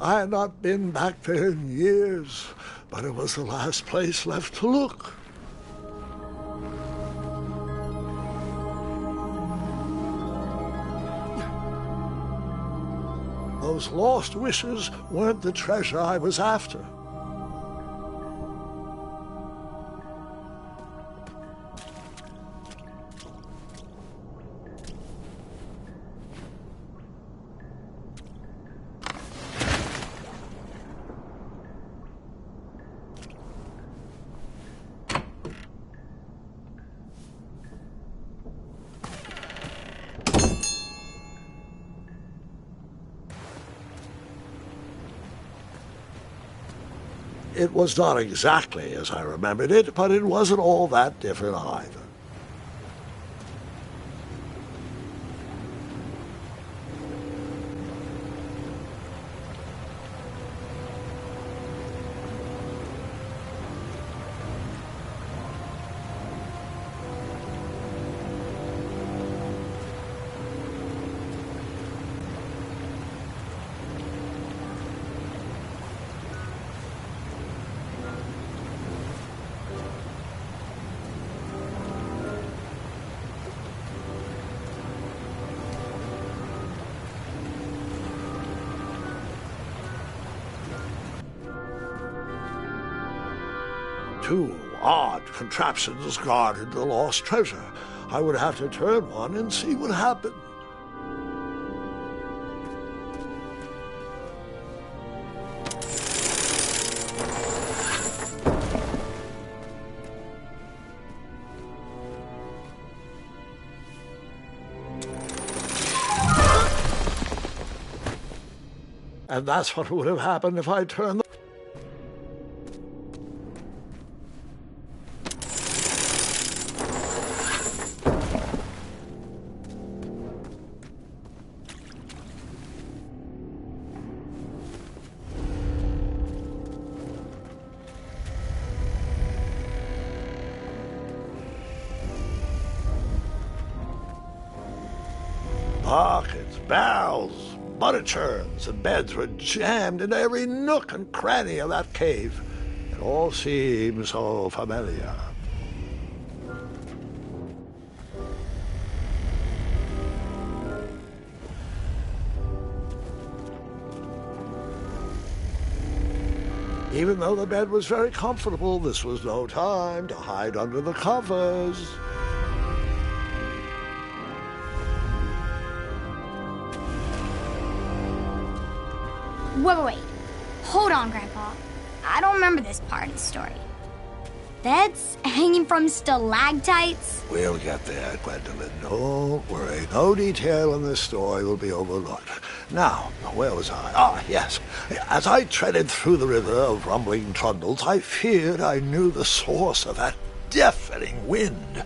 I had not been back there in years, but it was the last place left to look. Those lost wishes weren't the treasure I was after. It was not exactly as I remembered it, but it wasn't all that different either. Two odd contraptions guarded the lost treasure. I would have to turn one and see what happened. And that's what would have happened if I turned the... Buckets, barrels, butter churns, and beds were jammed into every nook and cranny of that cave. It all seemed so familiar. Even though the bed was very comfortable, this was no time to hide under the covers. Wait. Hold on, Grandpa. I don't remember this part of the story. Beds hanging from stalactites? We'll get there, Gwendolyn. Don't worry. No detail in this story will be overlooked. Now, where was I? Ah, yes. As I treaded through the river of rumbling trundles, I feared I knew the source of that deafening wind.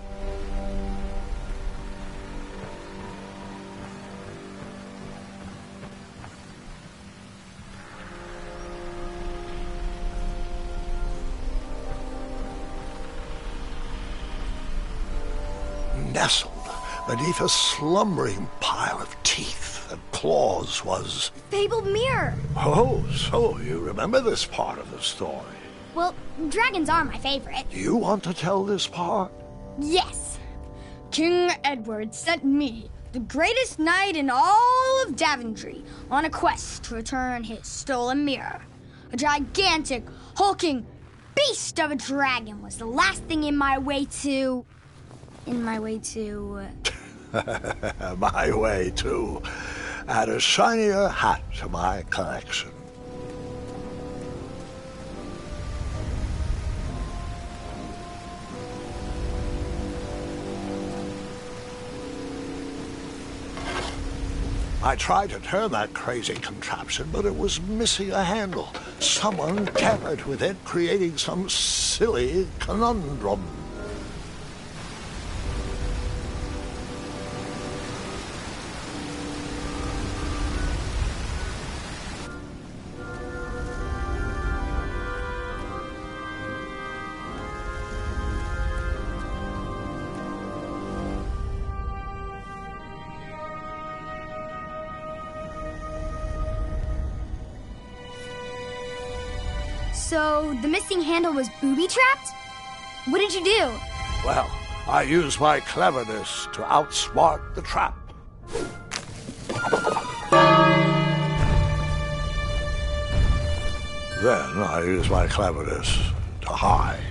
Nestled beneath a slumbering pile of teeth and claws was... Fabled mirror! Oh, so you remember this part of the story? Well, dragons are my favorite. Do you want to tell this part? Yes! King Edward sent me, the greatest knight in all of Daventry, on a quest to return his stolen mirror. A gigantic, hulking beast of a dragon was the last thing in my way to... My way to add a shinier hat to my collection. I tried to turn that crazy contraption, but it was missing a handle. Someone tampered with it, creating some silly conundrum. So the missing handle was booby-trapped? What did you do? Well, I used my cleverness to outsmart the trap. Then I used my cleverness to hide.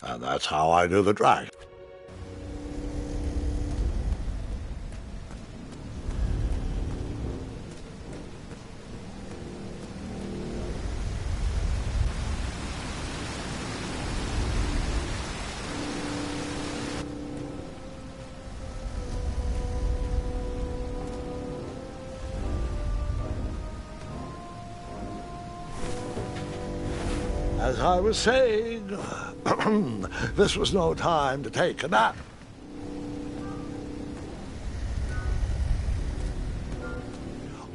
And that's how I do the dragon. As I was saying, this was no time to take a nap.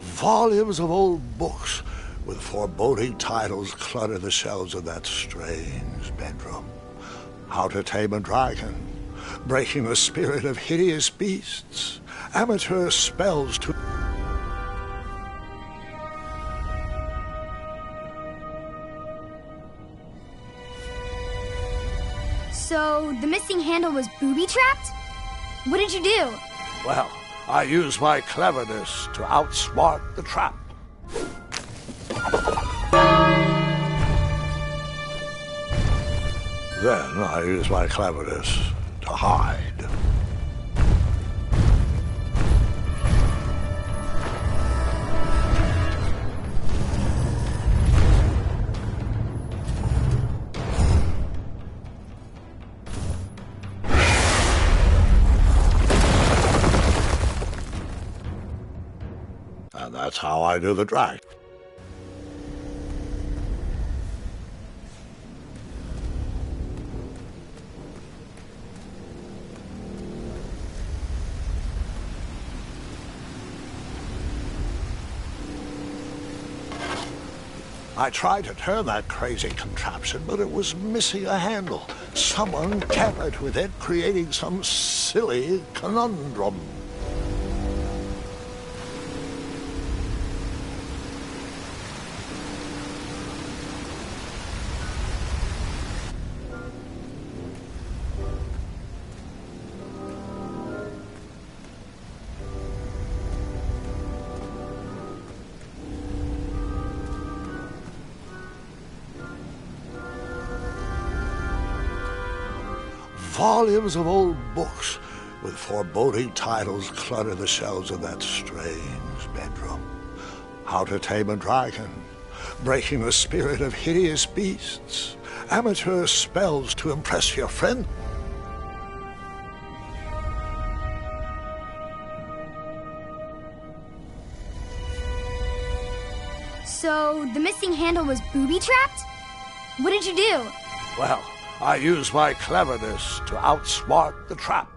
Volumes of old books with foreboding titles clutter the shelves of that strange bedroom. How to Tame a Dragon, Breaking the Spirit of Hideous Beasts, Amateur Spells to... So the missing handle was booby-trapped? What did you do? Well, I used my cleverness to outsmart the trap. Then I used my cleverness to hide. And that's how I do the dragon. I tried to turn that crazy contraption, but it was missing a handle. Someone tampered with it, creating some silly conundrum. Volumes of old books with foreboding titles clutter the shelves of that strange bedroom. How to Tame a Dragon, Breaking the Spirit of Hideous Beasts, Amateur Spells to Impress Your Friend. So the missing handle was booby-trapped? What did you do? Well, I used my cleverness to outsmart the trap.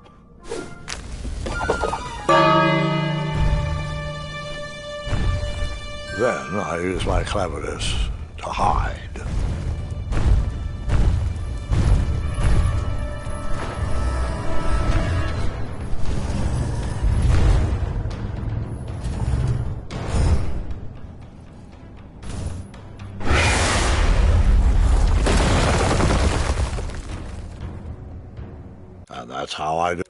Then I used my cleverness to hide. And that's how I do.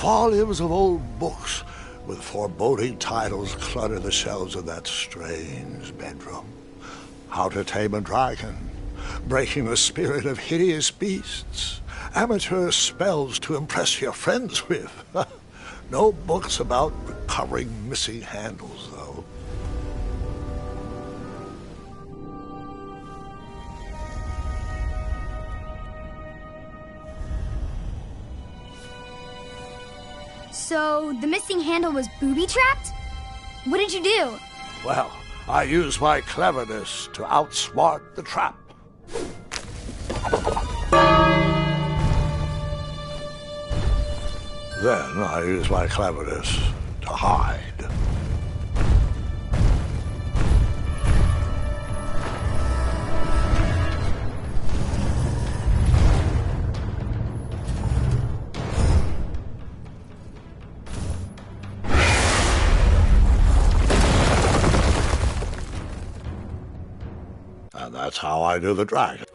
volumes of old books with foreboding titles clutter the shelves of that strange bedroom. How to Tame a Dragon, Breaking the Spirit of Hideous Beasts, Amateur Spells to Impress Your Friends with. No books about recovering missing handles, though. So, the missing handle was booby-trapped? What did you do? Well, I used my cleverness to outsmart the trap. Then I used my cleverness to hide. And that's how I knew the dragon.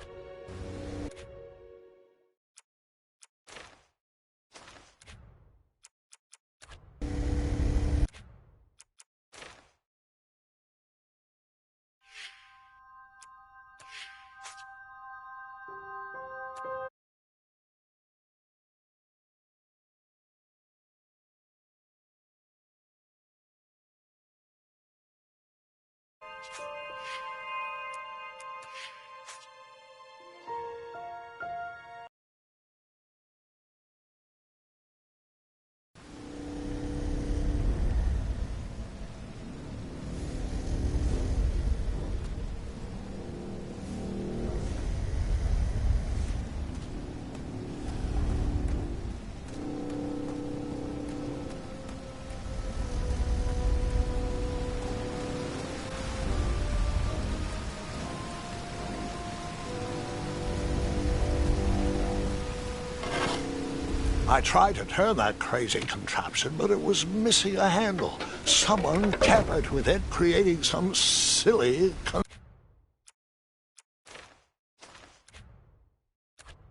I tried to turn that crazy contraption, but it was missing a handle. Someone tampered with it, creating some silly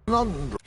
conundrum.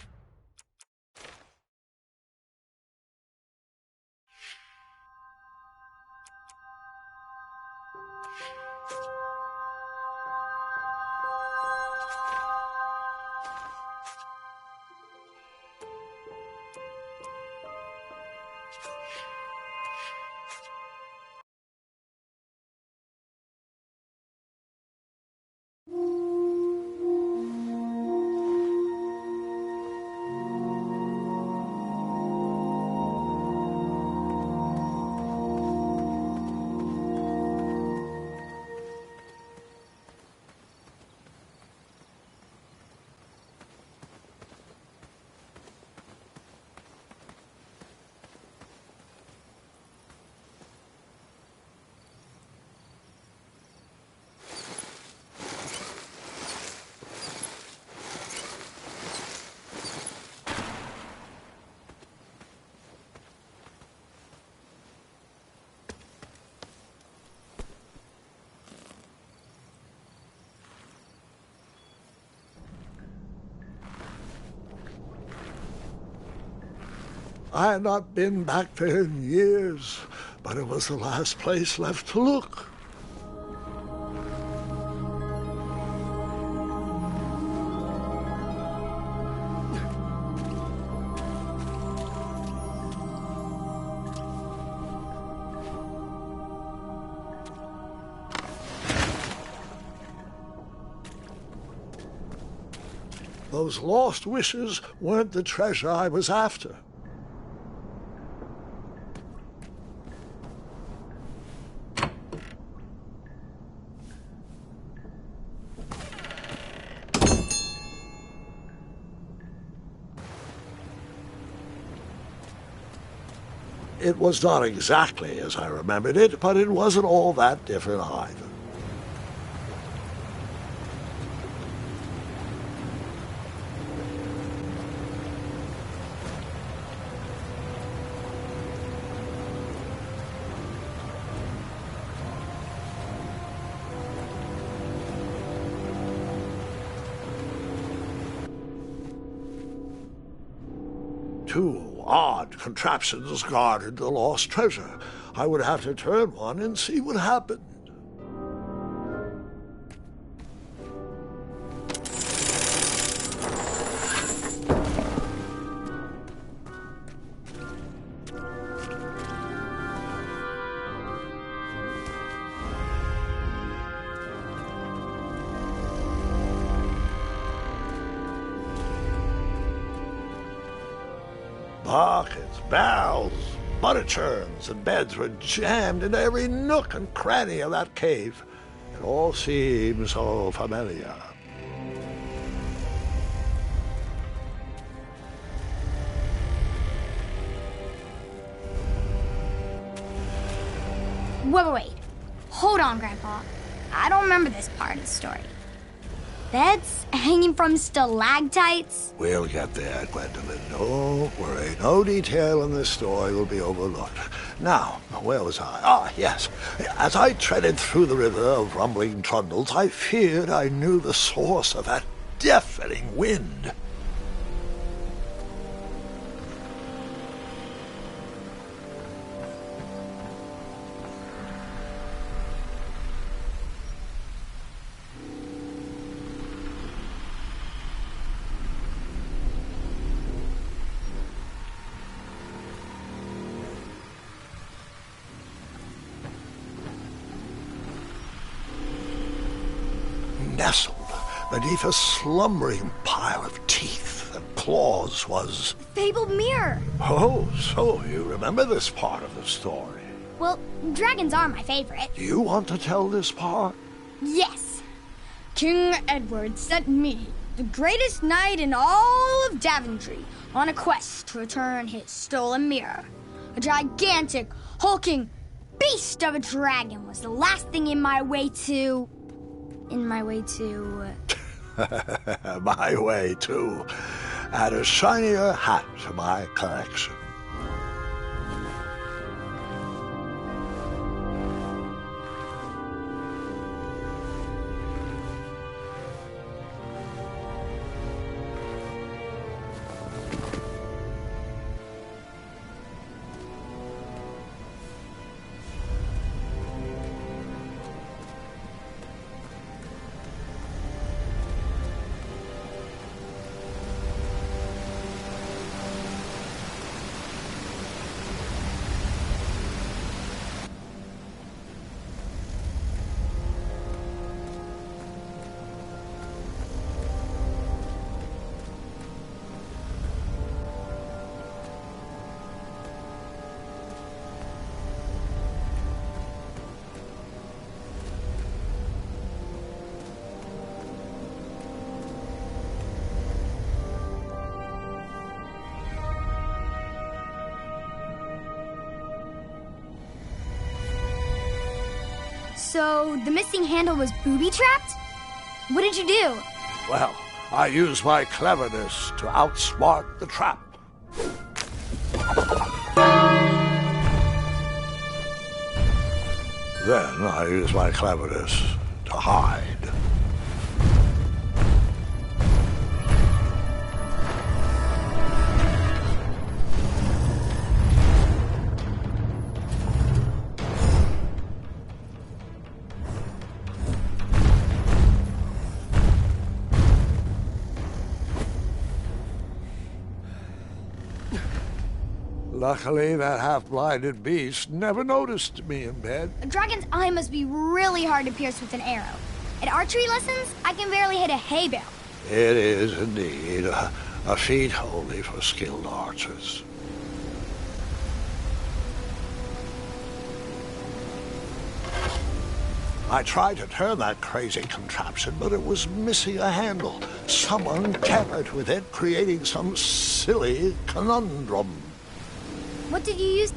I had not been back there in years, but it was the last place left to look. Those lost wishes weren't the treasure I was after. It was not exactly as I remembered it, but it wasn't all that different either. Two odd contraptions guarded the lost treasure. I would have to turn one and see what happened. Buckets, barrels, butter churns, and beds were jammed into every nook and cranny of that cave. It all seems so familiar. Wait. Hold on, Grandpa. I don't remember this part of the story. Beds hanging from stalactites? We'll get there, Gwendolyn. Don't worry. No detail in this story will be overlooked. Now, where was I? Ah, yes. As I treaded through the river of rumbling trundles, I feared I knew the source of that deafening wind. Nestled beneath a slumbering pile of teeth and claws was... Fabled mirror. Oh, so you remember this part of the story. Well, dragons are my favorite. Do you want to tell this part? Yes. King Edward sent me, the greatest knight in all of Daventry, on a quest to return his stolen mirror. A gigantic, hulking beast of a dragon was the last thing in my way to... My way to add a shinier hat to my collection. So, the missing handle was booby-trapped? What did you do? Well, I used my cleverness to outsmart the trap. Then I used my cleverness to hide. Luckily, that half-blinded beast never noticed me in bed. A dragon's eye must be really hard to pierce with an arrow. At archery lessons, I can barely hit a hay bale. It is indeed a feat only for skilled archers. I tried to turn that crazy contraption, but it was missing a handle. Someone tampered with it, creating some silly conundrum. What did you use?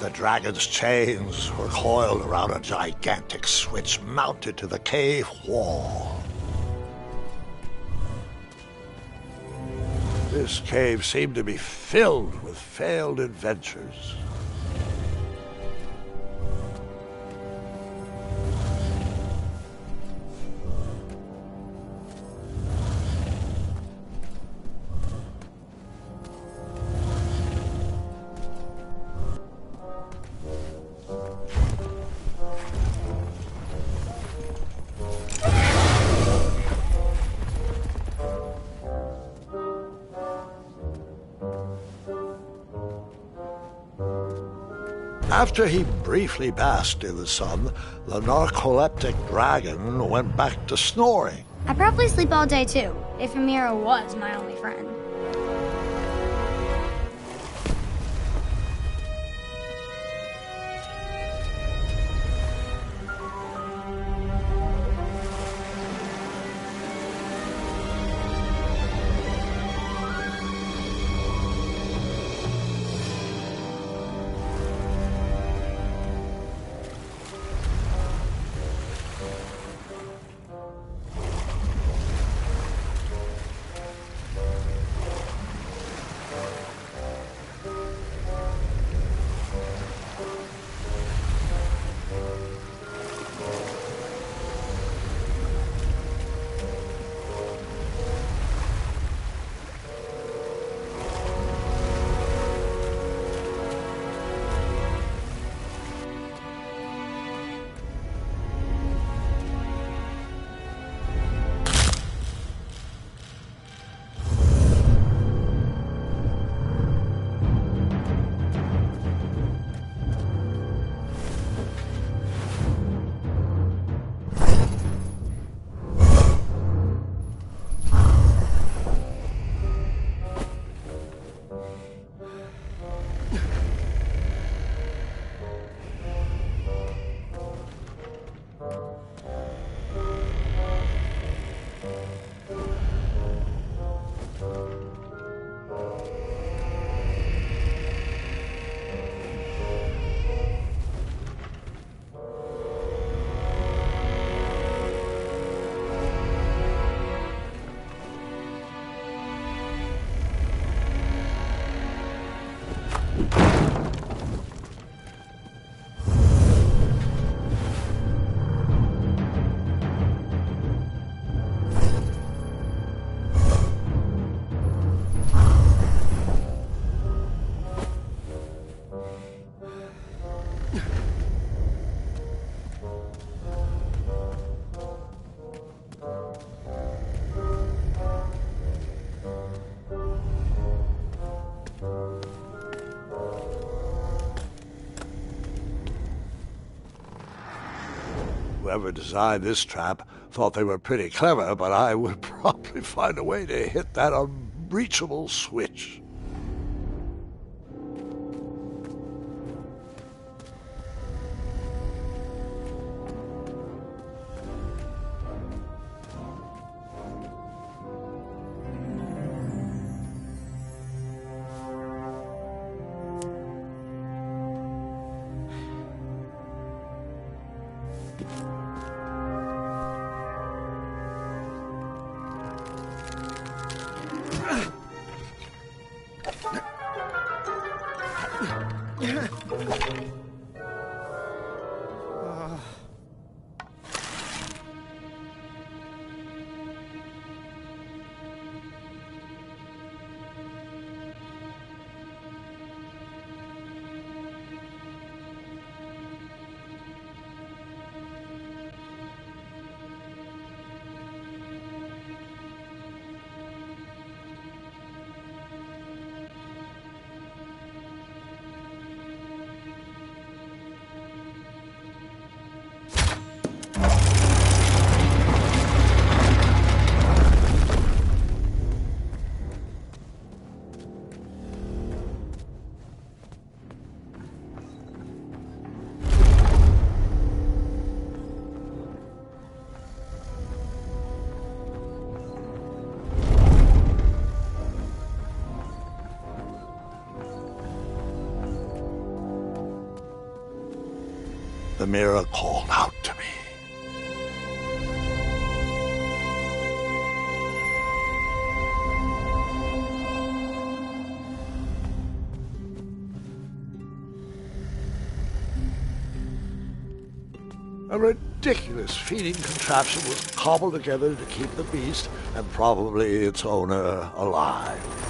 The dragon's chains were coiled around a gigantic switch mounted to the cave wall. This cave seemed to be filled with failed adventures. After he briefly basked in the sun, the narcoleptic dragon went back to snoring. I probably sleep all day too, if Amira was my only friend. Whoever designed this trap thought they were pretty clever, but I would probably find a way to hit that unreachable switch. the mirror called out to me. A ridiculous feeding contraption was cobbled together to keep the beast and probably its owner alive.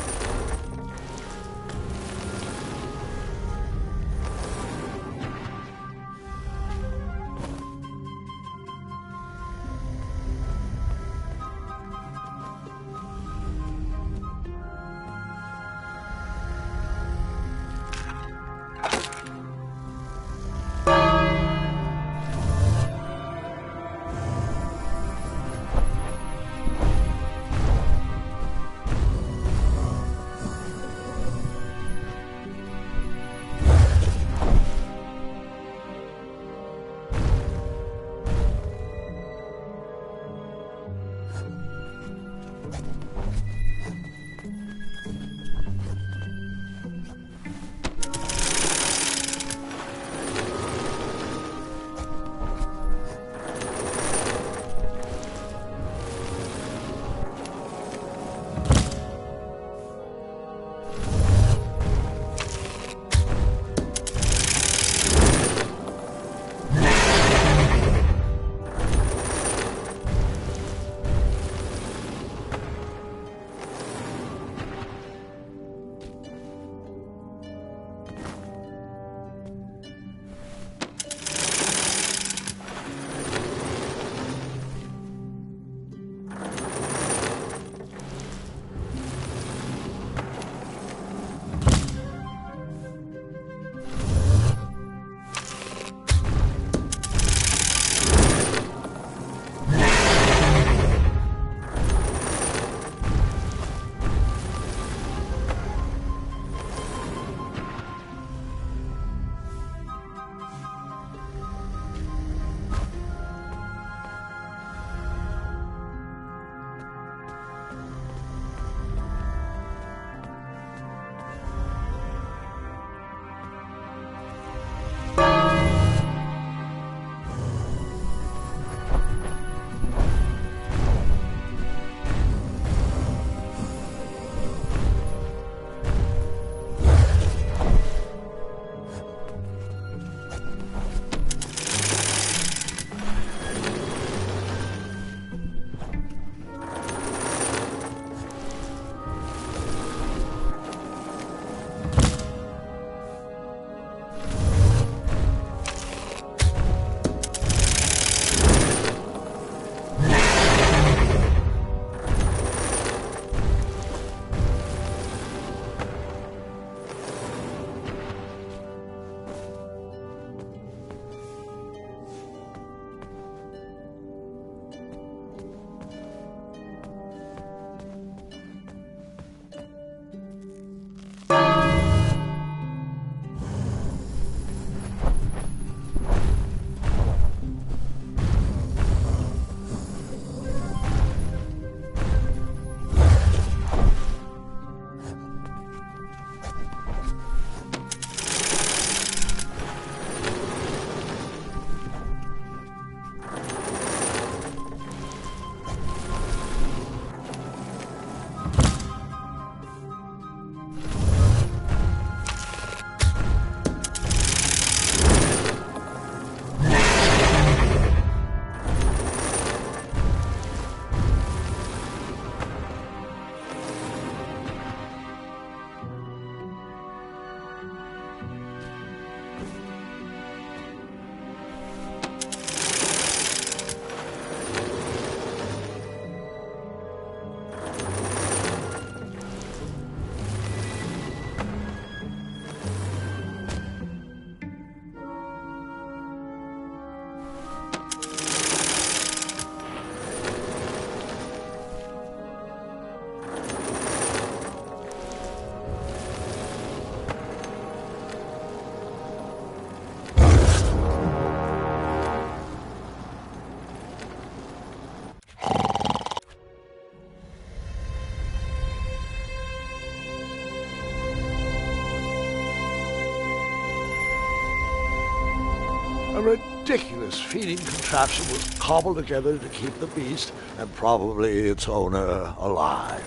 ridiculous feeding contraption was cobbled together to keep the beast and probably its owner alive.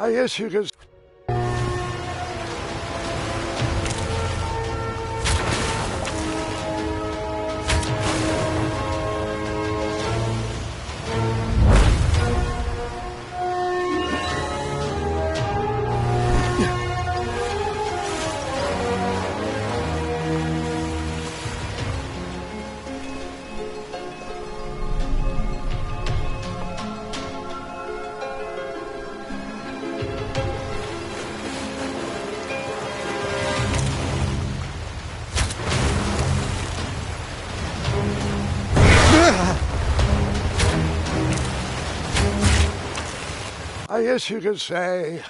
I guess you could... I guess you could say...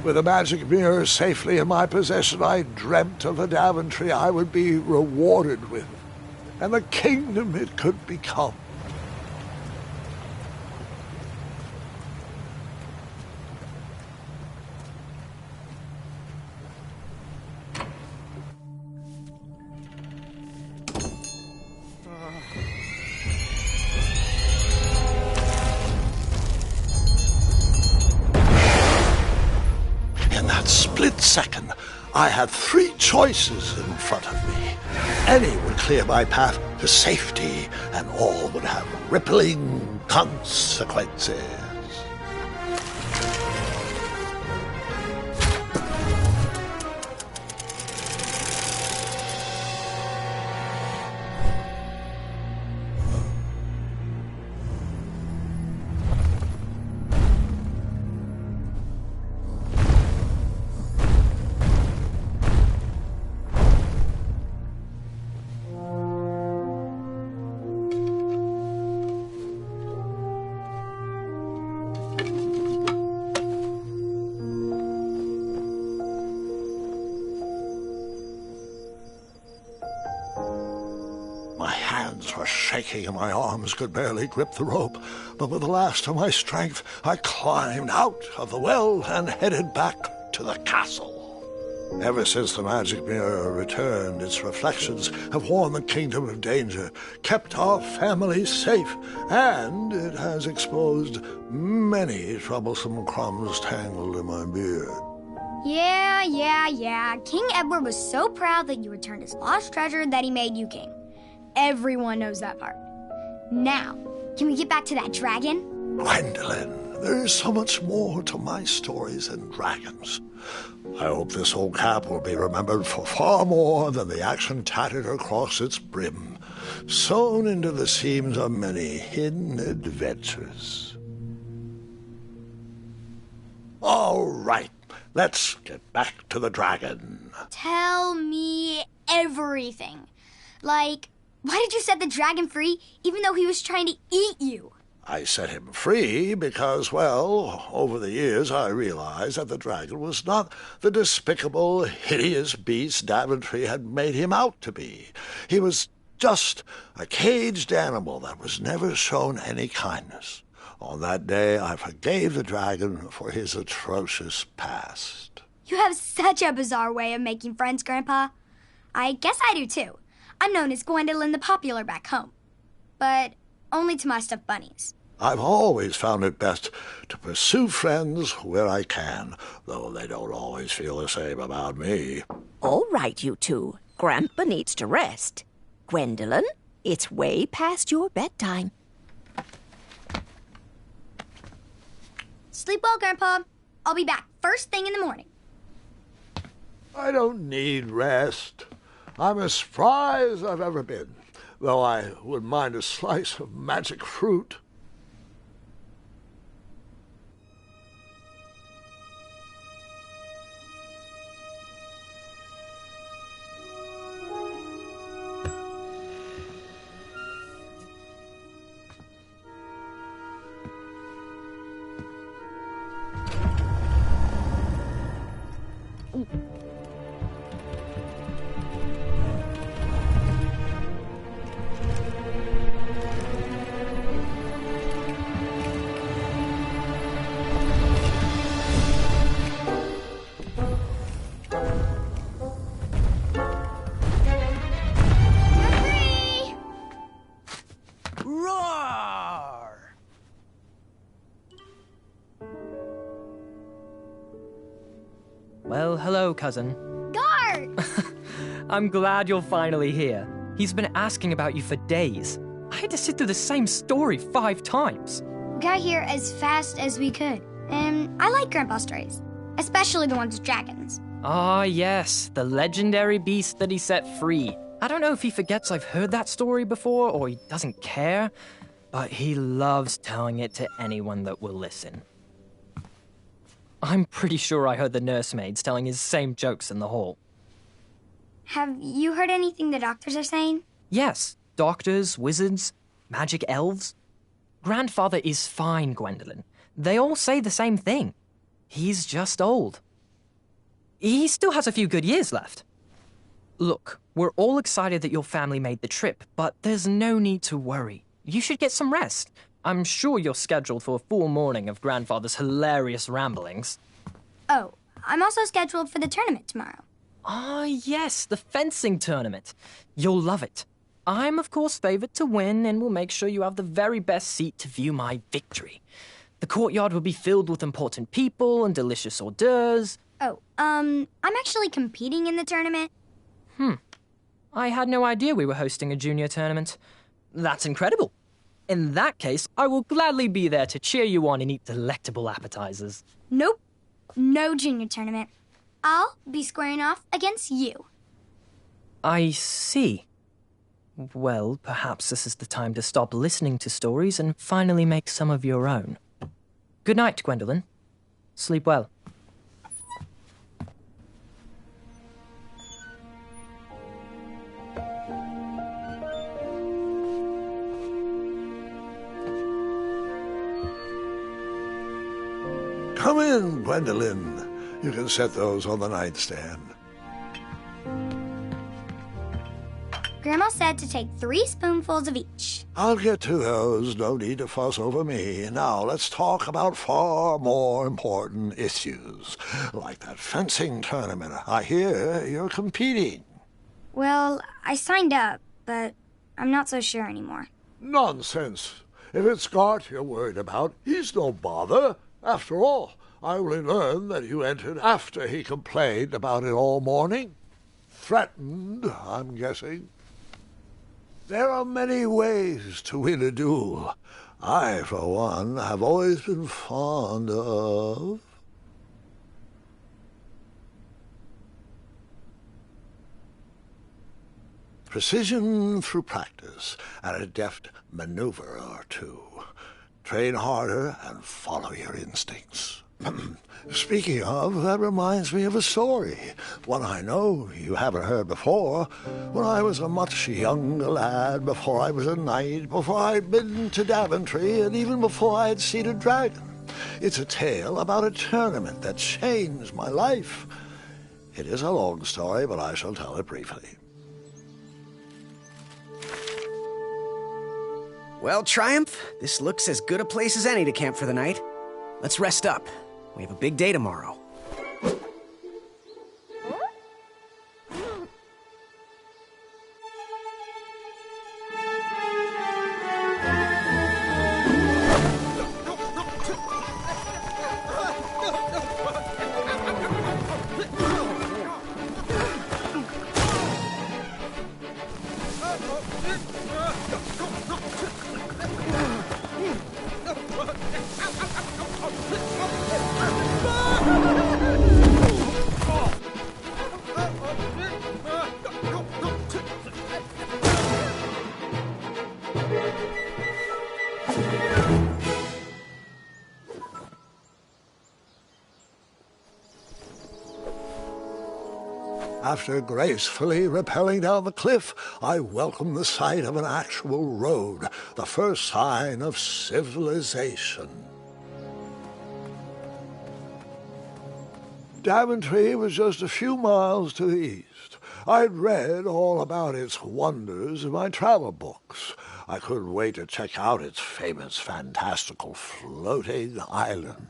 With the magic mirror safely in my possession, I dreamt of the Daventry I would be rewarded with, and the kingdom it could become. Split second, I had three choices in front of me. Any would clear my path to safety, and all would have rippling consequences. My hands were shaking and my arms could barely grip the rope, but with the last of my strength, I climbed out of the well and headed back to the castle. Ever since the magic mirror returned, its reflections have warned the kingdom of danger, kept our family safe, and it has exposed many troublesome crumbs tangled in my beard. Yeah. King Edward was so proud that you returned his lost treasure that he made you king. Everyone knows that part. Now, can we get back to that dragon? Gwendolen, there is so much more to my stories than dragons. I hope this old cap will be remembered for far more than the action tattered across its brim, sewn into the seams of many hidden adventures. All right, let's get back to the dragon. Tell me everything. Like, why did you set the dragon free even though he was trying to eat you? I set him free because, well, over the years I realized that the dragon was not the despicable, hideous beast Daventry had made him out to be. He was just a caged animal that was never shown any kindness. On that day, I forgave the dragon for his atrocious past. You have such a bizarre way of making friends, Grandpa. I guess I do, too. I'm known as Gwendolen the Popular back home, but only to my stuffed bunnies. I've always found it best to pursue friends where I can, though they don't always feel the same about me. All right, you two. Grandpa needs to rest. Gwendolen, it's way past your bedtime. Sleep well, Grandpa. I'll be back first thing in the morning. I don't need rest. I'm as spry as I've ever been, though I wouldn't mind a slice of magic fruit. Well, hello, cousin. Gart! I'm glad you're finally here. He's been asking about you for days. I had to sit through the same story 5 times. We got here as fast as we could, and I like Grandpa's stories, especially the ones with dragons. Ah, yes, the legendary beast that he set free. I don't know if he forgets I've heard that story before or he doesn't care, but he loves telling it to anyone that will listen. I'm pretty sure I heard the nursemaids telling his same jokes in the hall. Have you heard anything the doctors are saying? Yes, doctors, wizards, magic elves. Grandfather is fine, Gwendolen. They all say the same thing. He's just old. He still has a few good years left. Look, we're all excited that your family made the trip, but there's no need to worry. You should get some rest. I'm sure you're scheduled for a full morning of Grandfather's hilarious ramblings. Oh, I'm also scheduled for the tournament tomorrow. Ah, yes, the fencing tournament. You'll love it. I'm, of course, favored to win and will make sure you have the very best seat to view my victory. The courtyard will be filled with important people and delicious hors d'oeuvres. Oh, I'm actually competing in the tournament. I had no idea we were hosting a junior tournament. That's incredible. In that case, I will gladly be there to cheer you on and eat delectable appetizers. Nope, no junior tournament. I'll be squaring off against you. I see. Well, perhaps this is the time to stop listening to stories and finally make some of your own. Good night, Gwendolyn. Sleep well. Come in, Gwendolyn. You can set those on the nightstand. Grandma said to take 3 spoonfuls of each. I'll get to those. No need to fuss over me. Now, let's talk about far more important issues, like that fencing tournament. I hear you're competing. Well, I signed up, but I'm not so sure anymore. Nonsense. If it's Scott you're worried about, he's no bother. After all, I only learned that you entered after he complained about it all morning. Threatened, I'm guessing. There are many ways to win a duel. I, for one, have always been fond of... precision through practice and a deft maneuver or two. Train harder and follow your instincts. Speaking of, that reminds me of a story, one I know you haven't heard before. When I was a much younger lad, before I was a knight, before I'd been to Daventry, and even before I'd seen a dragon. It's a tale about a tournament that changed my life. It is a long story, but I shall tell it briefly. Well, Triumph, this looks as good a place as any to camp for the night. Let's rest up. We have a big day tomorrow. After gracefully rappelling down the cliff, I welcomed the sight of an actual road, the first sign of civilization. Daventry was just a few miles to the east. I'd read all about its wonders in my travel books. I couldn't wait to check out its famous, fantastical floating island.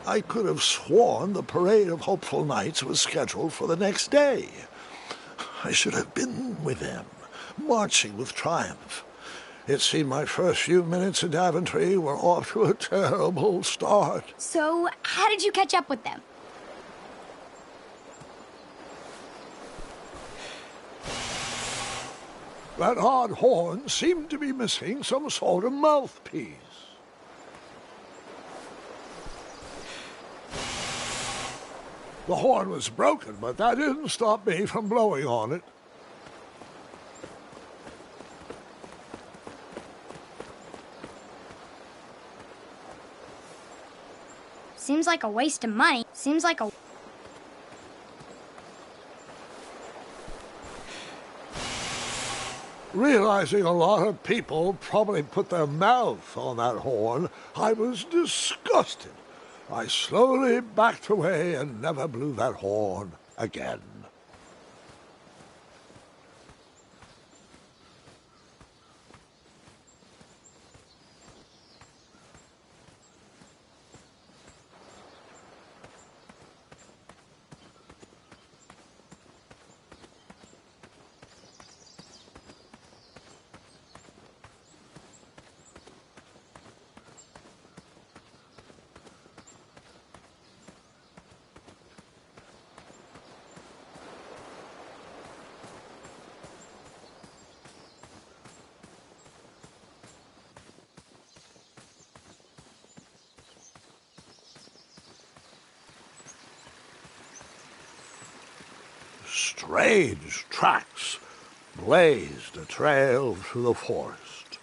I could have sworn the Parade of Hopeful Knights was scheduled for the next day. I should have been with them, marching with Triumph. It seemed my first few minutes in Daventry were off to a terrible start. So, how did you catch up with them? That odd horn seemed to be missing some sort of mouthpiece. The horn was broken, but that didn't stop me from blowing on it. Seems like a waste of money. Seems like a... Realizing a lot of people probably put their mouth on that horn, I was disgusted. I slowly backed away and never blew that horn again. Strange tracks blazed a trail through the forest.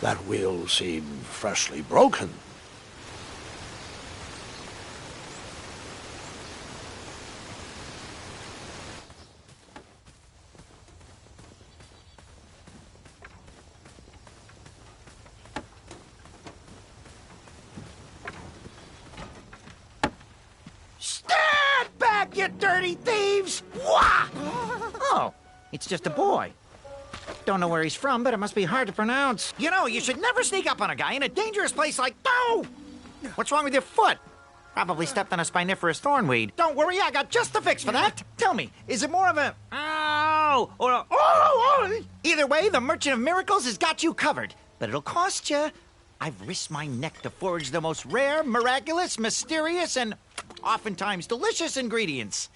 That wheel seemed freshly broken. Stand back, you dirty thieves! Wah! Oh, it's just a boy. Don't know where he's from, but it must be hard to pronounce. You know, you should never sneak up on a guy in a dangerous place like... Oh! What's wrong with your foot? Probably stepped on a spiniferous thornweed. Don't worry, I got just the fix for that. Tell me, is it more of a... Ow! Or a... Oh! Either way, the Merchant of Miracles has got you covered. But it'll cost you. I've risked my neck to forage the most rare, miraculous, mysterious, and oftentimes delicious ingredients.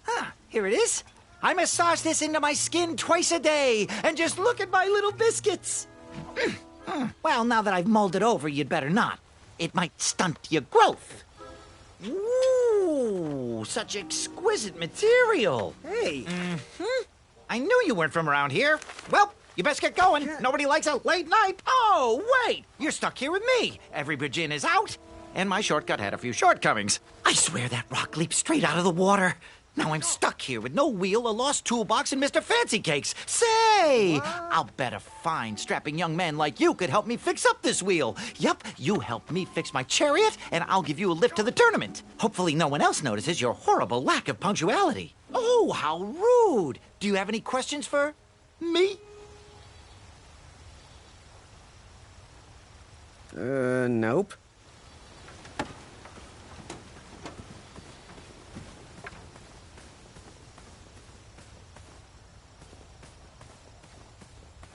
Ah, here it is. I massage this into my skin twice a day, and just look at my little biscuits. Well, now that I've mulled it over, you'd better not. It might stunt your growth. Ooh, such exquisite material. Hey. I knew you weren't from around here. Well, you best get going. Nobody likes a late night. Oh, wait, you're stuck here with me. Every bridge in is out, and my shortcut had a few shortcomings. I swear that rock leaped straight out of the water. Now I'm stuck here with no wheel, a lost toolbox, and Mr. Fancy Cakes. Say, I'll bet a fine, strapping young man like you could help me fix up this wheel. Yup, you help me fix my chariot, and I'll give you a lift to the tournament. Hopefully no one else notices your horrible lack of punctuality. Oh, how rude. Do you have any questions for me? Nope.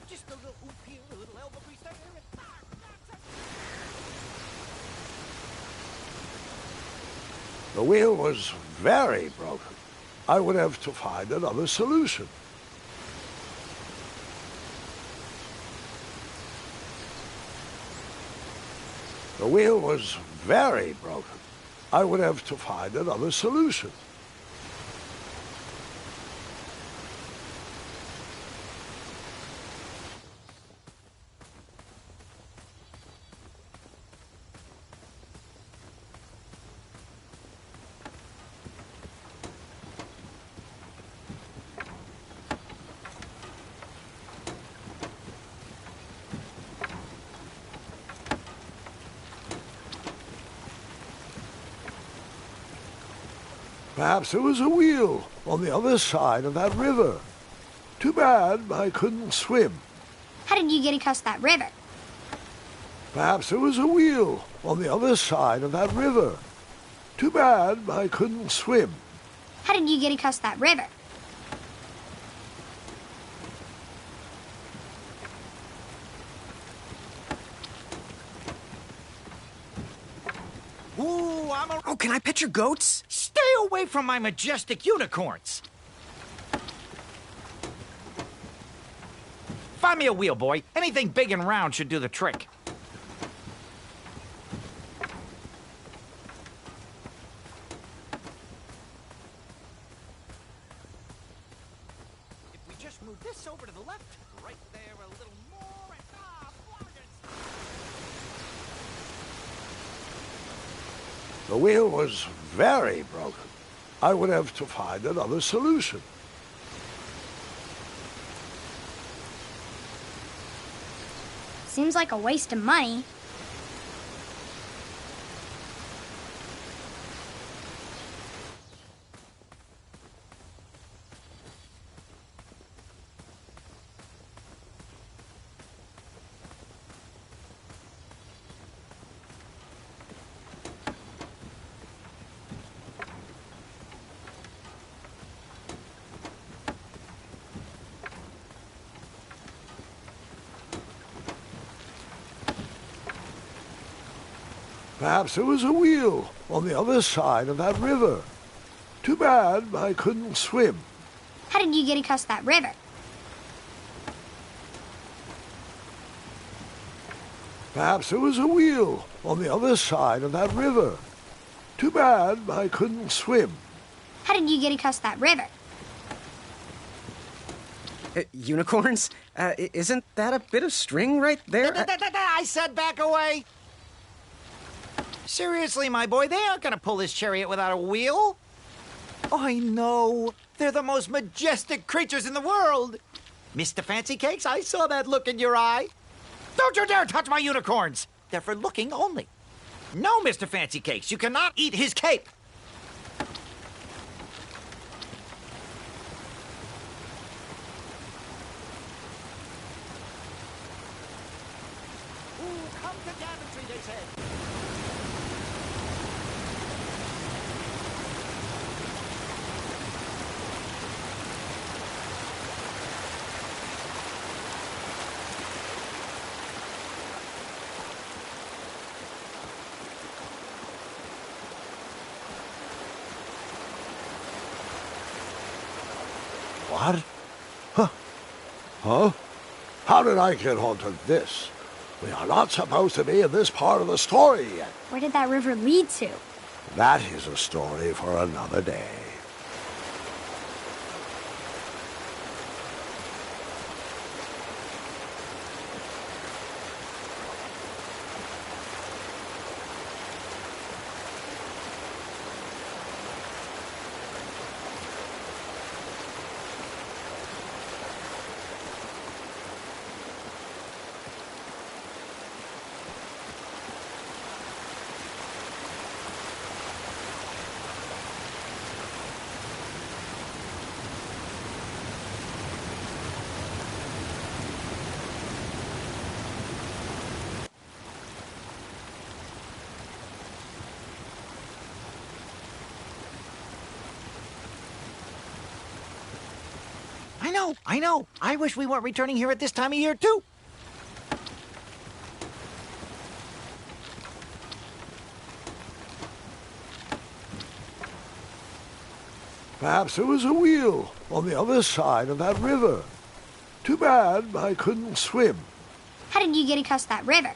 Just a little oop here, a little elbow grease there. The wheel was very broken. I would have to find another solution. The wheel was very broken. I would have to find another solution. Perhaps there was a wheel on the other side of that river. Too bad I couldn't swim. How did you get across that river? Perhaps there was a wheel on the other side of that river. Too bad I couldn't swim. How did you get across that river? Ooh, I'm a... Oh, can I pet your goats? Stay away from my majestic unicorns! Find me a wheel, boy. Anything big and round should do the trick. If we just move this over to the left, right there a little more, and Flanagan's... The wheel was very broken. I would have to find another solution. Seems like a waste of money. Perhaps there was a wheel on the other side of that river. Too bad I couldn't swim. How did you get across that river? Perhaps there was a wheel on the other side of that river. Too bad I couldn't swim. How did you get across that river? Unicorns? Isn't that a bit of string right there? I said back away! Seriously, my boy, they aren't gonna pull this chariot without a wheel. I know. They're the most majestic creatures in the world. Mr. Fancy Cakes, I saw that look in your eye. Don't you dare touch my unicorns. They're for looking only. No, Mr. Fancy Cakes, you cannot eat his cape. Ooh, come to Daventry, they said. What? Huh? Huh? How did I get onto this? We are not supposed to be in this part of the story yet. Where did that river lead to? That is a story for another day. I know. I wish we weren't returning here at this time of year, too. Perhaps there was a wheel on the other side of that river. Too bad I couldn't swim. How did you get across that river?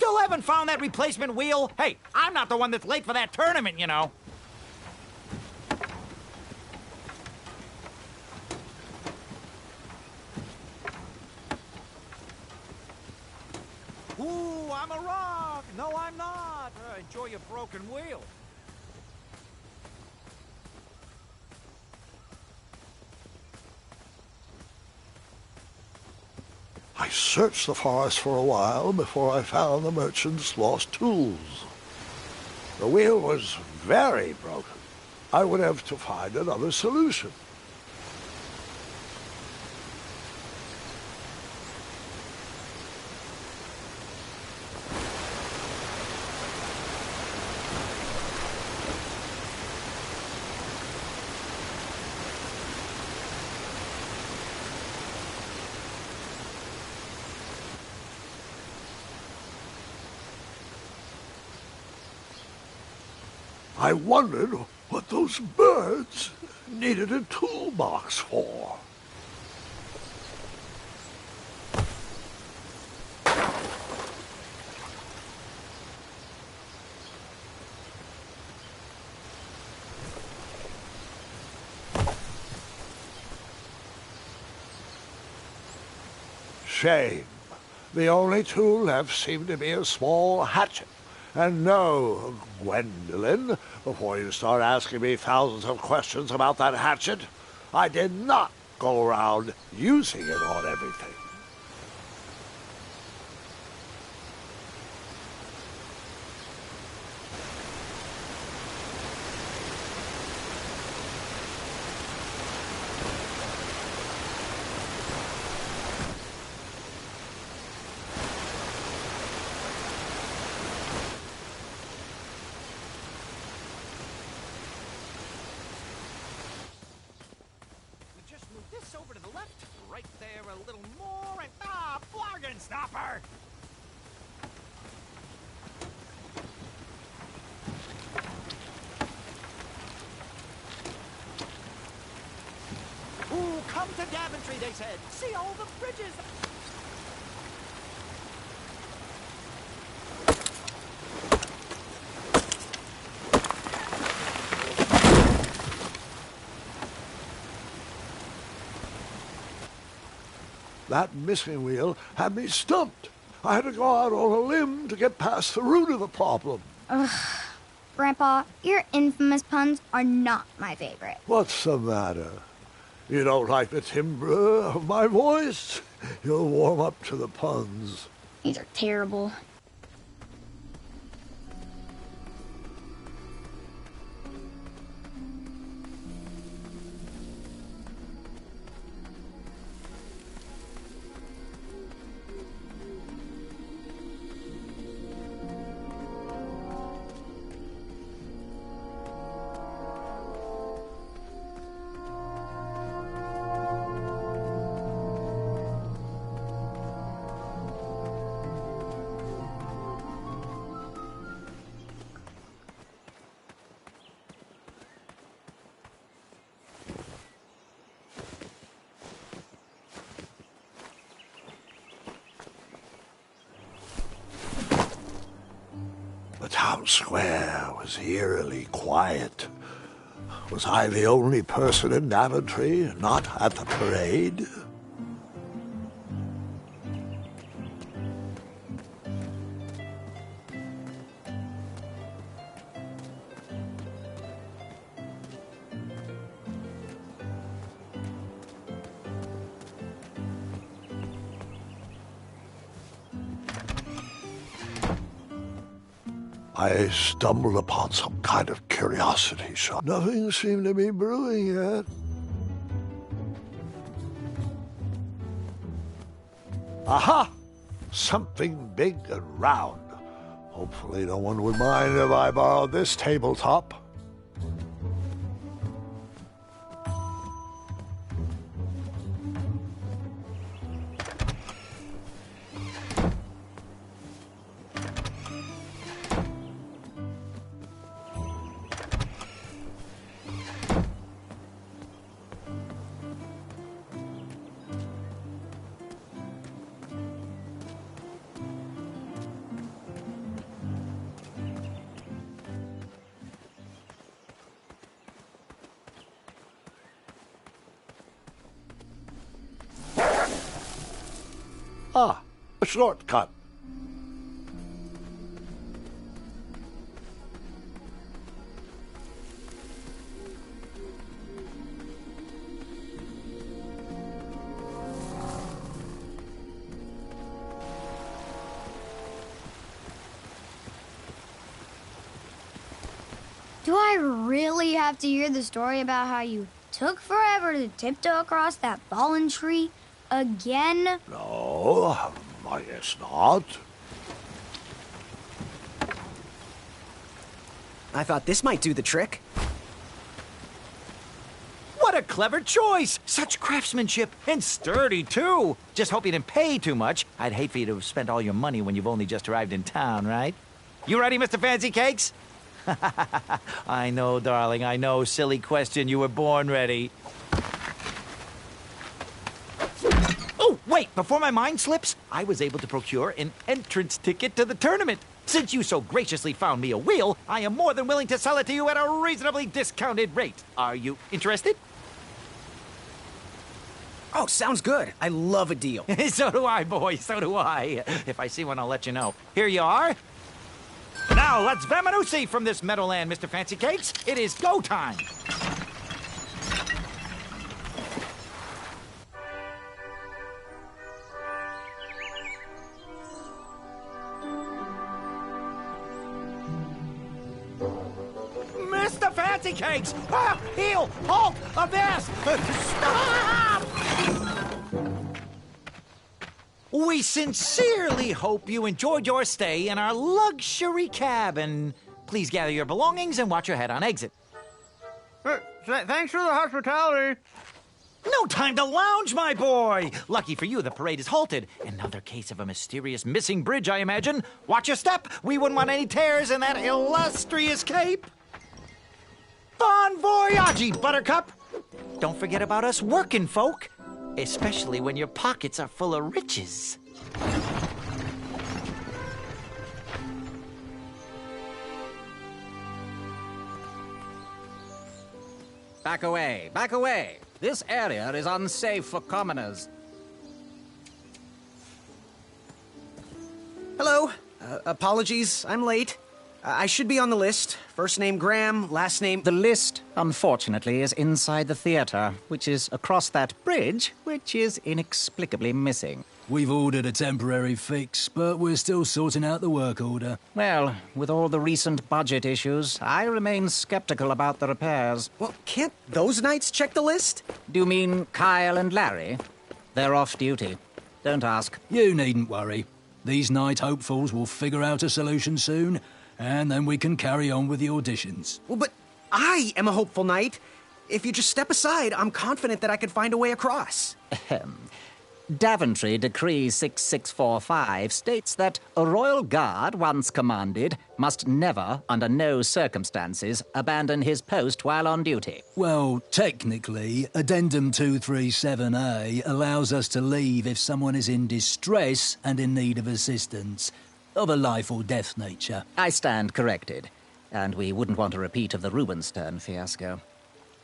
still haven't found that replacement wheel? Hey, I'm not the one that's late for that tournament, you know. Ooh, I'm a rock. No, I'm not. Enjoy your broken wheel. I searched the forest for a while before I found the merchant's lost tools. The wheel was very broken. I would have to find another solution. I wondered what those birds needed a toolbox for. Shame. The only tool left seemed to be a small hatchet. And no, Gwendolyn, before you start asking me thousands of questions about that hatchet, I did not go around using it on everything. This over to the left, right there a little more, and bargain stopper! Ooh, come to Daventry, they said. See all the bridges. That missing wheel had me stumped. I had to go out on a limb to get past the root of the problem. Ugh. Grandpa, your infamous puns are not my favorite. What's the matter? You don't like the timbre of my voice? You'll warm up to the puns. These are terrible. The town square was eerily quiet. Was I the only person in Daventry not at the parade? I stumbled upon some kind of curiosity shop. Nothing seemed to be brewing yet. Aha! Something big and round. Hopefully no one would mind if I borrowed this tabletop. Ah, a shortcut. Do I really have to hear the story about how you took forever to tiptoe across that fallen tree again? No, I guess not. I thought this might do the trick. What a clever choice! Such craftsmanship, and sturdy, too! Just hope you didn't pay too much. I'd hate for you to have spent all your money when you've only just arrived in town, right? You ready, Mr. Fancy Cakes? I know, darling, I know. Silly question. You were born ready. Oh, wait! Before my mind slips, I was able to procure an entrance ticket to the tournament. Since you so graciously found me a wheel, I am more than willing to sell it to you at a reasonably discounted rate. Are you interested? Oh, sounds good. I love a deal. So do I, boy. So do I. If I see one, I'll let you know. Here you are. Now, let's vamoose from this meadowland, Mr. Fancy Cakes. It is go time. Mr. Fancy Cakes! Ah, heel! Halt! Abyss! Stop! We sincerely hope you enjoyed your stay in our luxury cabin. Please gather your belongings and watch your head on exit. Thanks for the hospitality. No time to lounge, my boy! Lucky for you, the parade is halted. Another case of a mysterious missing bridge, I imagine. Watch your step. We wouldn't want any tears in that illustrious cape. Bon voyage, Buttercup! Don't forget about us working folk, especially when your pockets are full of riches. Back away, back away. This area is unsafe for commoners. Hello. Apologies, I'm late. I should be on the list. First name Graham, last name... The list, unfortunately, is inside the theater, which is across that bridge, which is inexplicably missing. We've ordered a temporary fix, but we're still sorting out the work order. Well, with all the recent budget issues, I remain skeptical about the repairs. Well, can't those knights check the list? Do you mean Kyle and Larry? They're off duty. Don't ask. You needn't worry. These night hopefuls will figure out a solution soon, and then we can carry on with the auditions. Well, but I am a hopeful knight. If you just step aside, I'm confident that I could find a way across. Daventry Decree 6645 states that a royal guard, once commanded, must never, under no circumstances, abandon his post while on duty. Well, technically, Addendum 237A allows us to leave if someone is in distress and in need of assistance, of a life or death nature. I stand corrected, and we wouldn't want a repeat of the Rubenstern fiasco.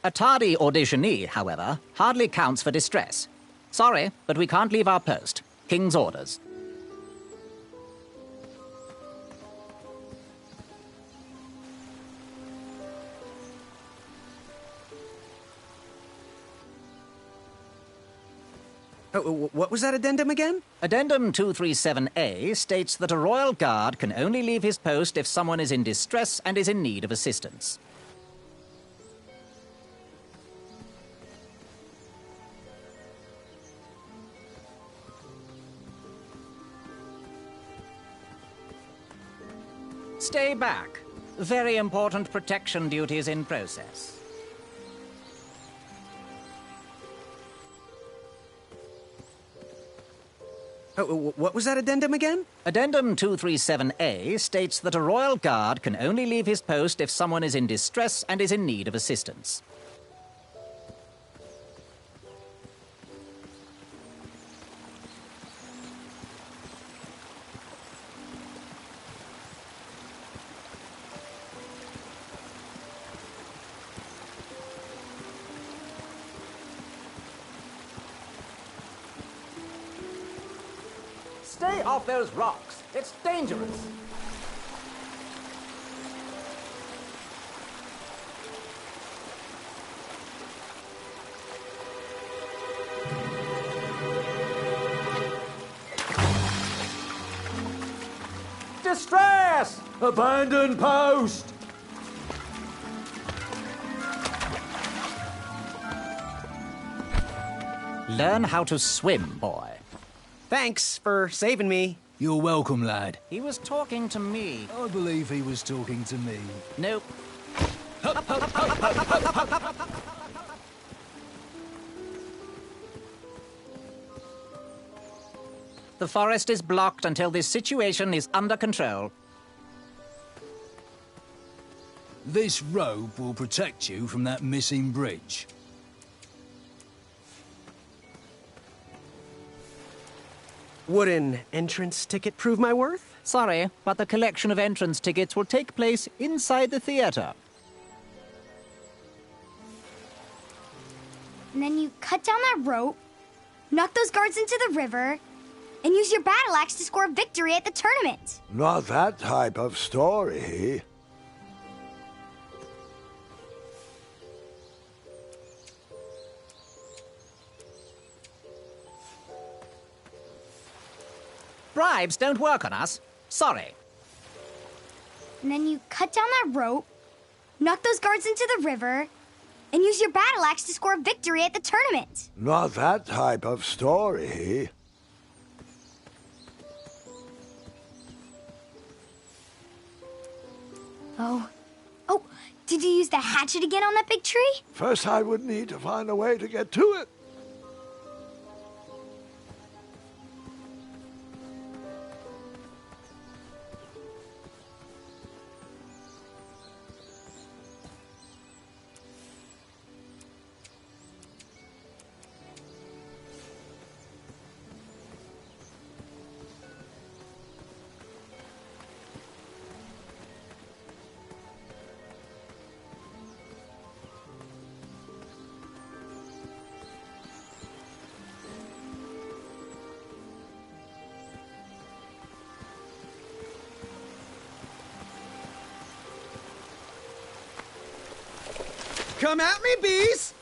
A tardy auditionee, however, hardly counts for distress. Sorry, but we can't leave our post. King's orders. What was that addendum again? Addendum 237A states that a royal guard can only leave his post if someone is in distress and is in need of assistance. Stay back. Very important protection duties in process. What was that addendum again? Addendum 237A states that a royal guard can only leave his post if someone is in distress and is in need of assistance. Stay off those rocks. It's dangerous. Distress! Abandon post! Learn how to swim, boy. Thanks for saving me. You're welcome, lad. He was talking to me. I believe he was talking to me. Nope. The forest is blocked until this situation is under control. This rope will protect you from that missing bridge. Would an entrance ticket prove my worth? Sorry, but the collection of entrance tickets will take place inside the theater. And then you cut down that rope, knock those guards into the river, and use your battle axe to score victory at the tournament. Not that type of story. Bribes don't work on us. Sorry. And then you cut down that rope, knock those guards into the river, and use your battle axe to score victory at the tournament. Not that type of story. Oh, did you use the hatchet again on that big tree? First, I would need to find a way to get to it. Come at me, bees!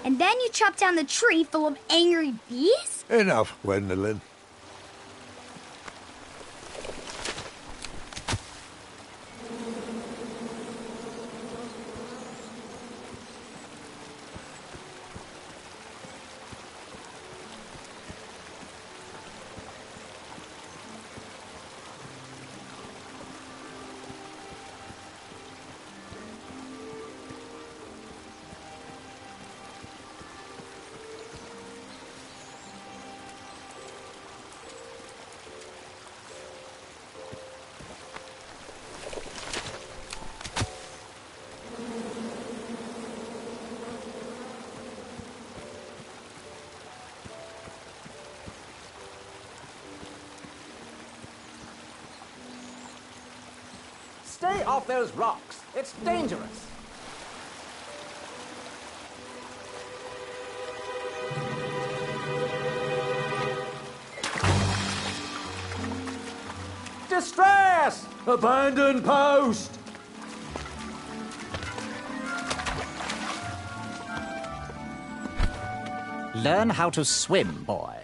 And then you chop down the tree full of angry bees? Enough, Gwendolyn. Stay off those rocks. It's dangerous. Distress! Abandon post! Learn how to swim, boy.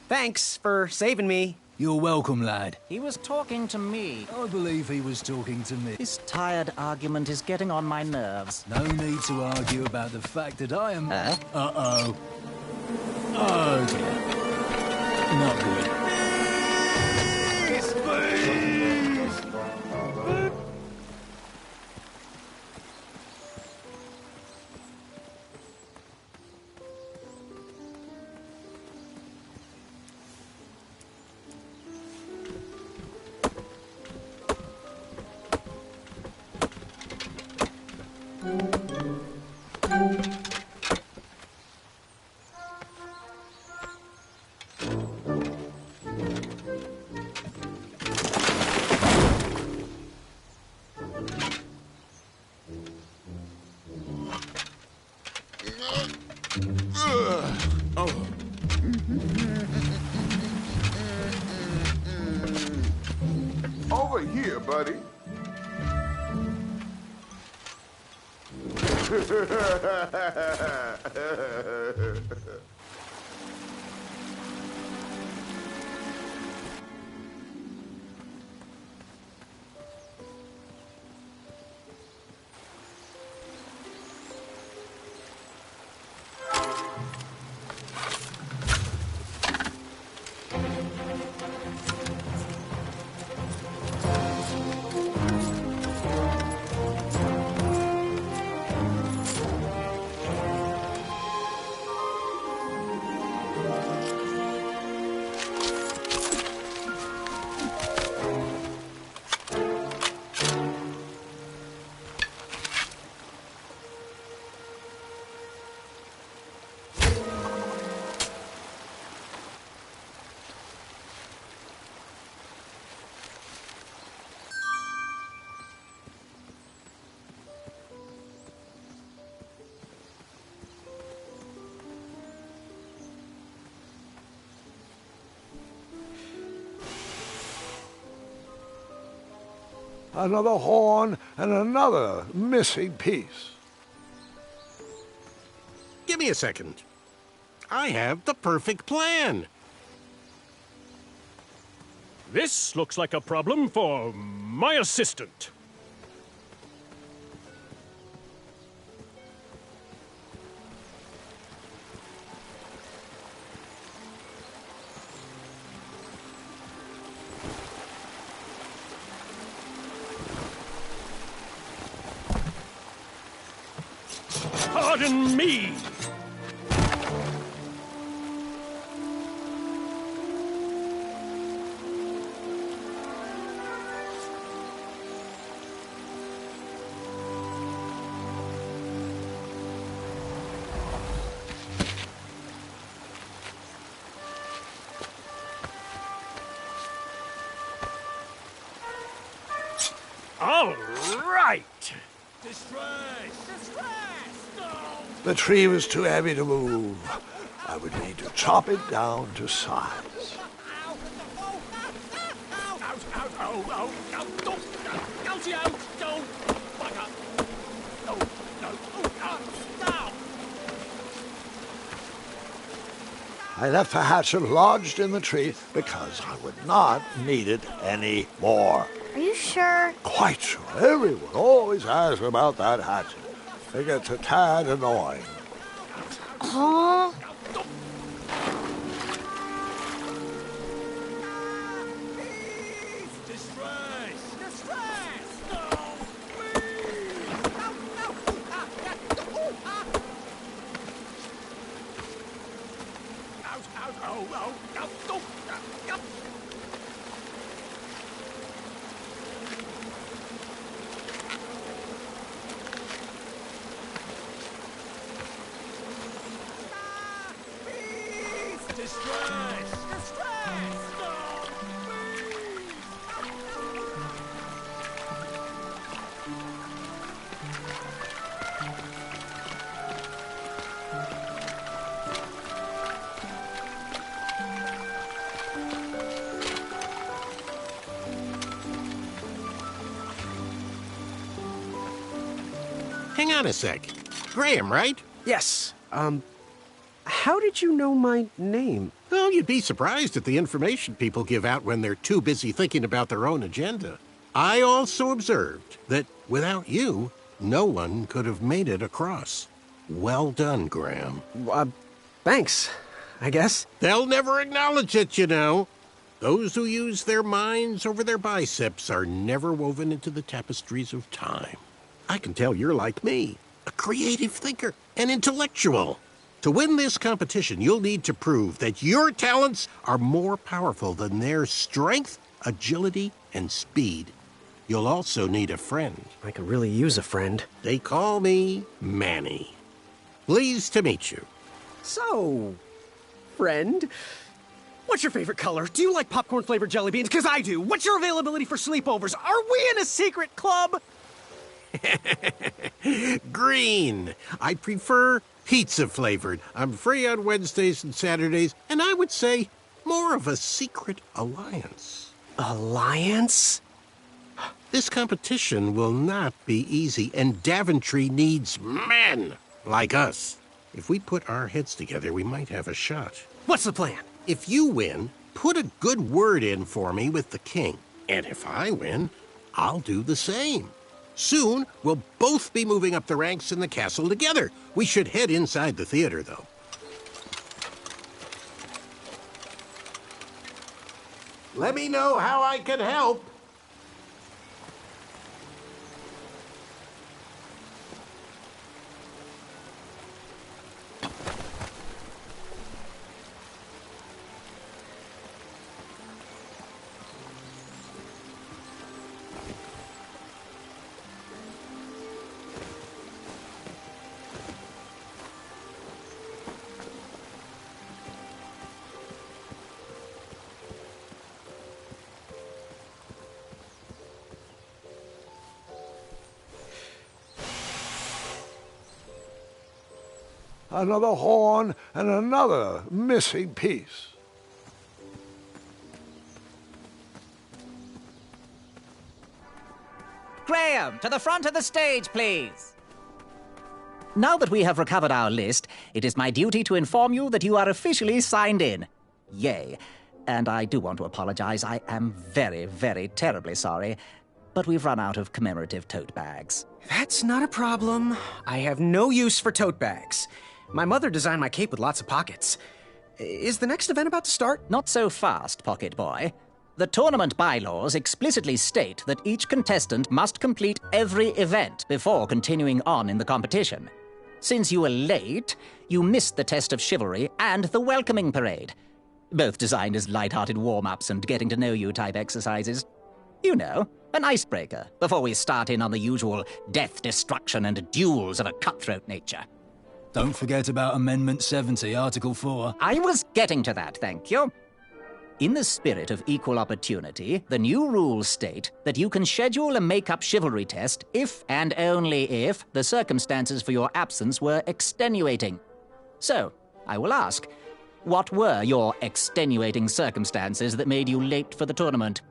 Thanks for saving me. You're welcome, lad. He was talking to me. I believe he was talking to me. This tired argument is getting on my nerves. No need to argue about the fact that I am... Uh-oh. Oh, dear. Not good. Over here, buddy. Another horn and another missing piece. Give me a second. I have the perfect plan. This looks like a problem for my assistant. Pardon me! All right! The tree was too heavy to move. I would need to chop it down to size. I left the hatchet lodged in the tree because I would not need it anymore. Are you sure? Quite sure. Everyone always asks about that hatchet. It gets a tad annoying. Huh? Hang on a sec. Graham, right? Yes. How did you know my name? Oh, you'd be surprised at the information people give out when they're too busy thinking about their own agenda. I also observed that without you, no one could have made it across. Well done, Graham. Thanks, I guess. They'll never acknowledge it, you know. Those who use their minds over their biceps are never woven into the tapestries of time. I can tell you're like me, a creative thinker, an intellectual. To win this competition, you'll need to prove that your talents are more powerful than their strength, agility, and speed. You'll also need a friend. I could really use a friend. They call me Manny. Pleased to meet you. So, friend, what's your favorite color? Do you like popcorn-flavored jelly beans? Because I do. What's your availability for sleepovers? Are we in a secret club? Green. I prefer pizza-flavored. I'm free on Wednesdays and Saturdays, and I would say more of a secret alliance. Alliance? This competition will not be easy, and Daventry needs men like us. If we put our heads together, we might have a shot. What's the plan? If you win, put a good word in for me with the king. And if I win, I'll do the same. Soon, we'll both be moving up the ranks in the castle together. We should head inside the theater, though. Let me know how I can help. Another horn and another missing piece. Graham, to the front of the stage, please. Now that we have recovered our list, it is my duty to inform you that you are officially signed in. Yay. And I do want to apologize. I am very, very terribly sorry. But we've run out of commemorative tote bags. That's not a problem. I have no use for tote bags. My mother designed my cape with lots of pockets. Is the next event about to start? Not so fast, Pocket Boy. The tournament bylaws explicitly state that each contestant must complete every event before continuing on in the competition. Since you were late, you missed the test of chivalry and the welcoming parade. Both designed as light-hearted warm-ups and getting-to-know-you type exercises. You know, an icebreaker before we start in on the usual death, destruction, and duels of a cutthroat nature. Don't forget about Amendment 70, Article 4. I was getting to that, thank you. In the spirit of equal opportunity, the new rules state that you can schedule a make-up chivalry test if and only if the circumstances for your absence were extenuating. So, I will ask, what were your extenuating circumstances that made you late for the tournament?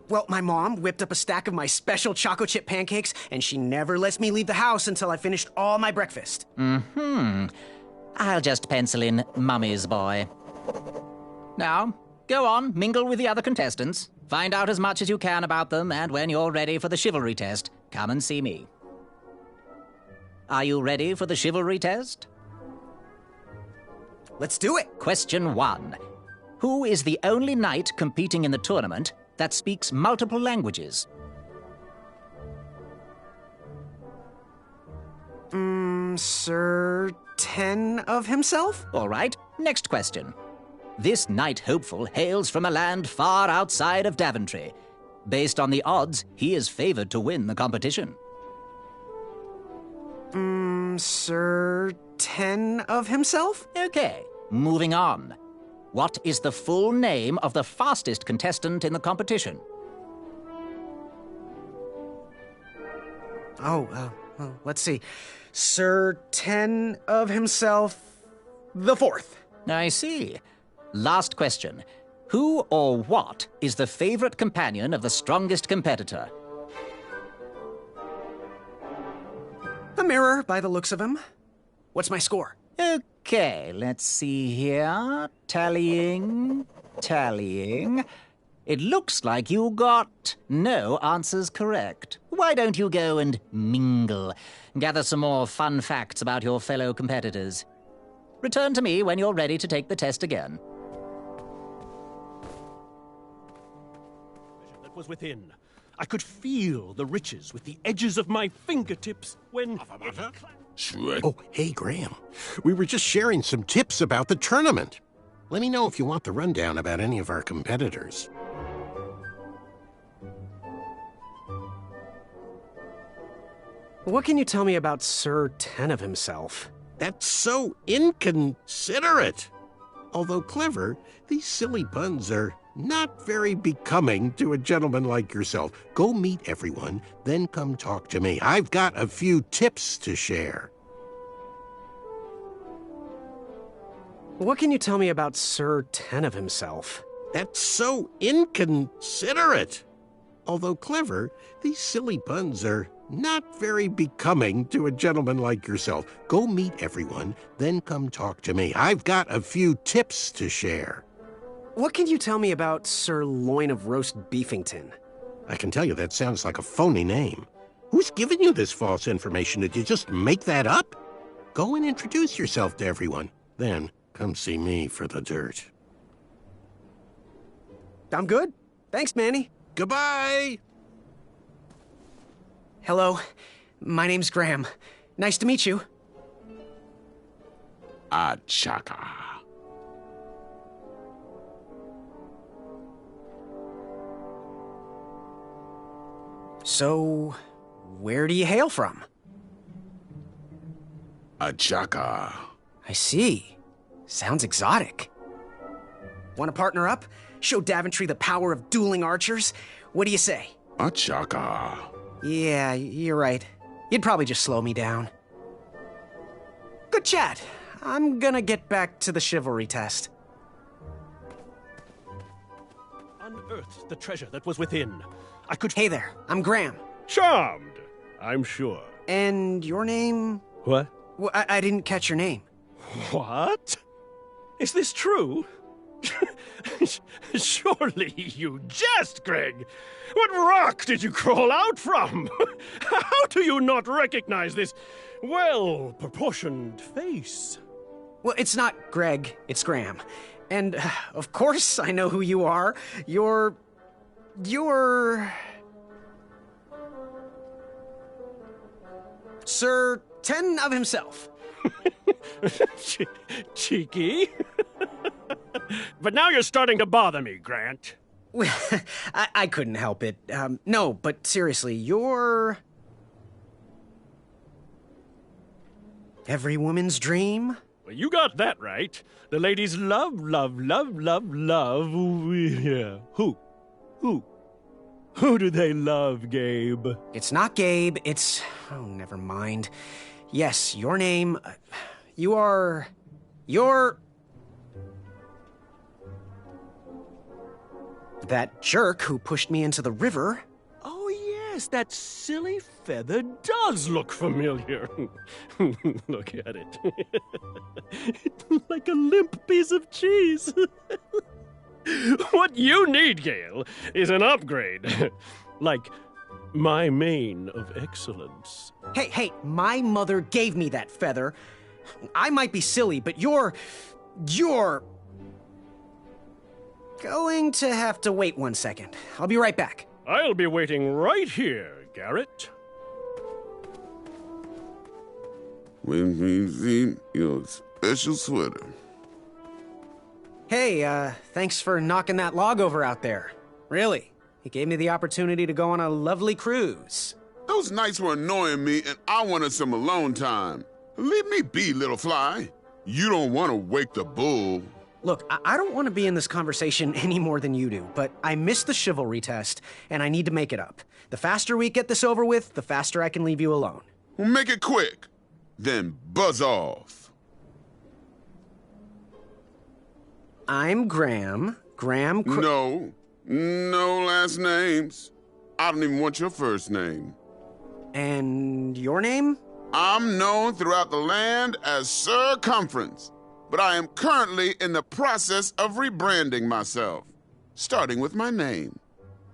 Well, my mom whipped up a stack of my special chocolate chip pancakes, and she never lets me leave the house until I finished all my breakfast. I'll just pencil in Mummy's boy. Now, go on, mingle with the other contestants. Find out as much as you can about them, and when you're ready for the chivalry test, come and see me. Are you ready for the chivalry test? Let's do it! Question 1. Who is the only knight competing in the tournament that speaks multiple languages? Sir Ten of himself? All right, next question. This knight hopeful hails from a land far outside of Daventry. Based on the odds, he is favored to win the competition. Sir Ten of himself? Okay, moving on. What is the full name of the fastest contestant in the competition? Let's see. Sir Ten of himself, the fourth. I see. Last question. Who or what is the favorite companion of the strongest competitor? A mirror, by the looks of him. What's my score? Okay, let's see here. Tallying. It looks like you got no answers correct. Why don't you go and mingle? Gather some more fun facts about your fellow competitors. Return to me when you're ready to take the test again. That was within. I could feel the riches with the edges of my fingertips when... Oh, hey, Graham. We were just sharing some tips about the tournament. Let me know if you want the rundown about any of our competitors. What can you tell me about Sir Ten of himself? That's so inconsiderate. Although clever, these silly puns are not very becoming to a gentleman like yourself. Go meet everyone, then come talk to me. I've got a few tips to share. What can you tell me about Sir Ten of himself? That's so inconsiderate. Although clever, these silly puns are not very becoming to a gentleman like yourself. Go meet everyone, then come talk to me. I've got a few tips to share. What can you tell me about Sir Loin of Roast Beefington? I can tell you that sounds like a phony name. Who's giving you this false information? Did you just make that up? Go and introduce yourself to everyone. Then come see me for the dirt. I'm good. Thanks, Manny. Goodbye! Hello, my name's Graham. Nice to meet you. Achaka. So, where do you hail from? Achaka. I see. Sounds exotic. Want to partner up? Show Daventry the power of dueling archers? What do you say? Achaka. Yeah, you're right. You'd probably just slow me down. Good chat. I'm gonna get back to the chivalry test. Unearthed the treasure that was within. I could... Hey there, I'm Graham. Charmed, I'm sure. And your name? What? Well, I didn't catch your name. What? Is this true? Surely you jest, Greg. What rock did you crawl out from? How do you not recognize this well-proportioned face? Well, it's not Greg, it's Graham. And, of course, I know who you are. You're... Sir Ten of himself. Cheeky. But now you're starting to bother me, Grant. I couldn't help it. No, but seriously, you're... every woman's dream? Well, you got that right. The ladies love. Yeah. Who? Who do they love, Gabe? It's not Gabe, it's... oh, never mind. Yes, your name... you're... that jerk who pushed me into the river. Oh, yes, that silly feather does look familiar. Look at it. It's like a limp piece of cheese. What you need, Gale, is an upgrade. Like my mane of excellence. Hey, my mother gave me that feather. I might be silly, but you're going to have to wait 1 second. I'll be right back. I'll be waiting right here, Garrett. When we see your special sweater. Hey, thanks for knocking that log over out there. Really, it gave me the opportunity to go on a lovely cruise. Those nights were annoying me, and I wanted some alone time. Leave me be, little fly. You don't want to wake the bull. Look, I don't want to be in this conversation any more than you do, but I missed the chivalry test, and I need to make it up. The faster we get this over with, the faster I can leave you alone. Well, make it quick. Then buzz off. I'm Graham. No last names. I don't even want your first name. And your name? I'm known throughout the land as Circumference, but I am currently in the process of rebranding myself, starting with my name.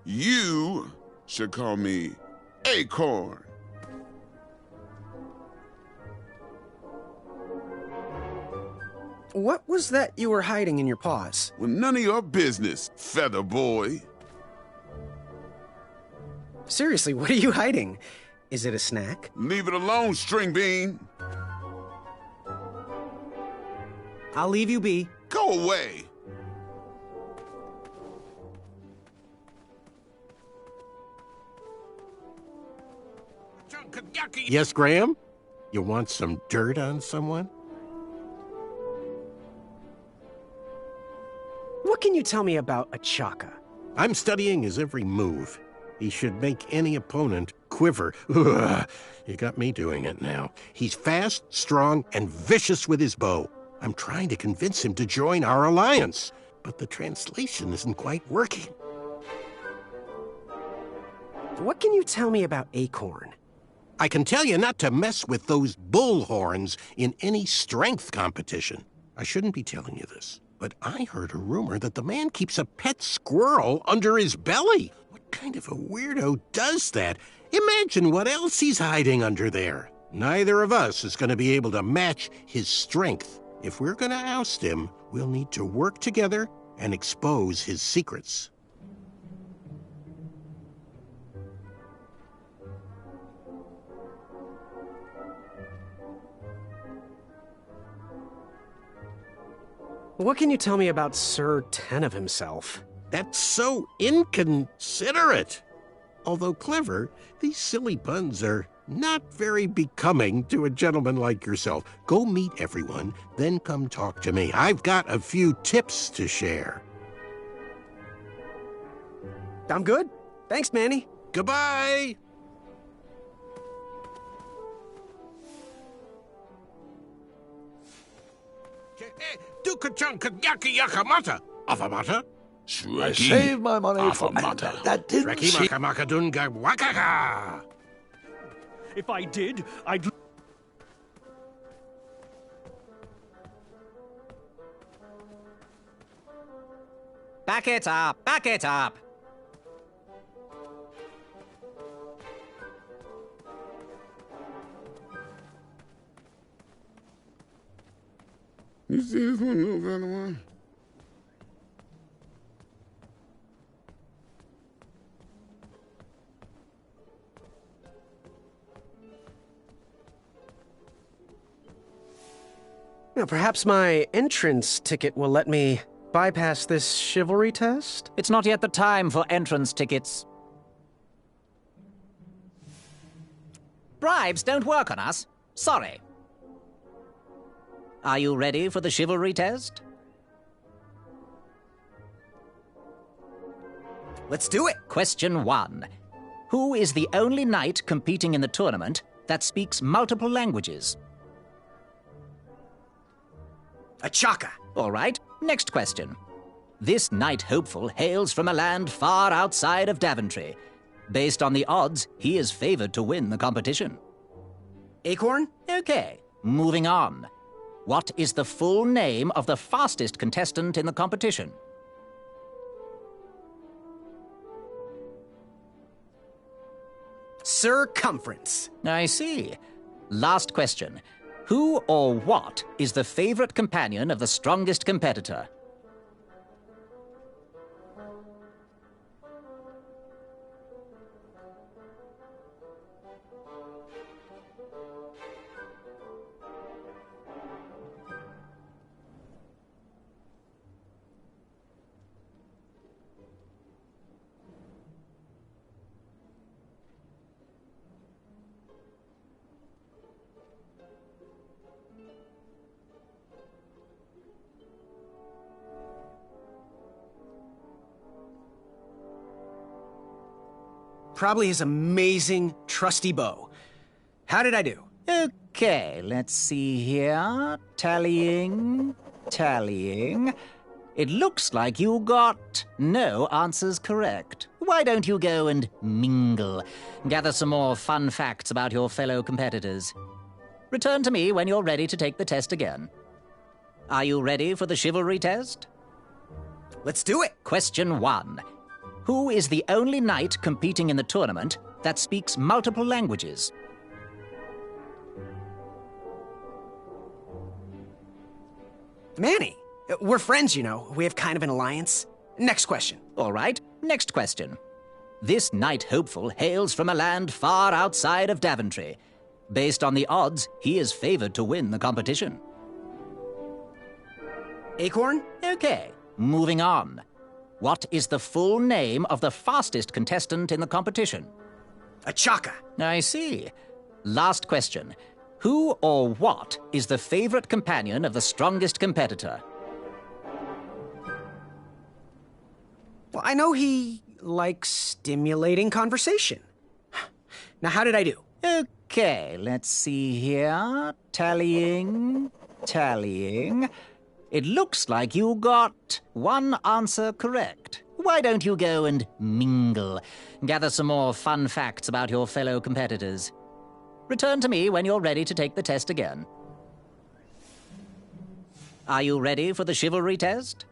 You should call me Acorn. What was that you were hiding in your paws? Well, none of your business, feather boy. Seriously, what are you hiding? Is it a snack? Leave it alone, String Bean. I'll leave you be. Go away. Yes, Graham? You want some dirt on someone? What can you tell me about Achaka? I'm studying his every move. He should make any opponent quiver. Ugh, you got me doing it now. He's fast, strong, and vicious with his bow. I'm trying to convince him to join our alliance, but the translation isn't quite working. What can you tell me about Acorn? I can tell you not to mess with those bull horns in any strength competition. I shouldn't be telling you this, but I heard a rumor that the man keeps a pet squirrel under his belly. What kind of a weirdo does that? Imagine what else he's hiding under there. Neither of us is going to be able to match his strength. If we're going to oust him, we'll need to work together and expose his secrets. What can you tell me about Sir Tenov himself? That's so inconsiderate. Although clever, these silly puns are not very becoming to a gentleman like yourself. Go meet everyone, then come talk to me. I've got a few tips to share. I'm good. Thanks, Manny. Goodbye! Yakamata. Afamata? I saved my money for that didn't seem... If I did, I'd... Back it up! Back it up! You see this one, little better one? Now, perhaps my entrance ticket will let me bypass this chivalry test? It's not yet the time for entrance tickets. Bribes don't work on us. Sorry. Are you ready for the chivalry test? Let's do it! Question 1. Who is the only knight competing in the tournament that speaks multiple languages? Achaka. All right. Next question. This knight hopeful hails from a land far outside of Daventry. Based on the odds, he is favored to win the competition. Acorn? Okay. Moving on. What is the full name of the fastest contestant in the competition? Circumference. I see. Last question. Who or what is the favorite companion of the strongest competitor? Probably his amazing, trusty bow. How did I do? Okay, let's see here. Tallying. It looks like you got no answers correct. Why don't you go and mingle? Gather some more fun facts about your fellow competitors. Return to me when you're ready to take the test again. Are you ready for the chivalry test? Let's do it! Question 1. Who is the only knight competing in the tournament that speaks multiple languages? Manny. We're friends, you know. We have kind of an alliance. Next question. All right, next question. This knight hopeful hails from a land far outside of Daventry. Based on the odds, he is favored to win the competition. Acorn? Okay, moving on. What is the full name of the fastest contestant in the competition? Achaka. I see. Last question. Who or what is the favorite companion of the strongest competitor? Well, I know he likes stimulating conversation. Now, how did I do? Okay, let's see here. Tallying. It looks like you got one answer correct. Why don't you go and mingle? Gather some more fun facts about your fellow competitors. Return to me when you're ready to take the test again. Are you ready for the chivalry test?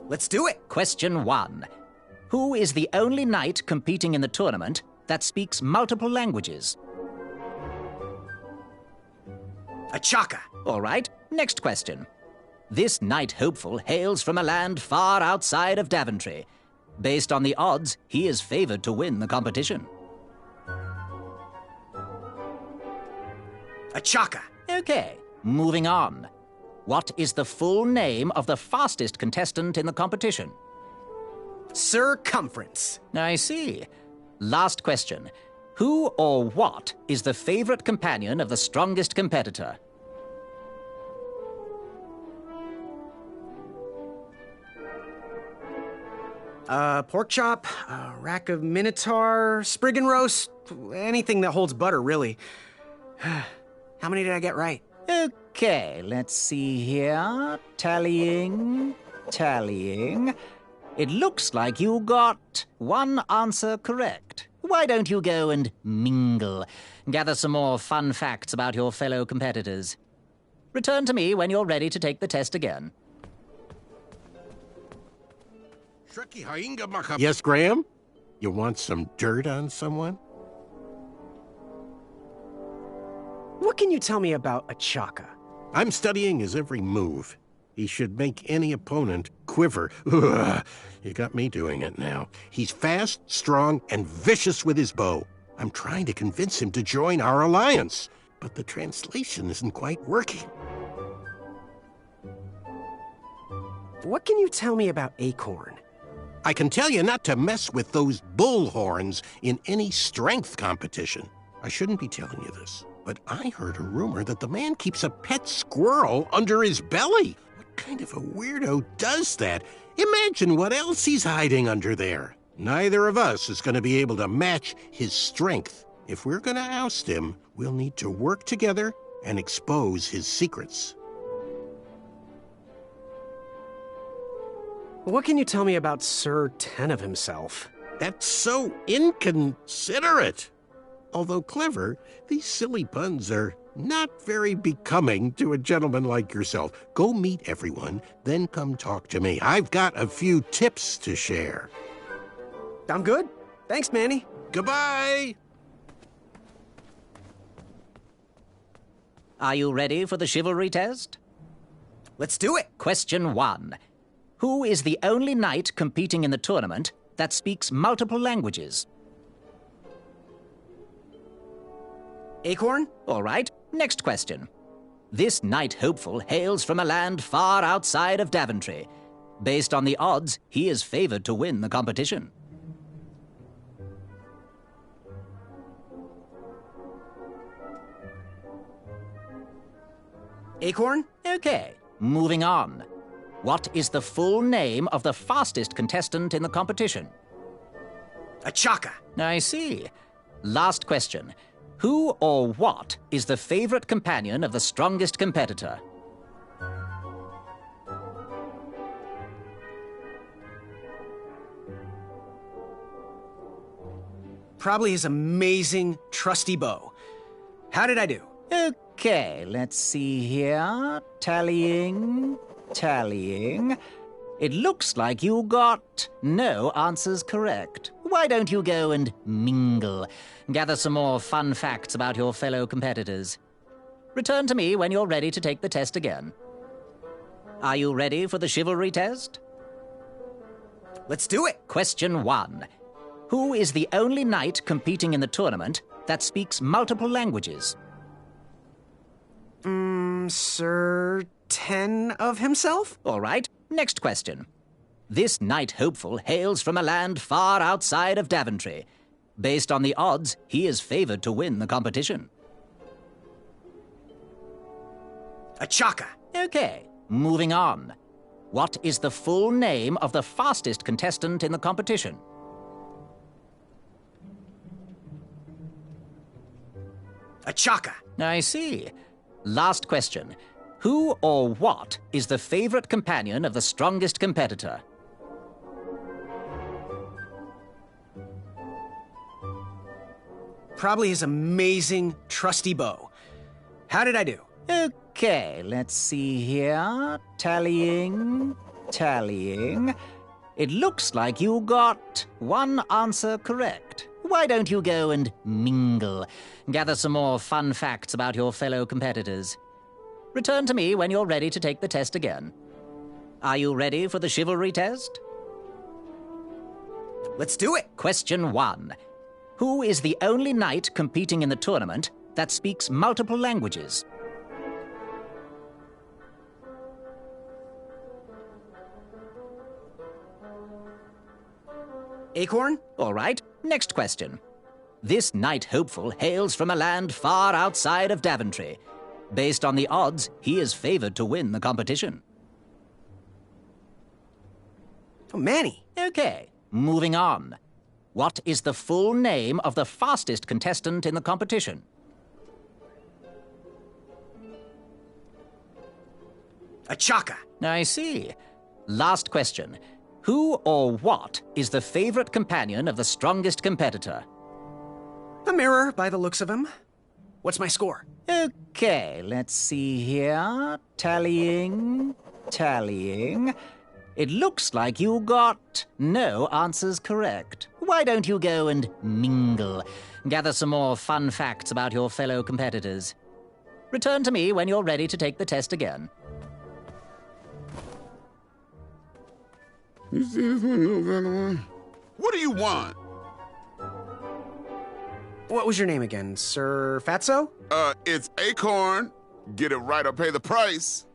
Let's do it. Question 1. Who is the only knight competing in the tournament that speaks multiple languages? Achaka. All right, next question. This knight hopeful hails from a land far outside of Daventry. Based on the odds, he is favored to win the competition. Achaka. Okay, moving on. What is the full name of the fastest contestant in the competition? Circumference. I see. Last question. Who or what is the favorite companion of the strongest competitor? Pork chop, a rack of minotaur, sprig and roast, anything that holds butter, really. How many did I get right? Okay, let's see here. Tallying. It looks like you got one answer correct. Why don't you go and mingle? Gather some more fun facts about your fellow competitors. Return to me when you're ready to take the test again. Yes, Graham? You want some dirt on someone? What can you tell me about Achaka? I'm studying his every move. He should make any opponent quiver. Ugh, you got me doing it now. He's fast, strong, and vicious with his bow. I'm trying to convince him to join our alliance, but the translation isn't quite working. What can you tell me about Acorn? I can tell you not to mess with those bull horns in any strength competition. I shouldn't be telling you this, but I heard a rumor that the man keeps a pet squirrel under his belly. What kind of a weirdo does that? Imagine what else he's hiding under there. Neither of us is going to be able to match his strength. If we're going to oust him, we'll need to work together and expose his secrets. What can you tell me about Sir Tenov himself? That's so inconsiderate. Although clever, these silly puns are not very becoming to a gentleman like yourself. Go meet everyone, then come talk to me. I've got a few tips to share. I'm good. Thanks, Manny. Goodbye! Are you ready for the chivalry test? Let's do it. Question 1. Who is the only knight competing in the tournament that speaks multiple languages? Acorn? All right, next question. This knight hopeful hails from a land far outside of Daventry. Based on the odds, he is favored to win the competition. Acorn? Okay, moving on. What is the full name of the fastest contestant in the competition? Achaka. I see. Last question. Who or what is the favorite companion of the strongest competitor? Probably his amazing, trusty bow. How did I do? Okay, let's see here. Tallying. It looks like you got no answers correct. Why don't you go and mingle? Gather some more fun facts about your fellow competitors. Return to me when you're ready to take the test again. Are you ready for the chivalry test? Let's do it. Question 1. Who is the only knight competing in the tournament that speaks multiple languages? Sir 10 of himself? All right. Next question. This knight hopeful hails from a land far outside of Daventry. Based on the odds, he is favored to win the competition. A Chaka. Okay, moving on. What is the full name of the fastest contestant in the competition? A Chaka. I see. Last question. Who or what is the favorite companion of the strongest competitor? Probably his amazing, trusty bow. How did I do? Okay, let's see here. Tallying. It looks like you got one answer correct. Why don't you go and mingle? Gather some more fun facts about your fellow competitors. Return to me when you're ready to take the test again. Are you ready for the chivalry test? Let's do it. Question 1. Who is the only knight competing in the tournament that speaks multiple languages? Acorn? All right. Next question. This knight hopeful hails from a land far outside of Daventry. Based on the odds, he is favored to win the competition. Oh, Manny. Okay, moving on. What is the full name of the fastest contestant in the competition? A Chaka. I see. Last question. Who or what is the favorite companion of the strongest competitor? A mirror, by the looks of him. What's my score? Okay, let's see here. Tallying. It looks like you got no answers correct. Why don't you go and mingle? Gather some more fun facts about your fellow competitors. Return to me when you're ready to take the test again. You see this one, little better one? What do you want? What was your name again, Sir Fatso? It's Acorn. Get it right or pay the price.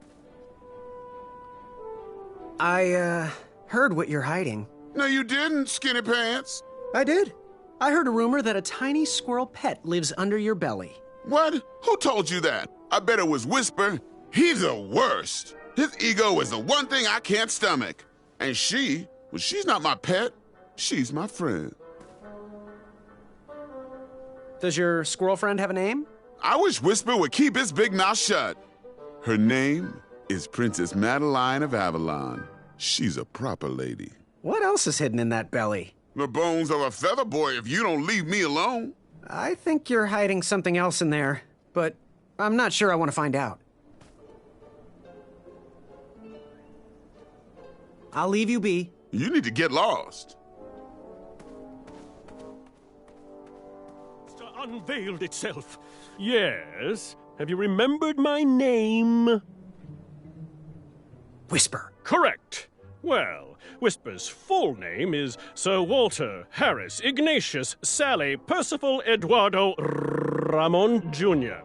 I, heard what you're hiding. No, you didn't, Skinny Pants. I did. I heard a rumor that a tiny squirrel pet lives under your belly. What? Who told you that? I bet it was Whisper. He's the worst. His ego is the one thing I can't stomach. And she's not my pet. She's my friend. Does your squirrel friend have a name? I wish Whisper would keep his big mouth shut. Her name is Princess Madeline of Avalon. She's a proper lady. What else is hidden in that belly? The bones of a feather boy if you don't leave me alone. I think you're hiding something else in there, but I'm not sure I want to find out. I'll leave you be. You need to get lost. Unveiled itself. Yes. Have you remembered my name? Whisper. Correct. Well, Whisper's full name is Sir Walter Harris Ignatius Sally Percival Eduardo Ramon Jr.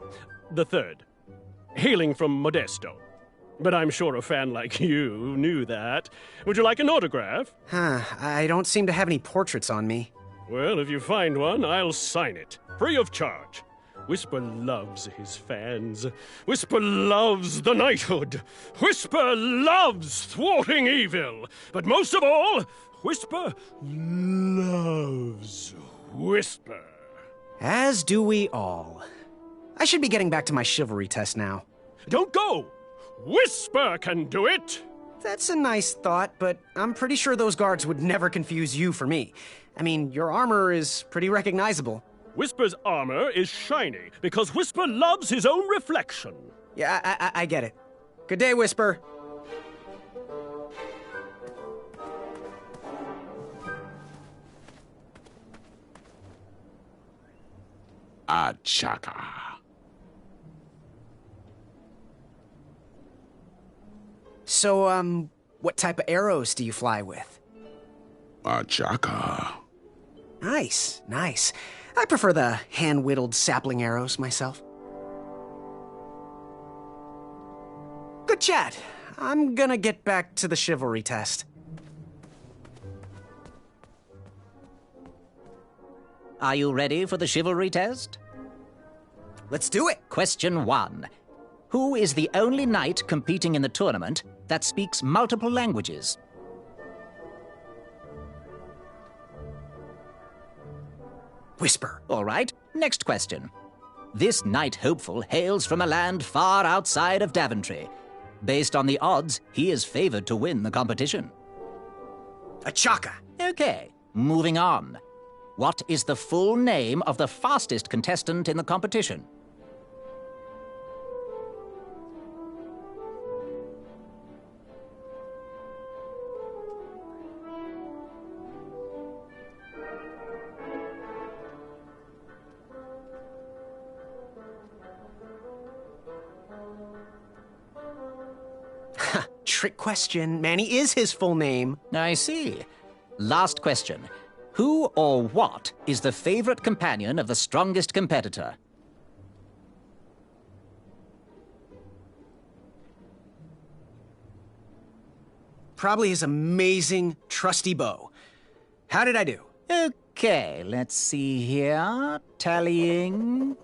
the Third, hailing from Modesto. But I'm sure a fan like you knew that. Would you like an autograph? I don't seem to have any portraits on me. Well, if you find one, I'll sign it, free of charge. Whisper loves his fans. Whisper loves the knighthood. Whisper loves thwarting evil. But most of all, Whisper loves Whisper. As do we all. I should be getting back to my chivalry test now. Don't go! Whisper can do it! That's a nice thought, but I'm pretty sure those guards would never confuse you for me. I mean, your armor is pretty recognizable. Whisper's armor is shiny because Whisper loves his own reflection. Yeah, I get it. Good day, Whisper. A Chaka. So, what type of arrows do you fly with? Achaka. Nice, nice. I prefer the hand-whittled sapling arrows myself. Good chat. I'm gonna get back to the chivalry test. Are you ready for the chivalry test? Let's do it. Question 1. Who is the only knight competing in the tournament that speaks multiple languages? Whisper. All right, next question. This knight hopeful hails from a land far outside of Daventry. Based on the odds, he is favored to win the competition. Achaka. Okay, moving on. What is the full name of the fastest contestant in the competition? Trick question. Manny is his full name. I see. Last question. Who or what is the favorite companion of the strongest competitor? Probably his amazing, trusty bow. How did I do? Okay, let's see here. Tallying.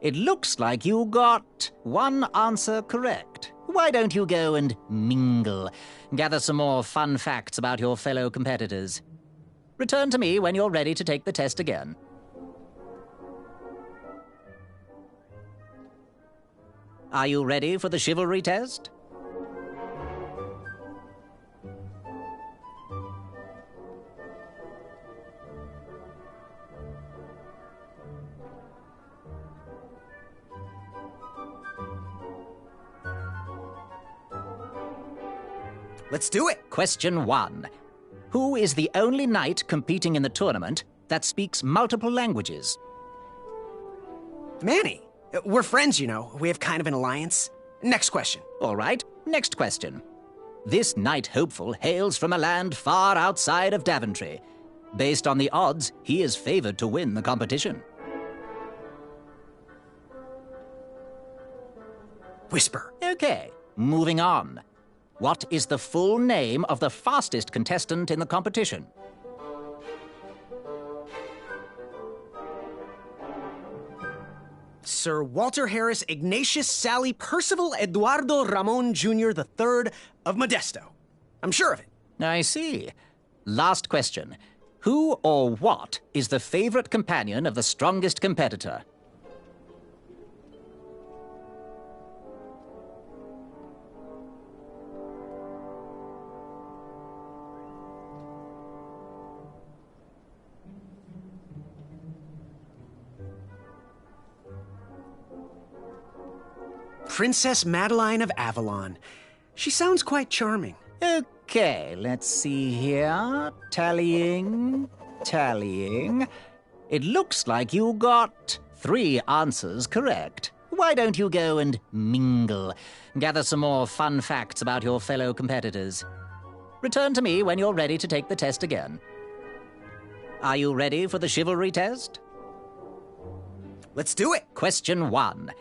It looks like you got one answer correct. Why don't you go and mingle? Gather some more fun facts about your fellow competitors. Return to me when you're ready to take the test again. Are you ready for the chivalry test? Let's do it. Question 1. Who is the only knight competing in the tournament that speaks multiple languages? Manny. We're friends, you know. We have kind of an alliance. Next question. All right, next question. This knight hopeful hails from a land far outside of Daventry. Based on the odds, he is favored to win the competition. Whisper. Okay, moving on. What is the full name of the fastest contestant in the competition? Sir Walter Harris Ignatius Sally Percival Eduardo Ramon Jr. III of Modesto. I'm sure of it. I see. Last question. Who or what is the favorite companion of the strongest competitor? Princess Madeline of Avalon. She sounds quite charming. Okay, let's see here. Tallying. It looks like you got 3 answers correct. Why don't you go and mingle? Gather some more fun facts about your fellow competitors. Return to me when you're ready to take the test again. Are you ready for the chivalry test? Let's do it. Question 1.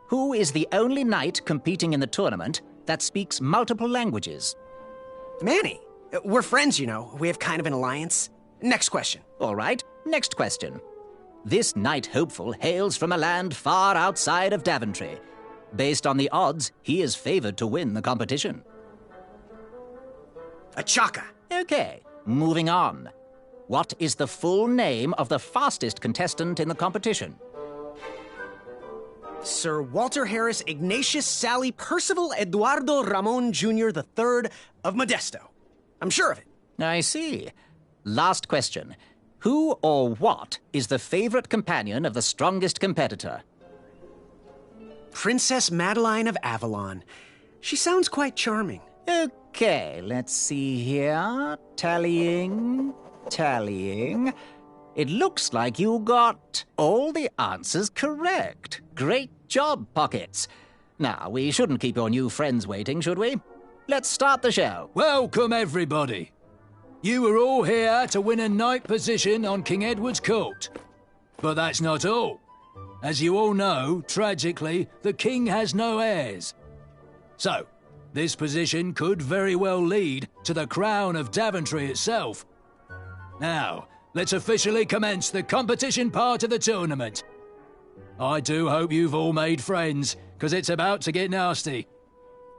Who is the only knight competing in the tournament that speaks multiple languages? Manny. We're friends, you know. We have kind of an alliance. Next question. All right, next question. This knight hopeful hails from a land far outside of Daventry. Based on the odds, he is favored to win the competition. Achaka. Okay, moving on. What is the full name of the fastest contestant in the competition? Sir Walter Harris Ignatius Sally Percival Eduardo Ramon Jr. III of Modesto. I'm sure of it. I see. Last question. Who or what is the favorite companion of the strongest competitor? Princess Madeline of Avalon. She sounds quite charming. Okay, let's see here. Tallying. It looks like you got all the answers correct. Great job, Pockets. Now, we shouldn't keep your new friends waiting, should we? Let's start the show. Welcome, everybody. You are all here to win a knight position on King Edward's court. But that's not all. As you all know, tragically, the king has no heirs. So, this position could very well lead to the crown of Daventry itself. Now, let's officially commence the competition part of the tournament. I do hope you've all made friends, because it's about to get nasty.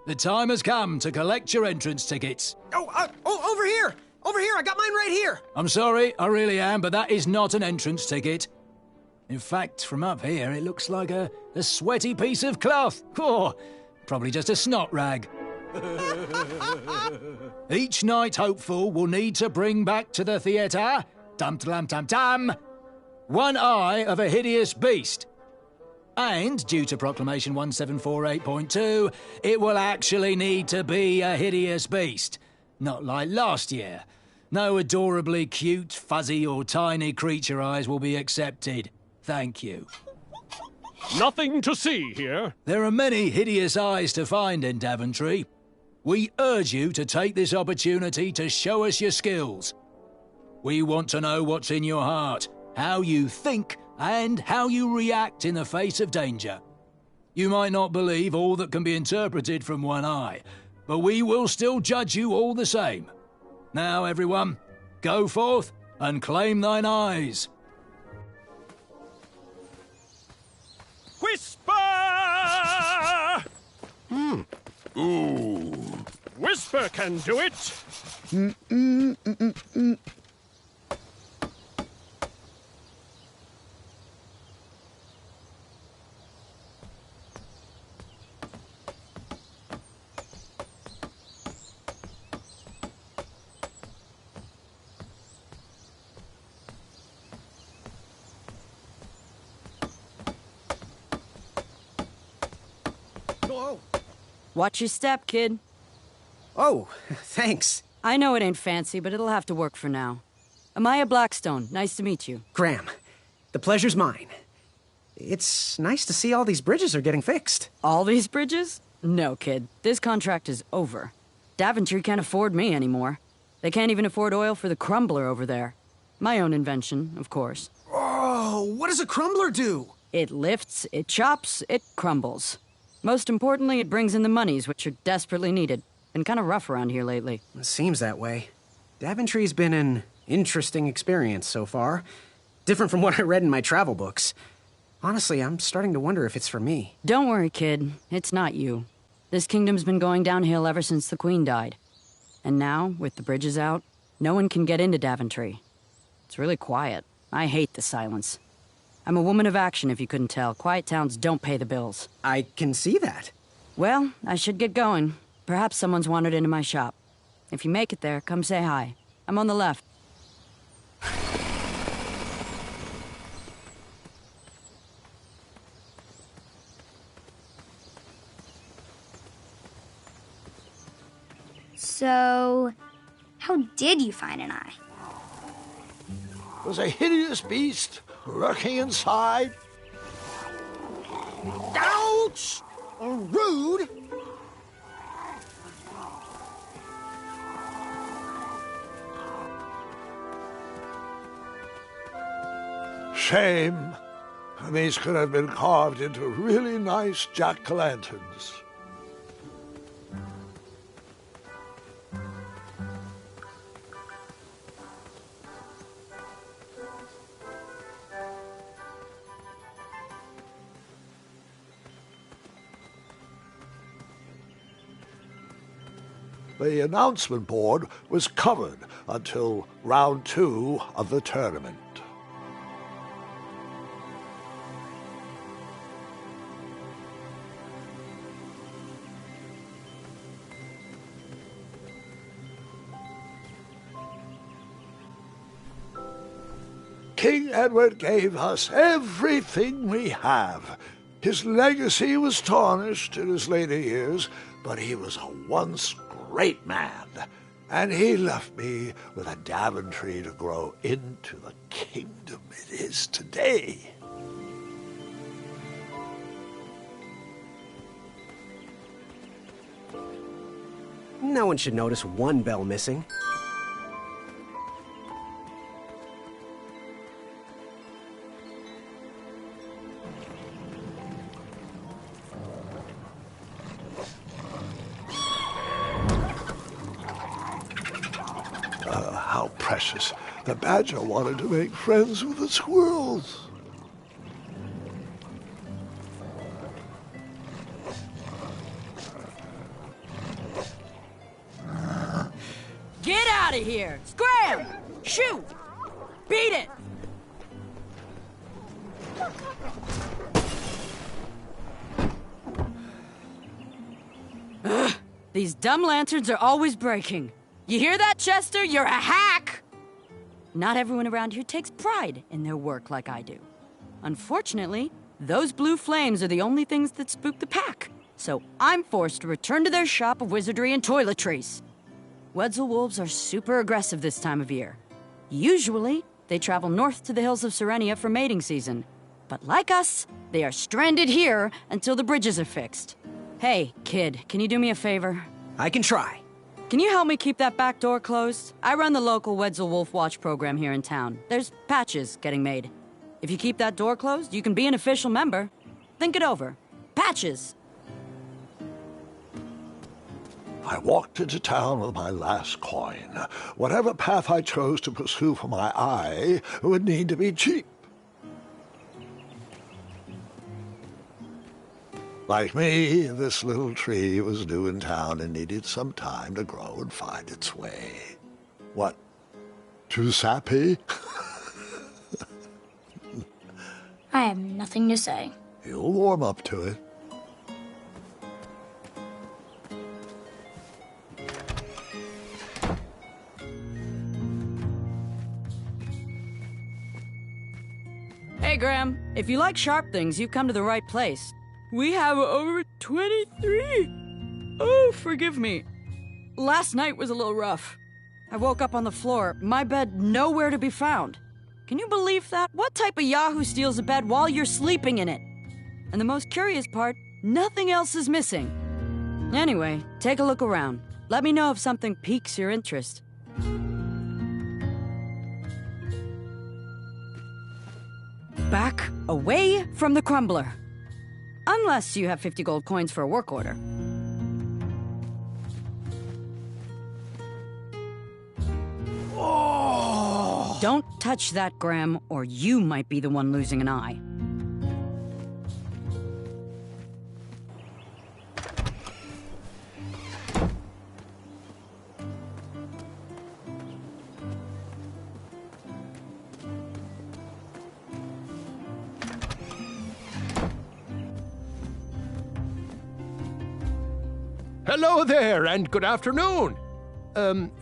The time has come to collect your entrance tickets. Oh, over here! Over here, I got mine right here! I'm sorry, I really am, but that is not an entrance ticket. In fact, from up here, it looks like a sweaty piece of cloth. Oh, probably just a snot rag. Each knight hopeful will need to bring back to the theatre, dum-dum-dum-dum, one eye of a hideous beast. And, due to Proclamation 1748.2, it will actually need to be a hideous beast. Not like last year. No adorably cute, fuzzy or tiny creature eyes will be accepted. Thank you. Nothing to see here. There are many hideous eyes to find in Daventry. We urge you to take this opportunity to show us your skills. We want to know what's in your heart, how you think, and how you react in the face of danger. You might not believe all that can be interpreted from one eye, but we will still judge you all the same. Now, everyone, go forth and claim thine eyes. Whisper! Ooh. Whisper can do it. Watch your step, kid. Oh, thanks. I know it ain't fancy, but it'll have to work for now. Amaya Blackstone, nice to meet you. Graham, the pleasure's mine. It's nice to see all these bridges are getting fixed. All these bridges? No, kid. This contract is over. Daventry can't afford me anymore. They can't even afford oil for the crumbler over there. My own invention, of course. Oh, what does a crumbler do? It lifts, it chops, it crumbles. Most importantly, it brings in the monies, which are desperately needed. Been kind of rough around here lately. It seems that way. Daventry's been an interesting experience so far. Different from what I read in my travel books. Honestly, I'm starting to wonder if it's for me. Don't worry, kid. It's not you. This kingdom's been going downhill ever since the Queen died. And now, with the bridges out, no one can get into Daventry. It's really quiet. I hate the silence. I'm a woman of action, if you couldn't tell. Quiet towns don't pay the bills. I can see that. Well, I should get going. Perhaps someone's wandered into my shop. If you make it there, come say hi. I'm on the left. So, how did you find an eye? It was a hideous beast lurking inside. Ouch! Rude! Shame. These could have been carved into really nice jack-o'-lanterns. The announcement board was covered until round 2 of the tournament. King Edward gave us everything we have. His legacy was tarnished in his later years, but he was a once great man, and he left me with a Daventry to grow into the kingdom it is today. No one should notice one bell missing. precious. The badger wanted to make friends with the squirrels. Get out of here! Scram! Shoot! Beat it! Ugh, these dumb lanterns are always breaking. You hear that, Chester? You're a hack! Not everyone around here takes pride in their work like I do. Unfortunately, those blue flames are the only things that spook the pack. So I'm forced to return to their shop of wizardry and toiletries. Wetzel wolves are super aggressive this time of year. Usually, they travel north to the hills of Serenia for mating season. But like us, they are stranded here until the bridges are fixed. Hey, kid, can you do me a favor? I can try. Can you help me keep that back door closed? I run the local Wetzel Wolf Watch program here in town. There's patches getting made. If you keep that door closed, you can be an official member. Think it over. Patches! I walked into town with my last coin. Whatever path I chose to pursue for my eye would need to be cheap. Like me, this little tree was new in town and needed some time to grow and find its way. What? Too sappy? I have nothing to say. You'll warm up to it. Hey, Graham, if you like sharp things, you've come to the right place. We have over 23. Oh, forgive me. Last night was a little rough. I woke up on the floor, my bed nowhere to be found. Can you believe that? What type of yahoo steals a bed while you're sleeping in it? And the most curious part, nothing else is missing. Anyway, take a look around. Let me know if something piques your interest. Back away from the crumbler. Unless you have 50 gold coins for a work order. Oh! Don't touch that, Graham, or you might be the one losing an eye. Hello there, and good afternoon.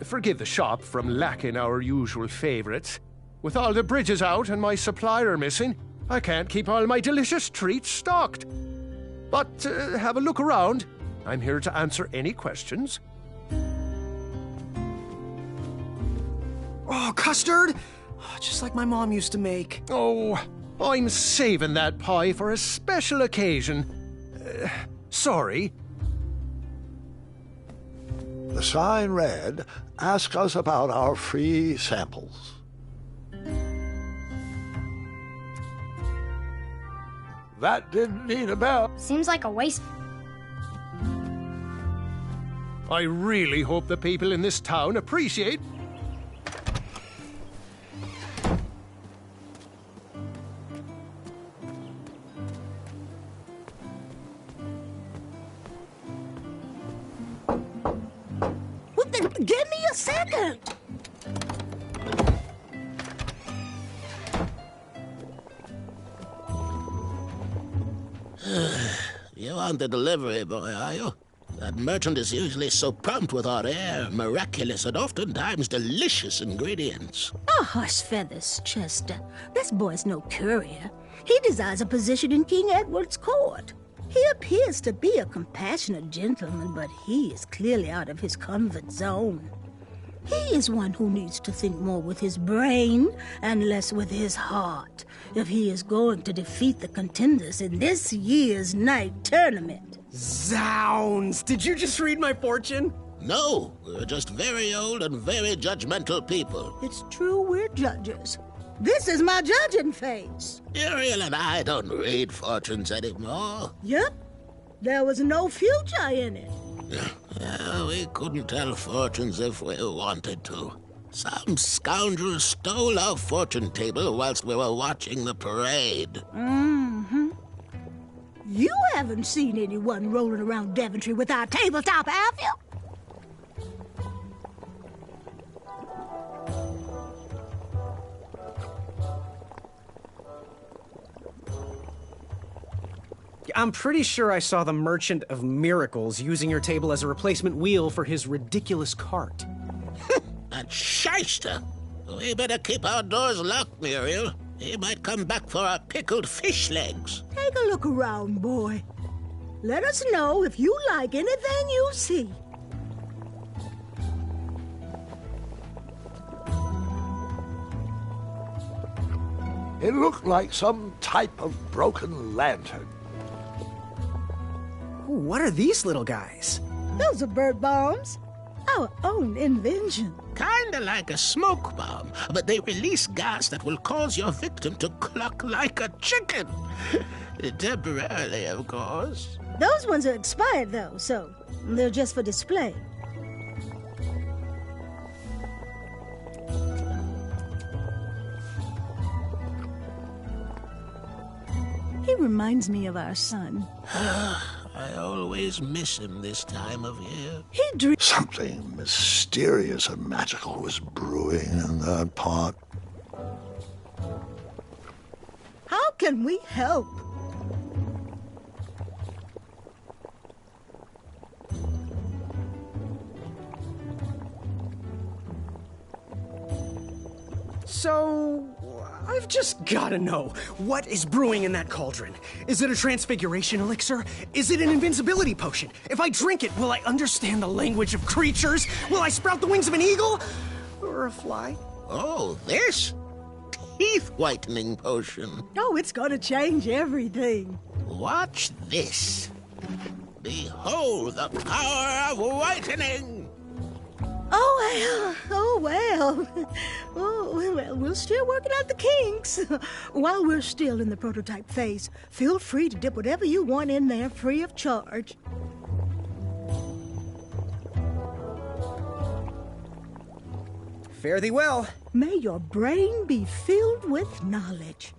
Forgive the shop from lacking our usual favorites. With all the bridges out and my supplier missing, I can't keep all my delicious treats stocked. But have a look around. I'm here to answer any questions. Oh, custard! Oh, just like my mom used to make. Oh, I'm saving that pie for a special occasion. Sorry. The sign read, "Ask us about our free samples." That didn't need a bell. Seems like a waste. I really hope the people in this town appreciate... Give me a second. You aren't the delivery boy, are you? That merchant is usually so prompt with our rare, miraculous, and oftentimes delicious ingredients. Oh, hush feathers, Chester. This boy's no courier. He desires a position in King Edward's court. He appears to be a compassionate gentleman, but he is clearly out of his comfort zone. He is one who needs to think more with his brain and less with his heart if he is going to defeat the contenders in this year's night tournament. Zounds! Did you just read my fortune? No, we're just very old and very judgmental people. It's true we're judges. This is my judging face. Uriel and I don't read fortunes anymore. Yep. There was no future in it. We couldn't tell fortunes if we wanted to. Some scoundrel stole our fortune table whilst we were watching the parade. Mm-hmm. You haven't seen anyone rolling around Daventry with our tabletop, have you? I'm pretty sure I saw the Merchant of Miracles using your table as a replacement wheel for his ridiculous cart. That shyster! We better keep our doors locked, Muriel. He might come back for our pickled fish legs. Take a look around, boy. Let us know if you like anything you see. It looked like some type of broken lantern. Ooh, what are these little guys? Those are bird bombs. Our own invention. Kinda like a smoke bomb, but they release gas that will cause your victim to cluck like a chicken. Temporarily, of course. Those ones are expired, though, so they're just for display. He reminds me of our son. I always miss him this time of year. Something mysterious and magical was brewing in that pot. How can we help? So, I've just gotta know, what is brewing in that cauldron? Is it a transfiguration elixir? Is it an invincibility potion? If I drink it, will I understand the language of creatures? Will I sprout the wings of an eagle? Or a fly? Oh, this? Teeth whitening potion. Oh, it's gonna change everything. Watch this. Behold the power of whitening. Oh, well. Oh, well, we're still working out the kinks. While we're still in the prototype phase, feel free to dip whatever you want in there free of charge. Fare thee well. May your brain be filled with knowledge.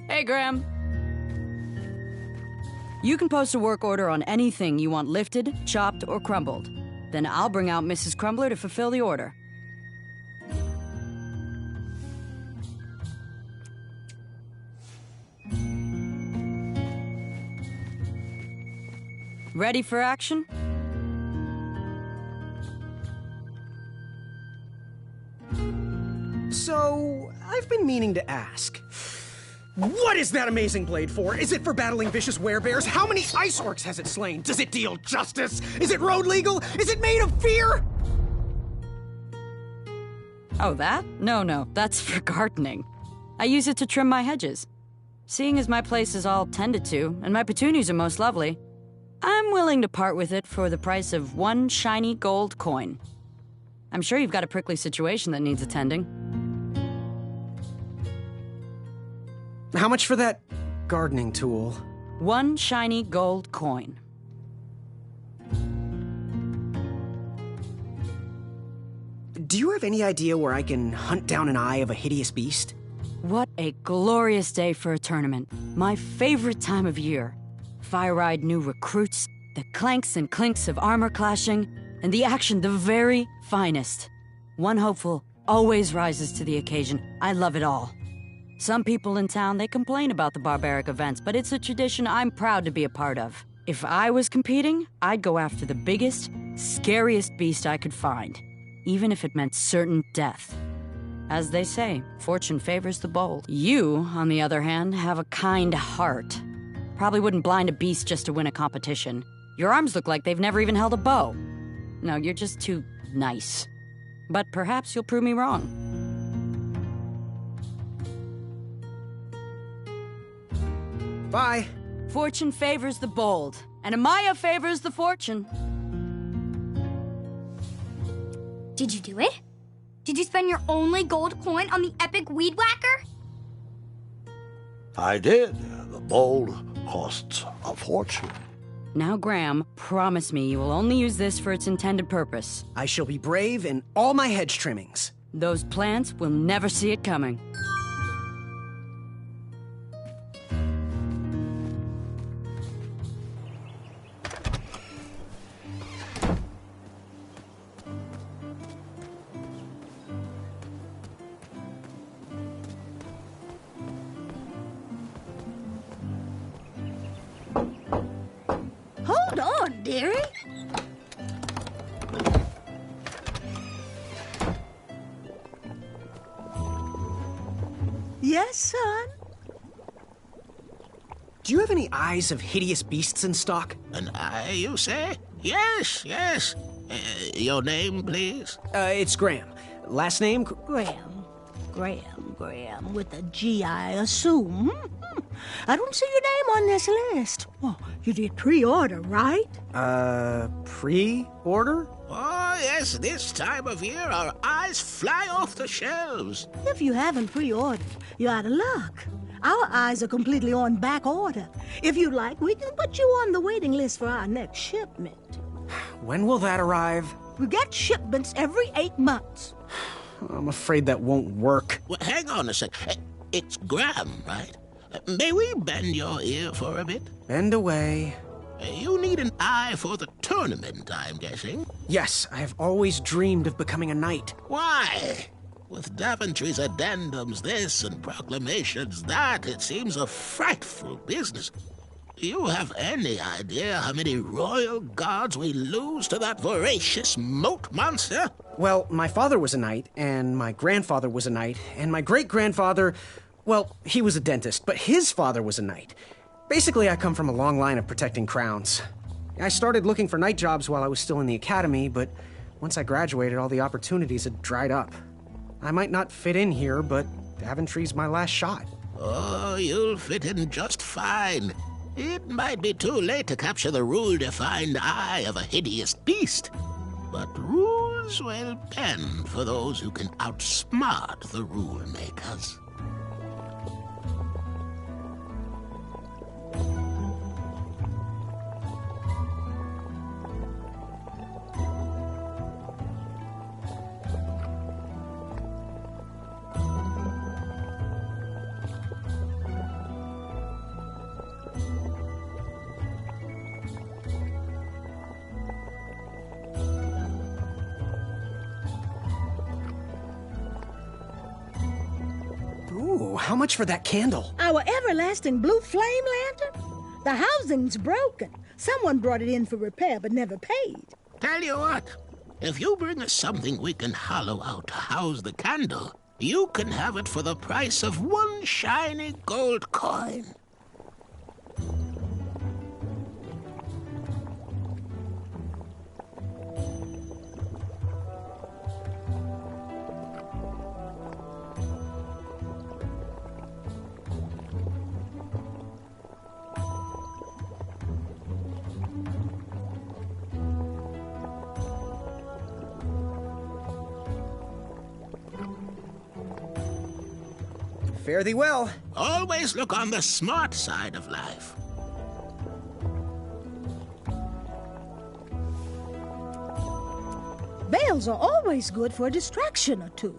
Hey, Graham. You can post a work order on anything you want lifted, chopped, or crumbled. Then I'll bring out Mrs. Crumbler to fulfill the order. Ready for action? So, I've been meaning to ask. What is that amazing blade for? Is it for battling vicious werebears? How many ice orcs has it slain? Does it deal justice? Is it road legal? Is it made of fear? Oh, that? No, that's for gardening. I use it to trim my hedges. Seeing as my place is all tended to, and my petunias are most lovely, I'm willing to part with it for the price of one shiny gold coin. I'm sure you've got a prickly situation that needs attending. How much for that gardening tool? 1 shiny gold coin. Do you have any idea where I can hunt down an eye of a hideous beast? What a glorious day for a tournament. My favorite time of year. Fire-eyed new recruits, the clanks and clinks of armor clashing, and the action the very finest. One hopeful always rises to the occasion. I love it all. Some people in town, they complain about the barbaric events, but it's a tradition I'm proud to be a part of. If I was competing, I'd go after the biggest, scariest beast I could find, even if it meant certain death. As they say, fortune favors the bold. You, on the other hand, have a kind heart. Probably wouldn't blind a beast just to win a competition. Your arms look like they've never even held a bow. No, you're just too nice. But perhaps you'll prove me wrong. Bye. Fortune favors the bold, and Amaya favors the fortune. Did you do it? Did you spend your only gold coin on the epic weed whacker? I did. The bowl costs a fortune. Now, Graham, promise me you will only use this for its intended purpose. I shall be brave in all my hedge trimmings. Those plants will never see it coming. Hold on, dearie. Yes, son? Do you have any eyes of hideous beasts in stock? An eye, you say? Yes, yes. Your name, please? It's Graham. Last name? Graham, with a G, I assume. I don't see your name on this list. Well, you did pre-order, right? Pre-order? Oh, yes, this time of year our eyes fly off the shelves. If you haven't pre-ordered, you're out of luck. Our eyes are completely on back order. If you'd like, we can put you on the waiting list for our next shipment. When will that arrive? We get shipments every 8 months. I'm afraid that won't work. Well, hang on a sec. It's Graham, right? May we bend your ear for a bit? Bend away. You need an eye for the tournament, I'm guessing. Yes, I have always dreamed of becoming a knight. Why? With Daventry's addendums this and proclamations that, it seems a frightful business. Do you have any idea how many royal guards we lose to that voracious moat monster? Well, my father was a knight, and my grandfather was a knight, and my great-grandfather, well, he was a dentist, but his father was a knight. Basically, I come from a long line of protecting crowns. I started looking for knight jobs while I was still in the academy, but once I graduated, all the opportunities had dried up. I might not fit in here, but Daventry's my last shot. Oh, you'll fit in just fine. It might be too late to capture the rule-defined eye of a hideous beast, but rules will bend for those who can outsmart the rule-makers. Ooh, how much for that candle? Our everlasting blue flame lantern? The housing's broken. Someone brought it in for repair but never paid. Tell you what, if you bring us something we can hollow out to house the candle, you can have it for the price of 1 shiny gold coin. Fare thee well. Always look on the smart side of life. Bells are always good for a distraction or two.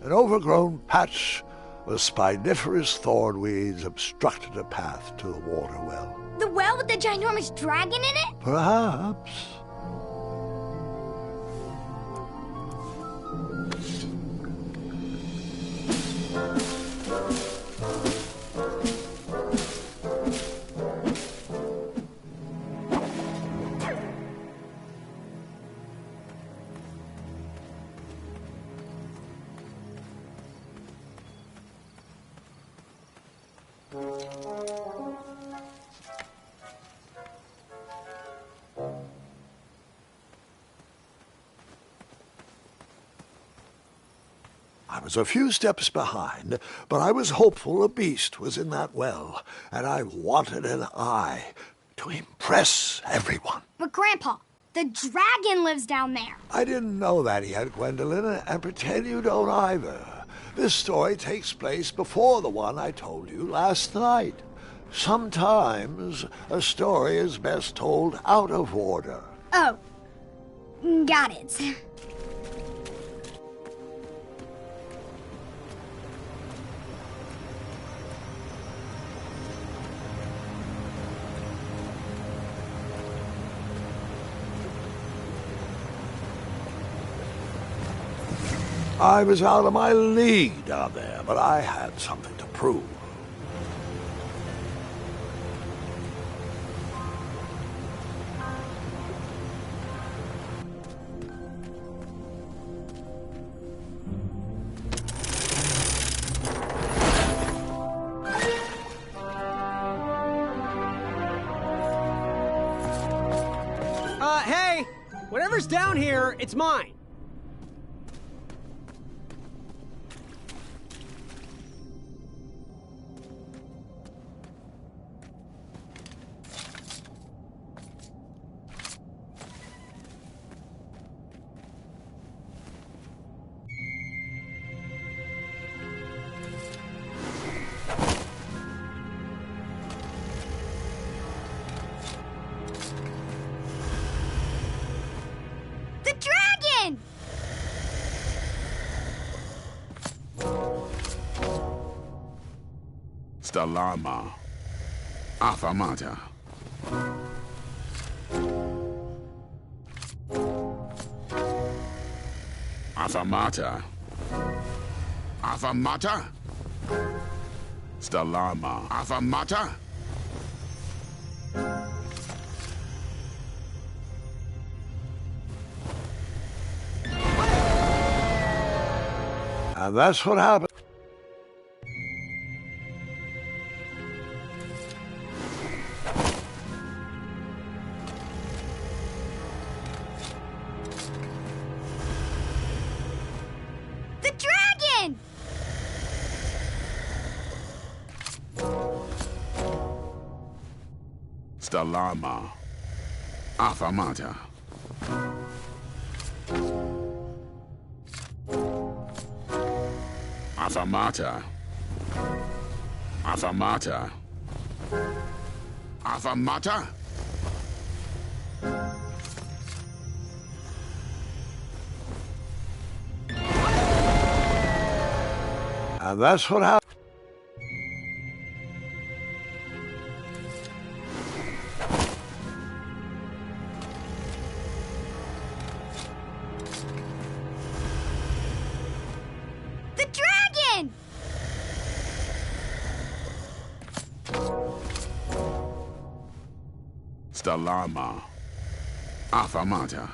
An overgrown patch of spiniferous thornweeds obstructed a path to the water well. The well with the ginormous dragon in it? Perhaps. I was a few steps behind, but I was hopeful a beast was in that well, and I wanted an eye to impress everyone. But Grandpa, the dragon lives down there. I didn't know that yet, Gwendolyn, and pretend you don't either. This story takes place before the one I told you last night. Sometimes a story is best told out of order. Oh, got it. I was out of my league down there, but I had something to prove. Hey! Whatever's down here, it's mine. Stalama. Afamata. Afamata. Afamata. Stalama. Afamata. And that's what happened. Stalama. Afamata. Afamata. Afamata. Afamata. And that's what happened. in! Stalama. Afamata.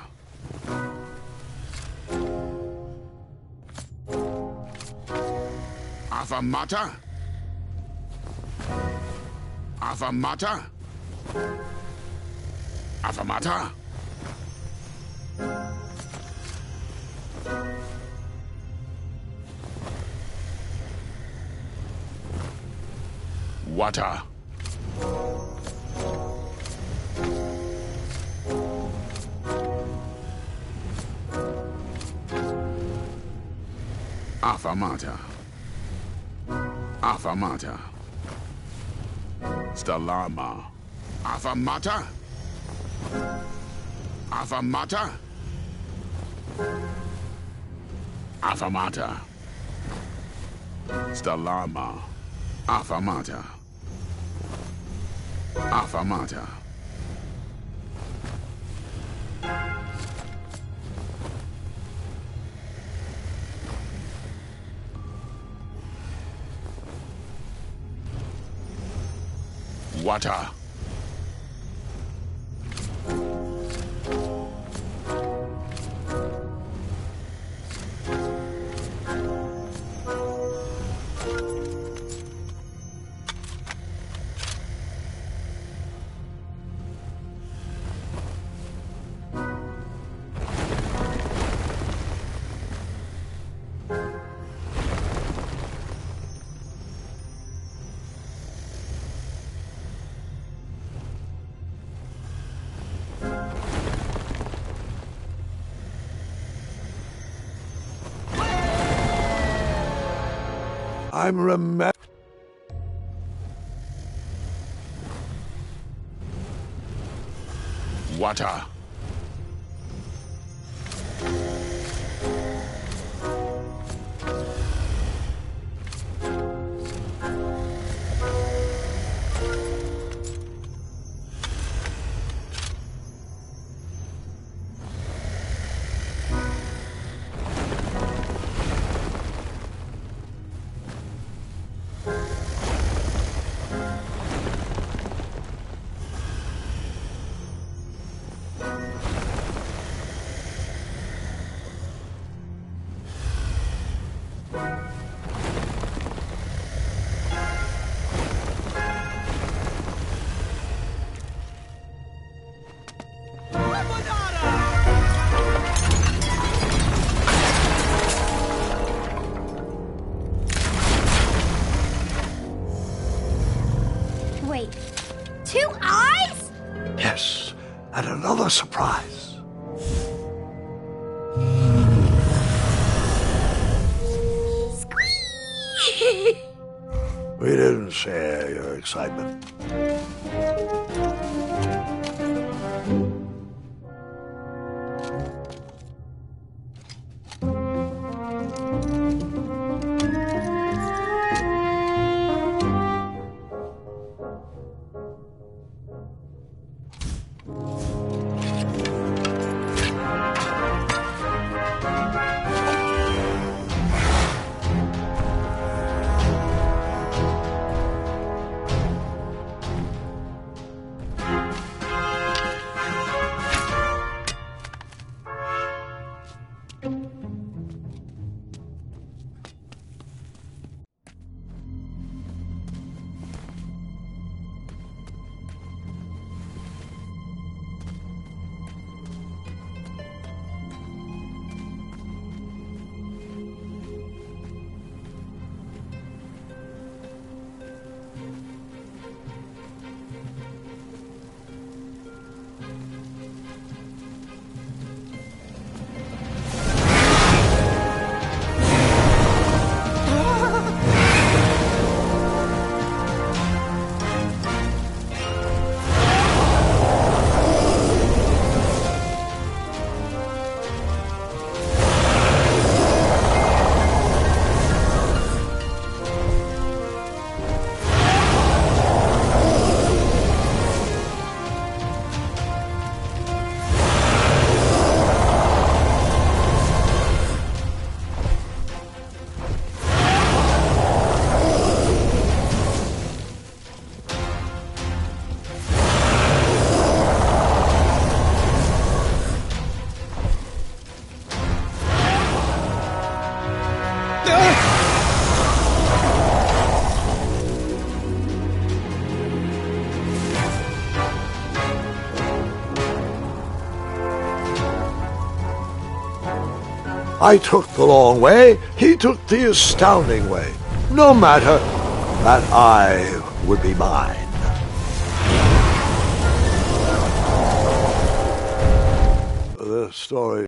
Afamata? Afamata? Afamata? Water. Afamata. Afamata. Stalama. Afamata? Afamata? Afamata. Stalama. Afamata. Afamata. Water. I'm remember. Water. Wait, 2 eyes? Yes, and another surprise. We didn't share your excitement. I took the long way, he took the astounding way. No matter, that eye would be mine. The story...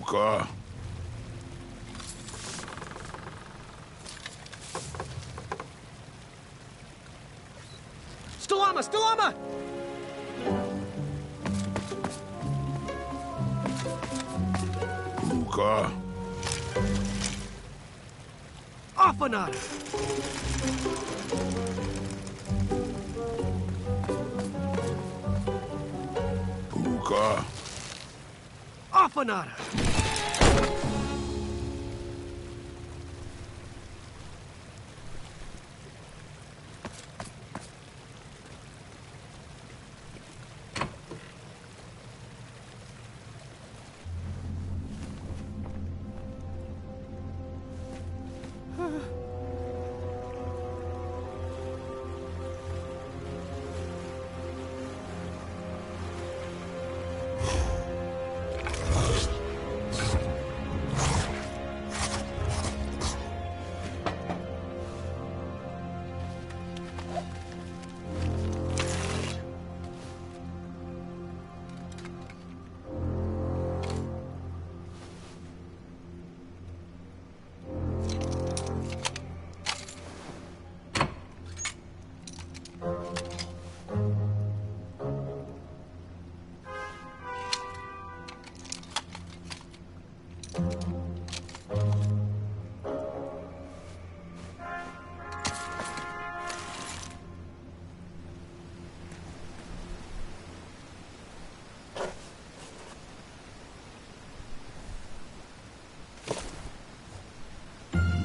Puka. Stalama! Stalama! Puka. Afanada! Puka. Afanada!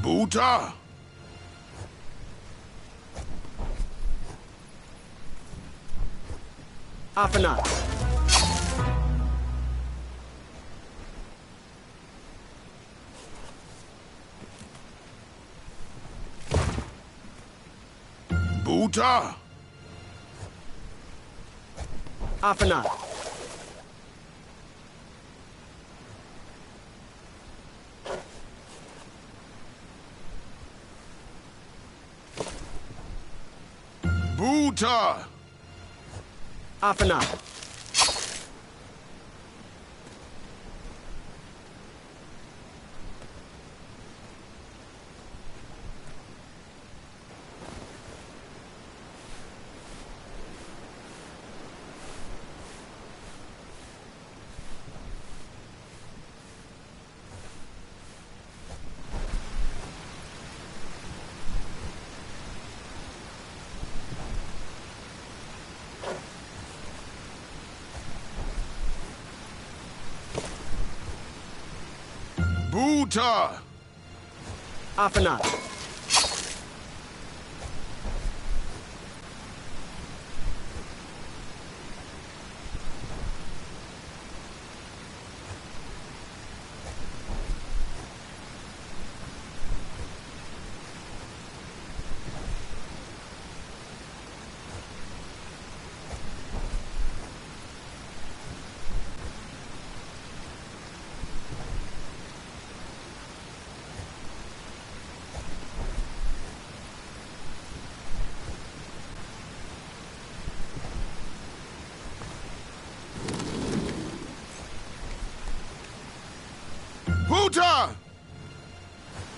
Buta! Afanada. Buta! Afanada. Buta! Afanada. Buta! Afanada.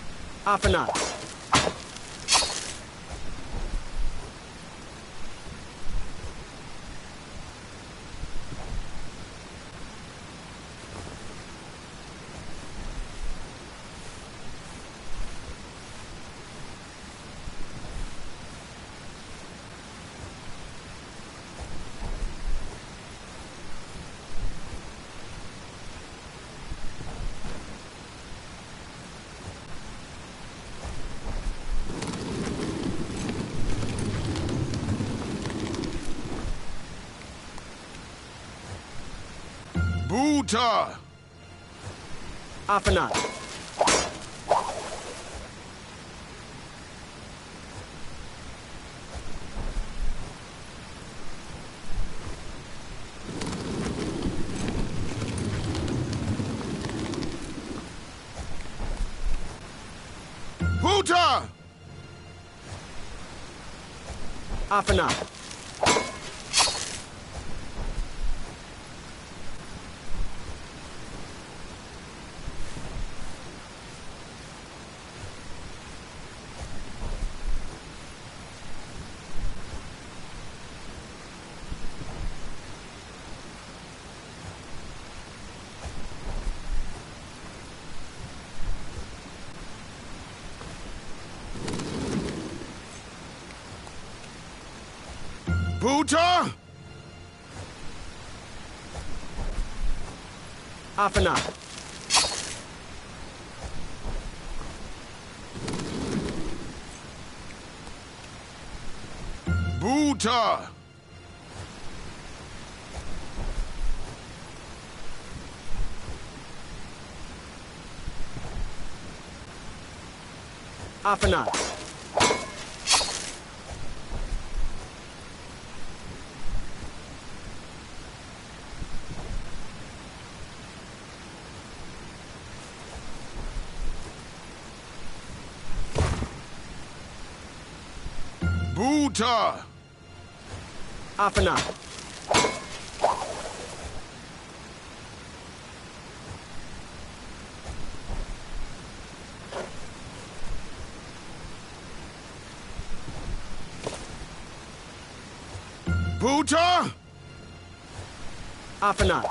Buta! Afanada. Buta! Afanada. Buta! Afanada. Buta! Afanada. Buta! Afanada. Buta! Afanada. Buta! Afanada.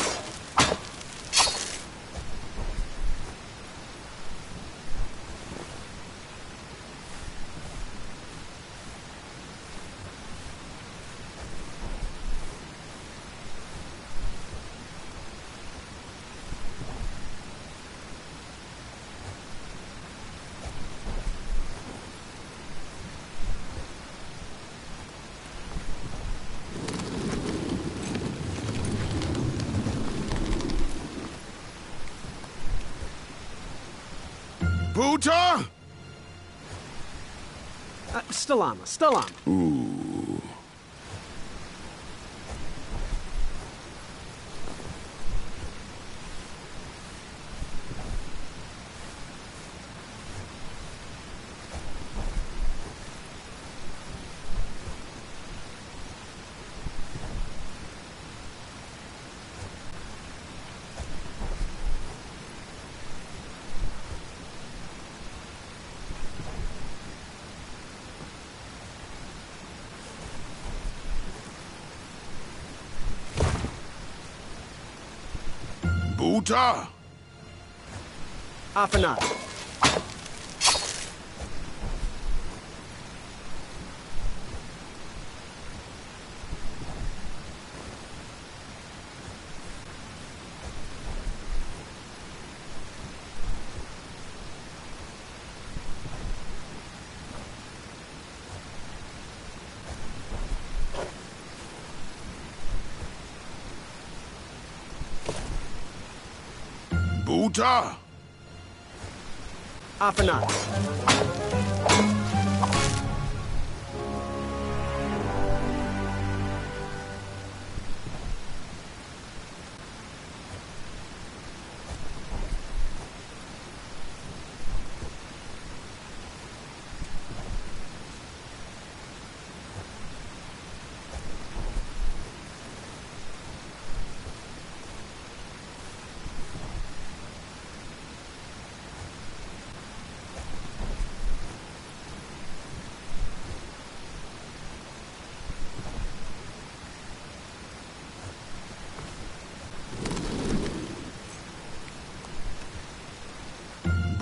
Buta! Stalama. Ooh. Buta! Afanat. Buta! Afanat.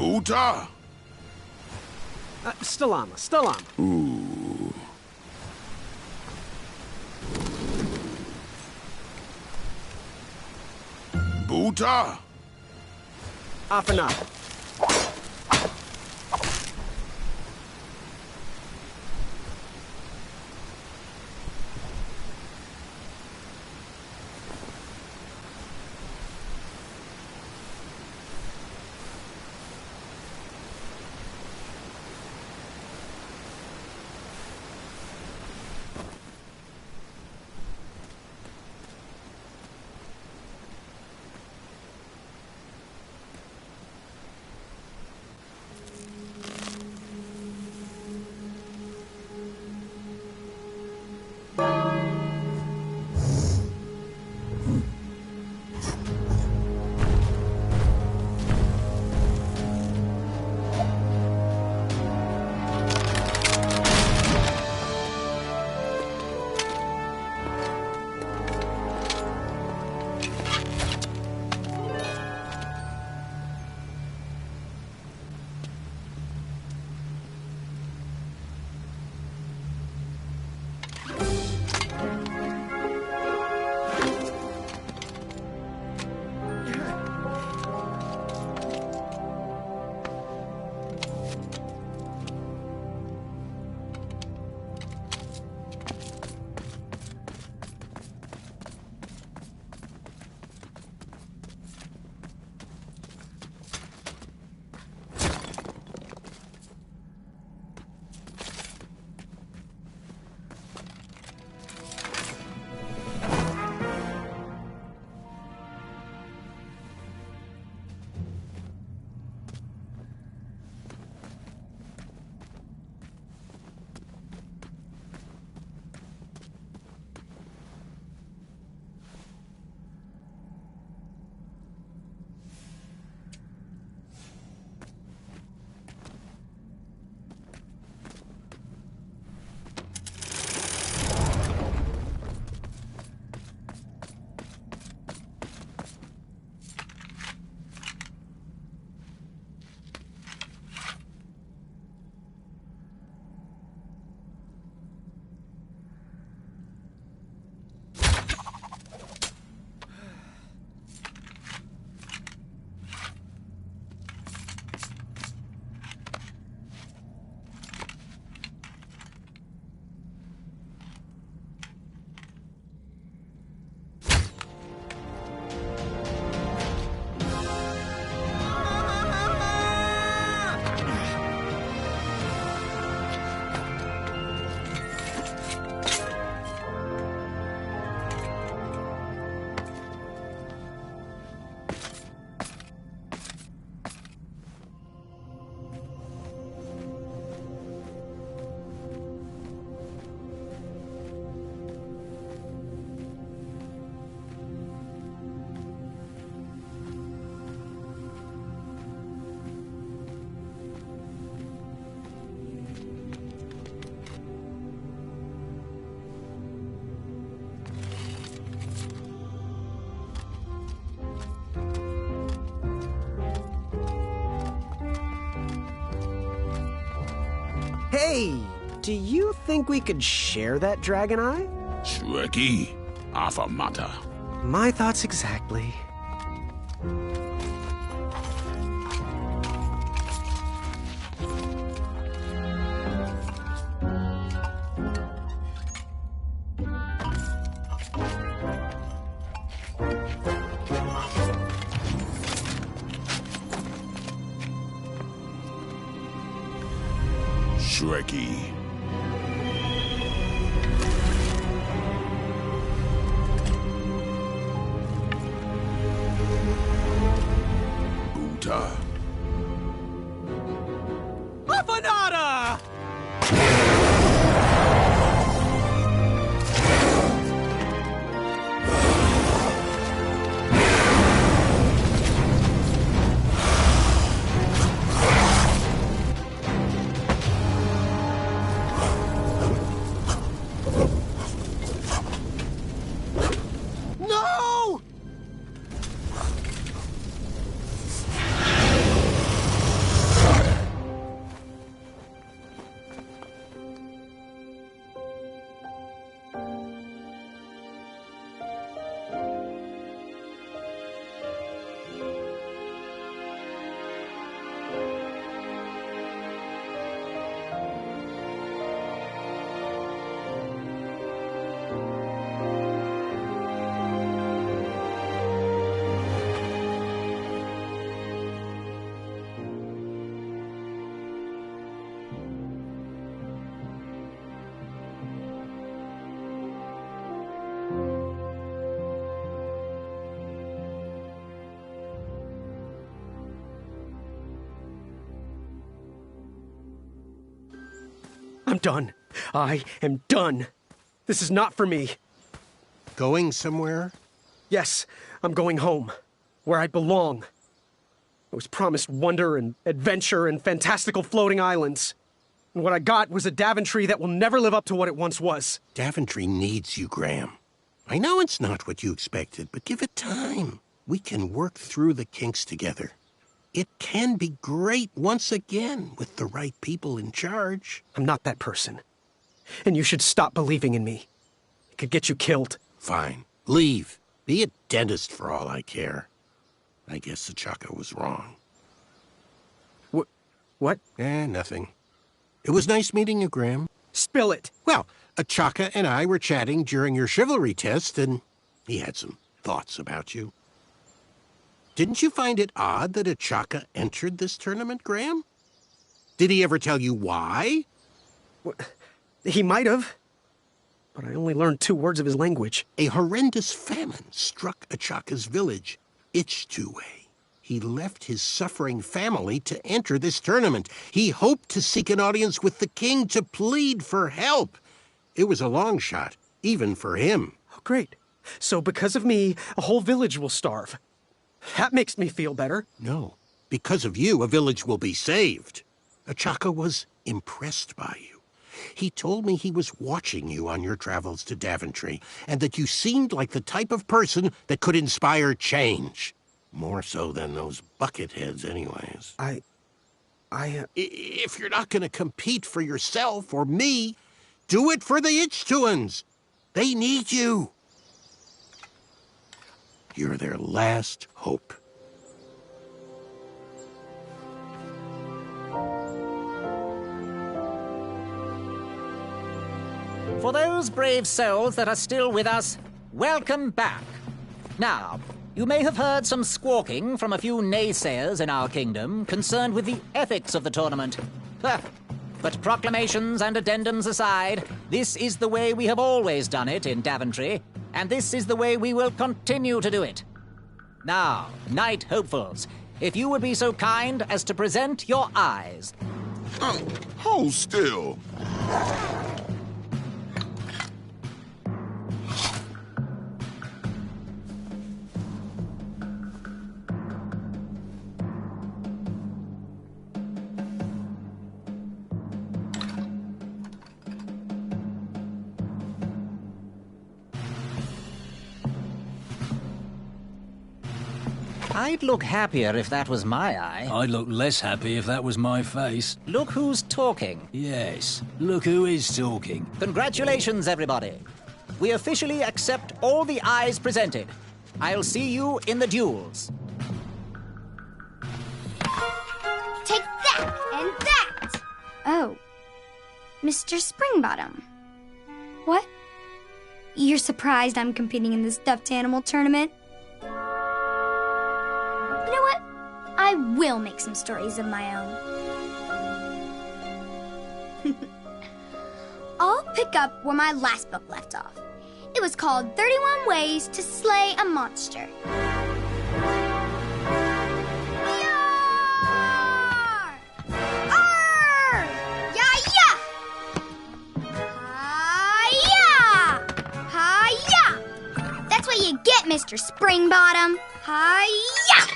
Buta! Stalama. Stalama. Ooh. Buta! Afanat. Hey, do you think we could share that dragon eye? Shrekky, affirmata. My thoughts exactly. Shrekky. Buta. Afanada! No! I'm done. I am done. This is not for me. Going somewhere? Yes, I'm going home, where I belong. I was promised wonder and adventure and fantastical floating islands. And what I got was a Daventry that will never live up to what it once was. Daventry needs you, Graham. I know it's not what you expected, but give it time. We can work through the kinks together. It can be great once again with the right people in charge. I'm not that person. And you should stop believing in me. It could get you killed. Fine. Leave. Be a dentist for all I care. I guess Achaka was wrong. What? Nothing. It was nice meeting you, Graham. Spill it. Well, Achaka and I were chatting during your chivalry test, and he had some thoughts about you. Didn't you find it odd that Achaka entered this tournament, Graham? Did he ever tell you why? He might have. But I only learned 2 words of his language. A horrendous famine struck Achaka's village, Ichtuwe. He left his suffering family to enter this tournament. He hoped to seek an audience with the king to plead for help. It was a long shot, even for him. Oh, great. So because of me, a whole village will starve. That makes me feel better. No. Because of you, a village will be saved. Achaka was impressed by you. He told me he was watching you on your travels to Daventry, and that you seemed like the type of person that could inspire change. More so than those bucketheads, anyways. If you're not going to compete for yourself or me, do it for the Ichtuans. They need you. You're their last hope. For those brave souls that are still with us, welcome back. Now, you may have heard some squawking from a few naysayers in our kingdom concerned with the ethics of the tournament. But proclamations and addendums aside, this is the way we have always done it in Daventry, and this is the way we will continue to do it. Now, Knight Hopefuls, if you would be so kind as to present your eyes. Hold still. I'd look happier if that was my eye. I'd look less happy if that was my face. Look who's talking. Yes, look who is talking. Congratulations, everybody. We officially accept all the eyes presented. I'll see you in the duels. Take that and that! Oh. Mr. Springbottom. What? You're surprised I'm competing in the stuffed animal tournament? You know what? I will make some stories of my own. I'll pick up where my last book left off. It was called 31 Ways to Slay a Monster. That's what you get, Mr. Springbottom. Hi-ya!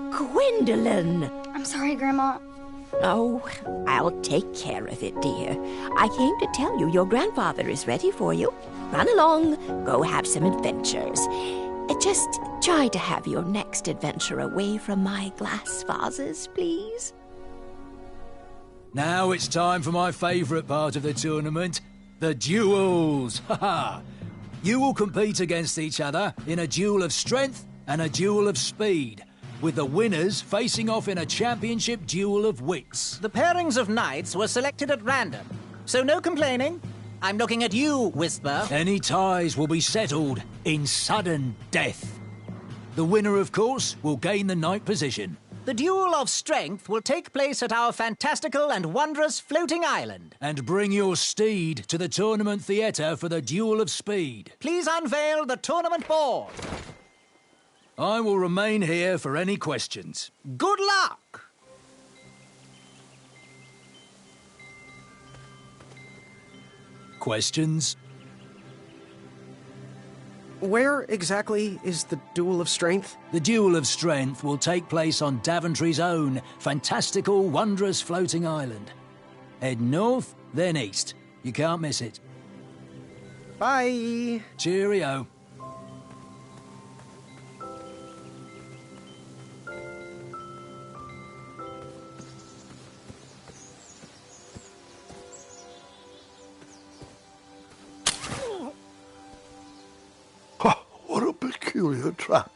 Gwendolyn! I'm sorry, Grandma. Oh, I'll take care of it, dear. I came to tell you your grandfather is ready for you. Run along, go have some adventures. Just try to have your next adventure away from my glass vases, please. Now it's time for my favourite part of the tournament, the duels. Ha-ha! You will compete against each other in a duel of strength and a duel of speed, with the winners facing off in a championship duel of wits. The pairings of knights were selected at random, so no complaining. I'm looking at you, Whisper. Any ties will be settled in sudden death. The winner, of course, will gain the knight position. The duel of strength will take place at our fantastical and wondrous floating island. And bring your steed to the tournament theatre for the duel of speed. Please unveil the tournament board. I will remain here for any questions. Good luck! Questions? Where exactly is the Duel of Strength? The Duel of Strength will take place on Daventry's own fantastical, wondrous floating island. Head north, then east. You can't miss it. Bye! Cheerio. What a peculiar trap.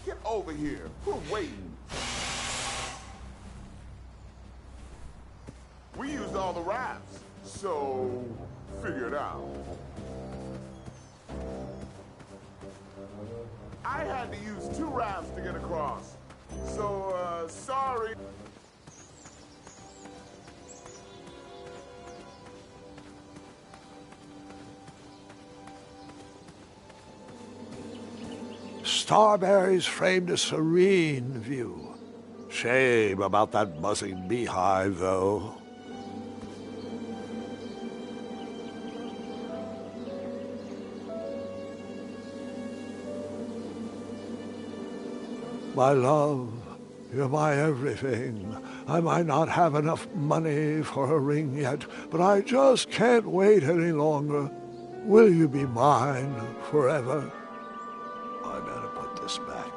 Get over here. We're waiting. We used all the rafts, so figure it out. I had to use 2 rafts to get across, so sorry. Starberries framed a serene view. Shame about that buzzing beehive, though. My love, you're my everything. I might not have enough money for a ring yet, but I just can't wait any longer. Will you be mine forever? I better put this back.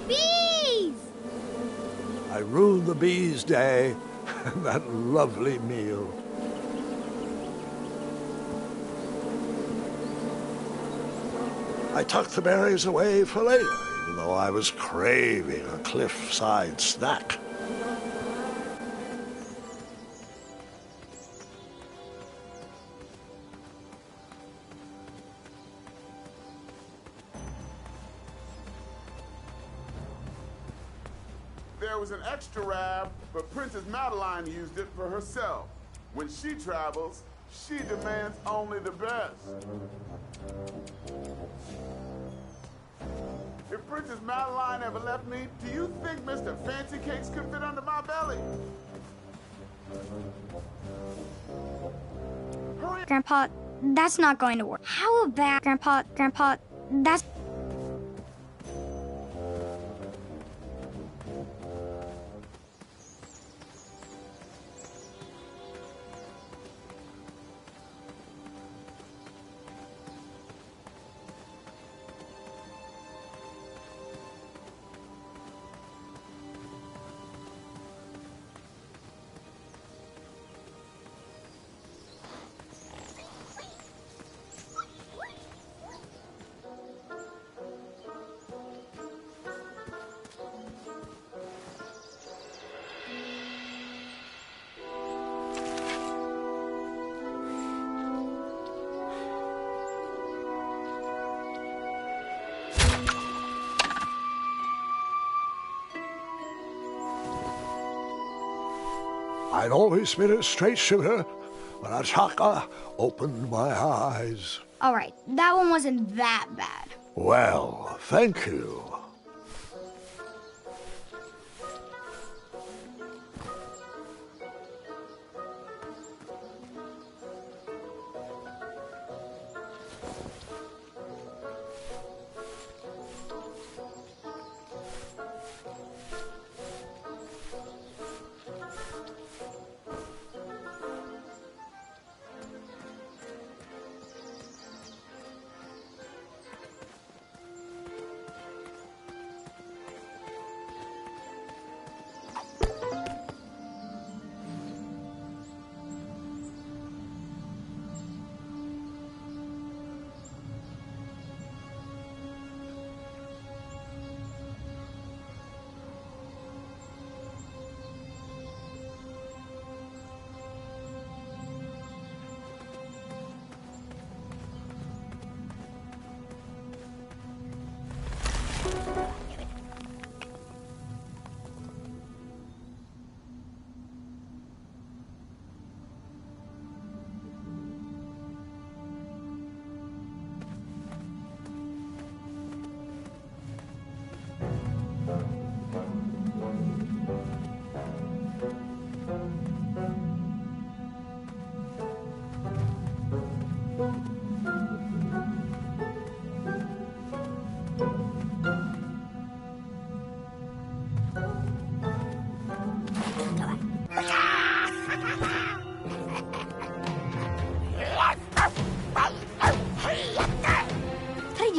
Bees! I ruined the bees' day and that lovely meal. I tucked the berries away for later, even though I was craving a cliffside snack. was an extra rab, but Princess Madeline used it for herself. When she travels, she demands only the best. If Princess Madeline ever left me, do you think Mr. Fancy Cakes could fit under my belly? Grandpa, that's not going to work. How about, Grandpa, that's... I'd always been a straight shooter, but Ataka opened my eyes. All right, that one wasn't that bad. Well, thank you.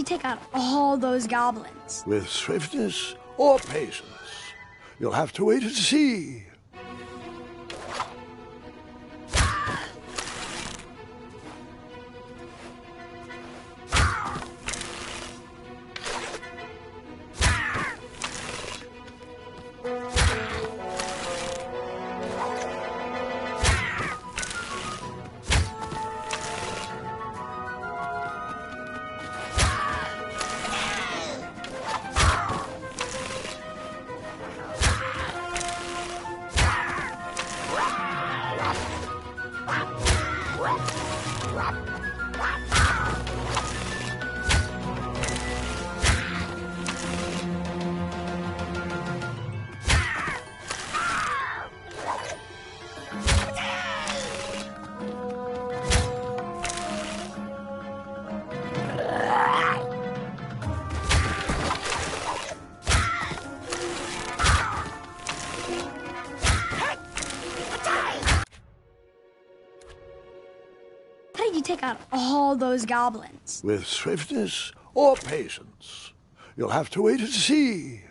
Take out all those goblins. With swiftness or patience? You'll have to wait and see. Take out all those goblins. With swiftness or patience? You'll have to wait and see.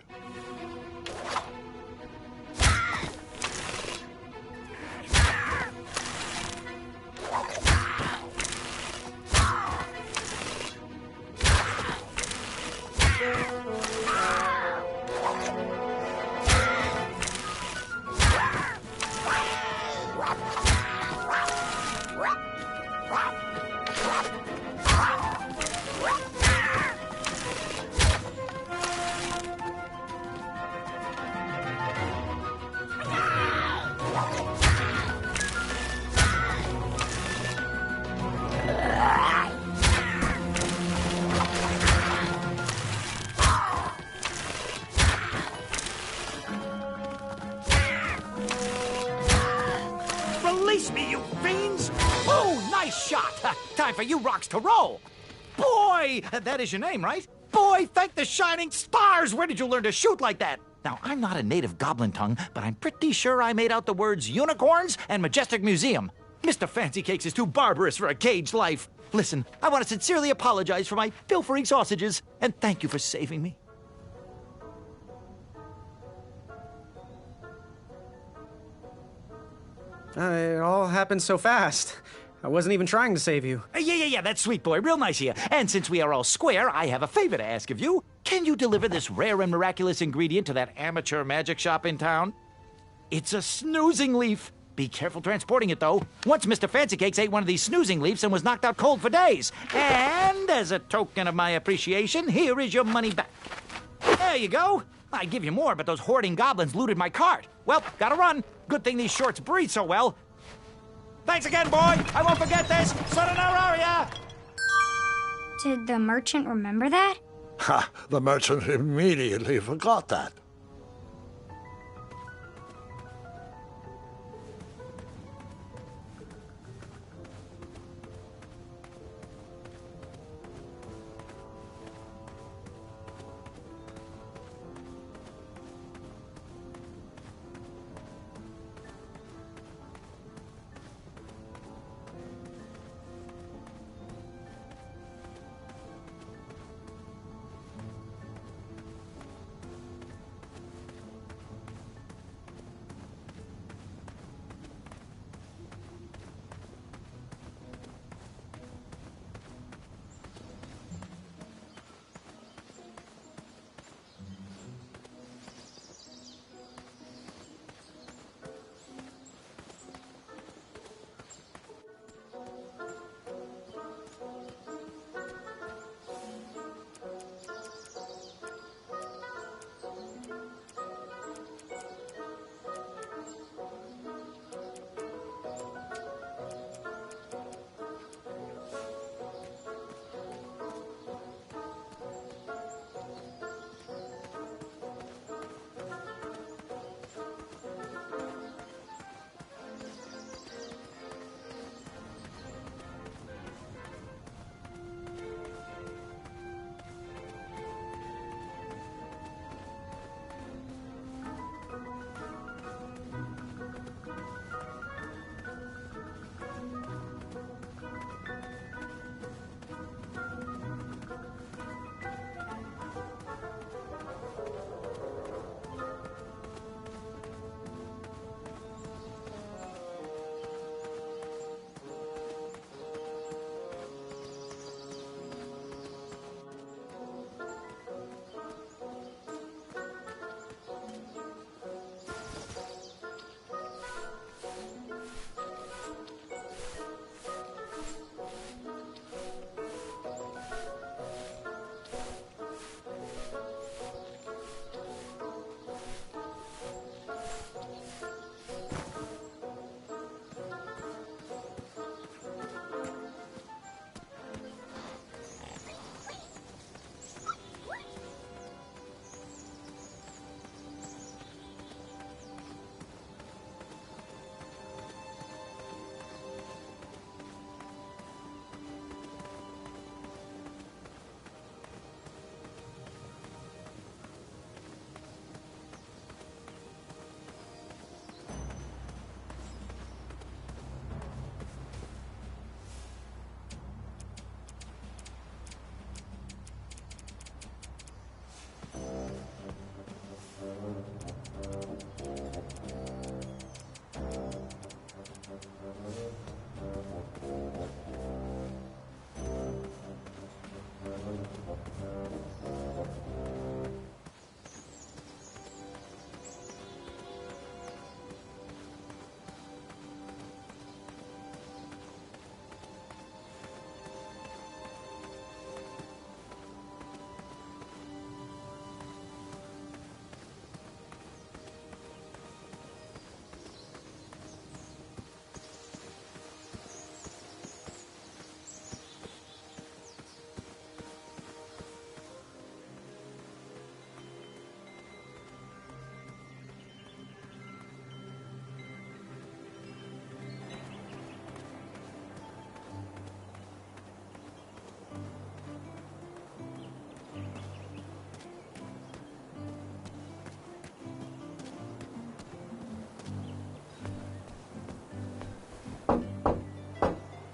Face me, you fiends! Oh, nice shot! Time for you rocks to roll! Boy! That is your name, right? Boy, thank the shining stars! Where did you learn to shoot like that? Now, I'm not a native goblin tongue, but I'm pretty sure I made out the words unicorns and majestic museum. Mr. Fancy Cakes is too barbarous for a caged life. Listen, I want to sincerely apologize for my pilfering sausages, and thank you for saving me. It all happened so fast. I wasn't even trying to save you. Yeah, that's sweet, boy. Real nice of you. And since we are all square, I have a favor to ask of you. Can you deliver this rare and miraculous ingredient to that amateur magic shop in town? It's a snoozing leaf. Be careful transporting it, though. Once Mr. Fancy Cakes ate one of these snoozing leaves and was knocked out cold for days. And as a token of my appreciation, here is your money back. There you go. I'd give you more, but those hoarding goblins looted my cart. Well, gotta run. Good thing these shorts breathe so well. Thanks again, boy. I won't forget this. Sayonara. Did the merchant remember that? Ha! The merchant immediately forgot that.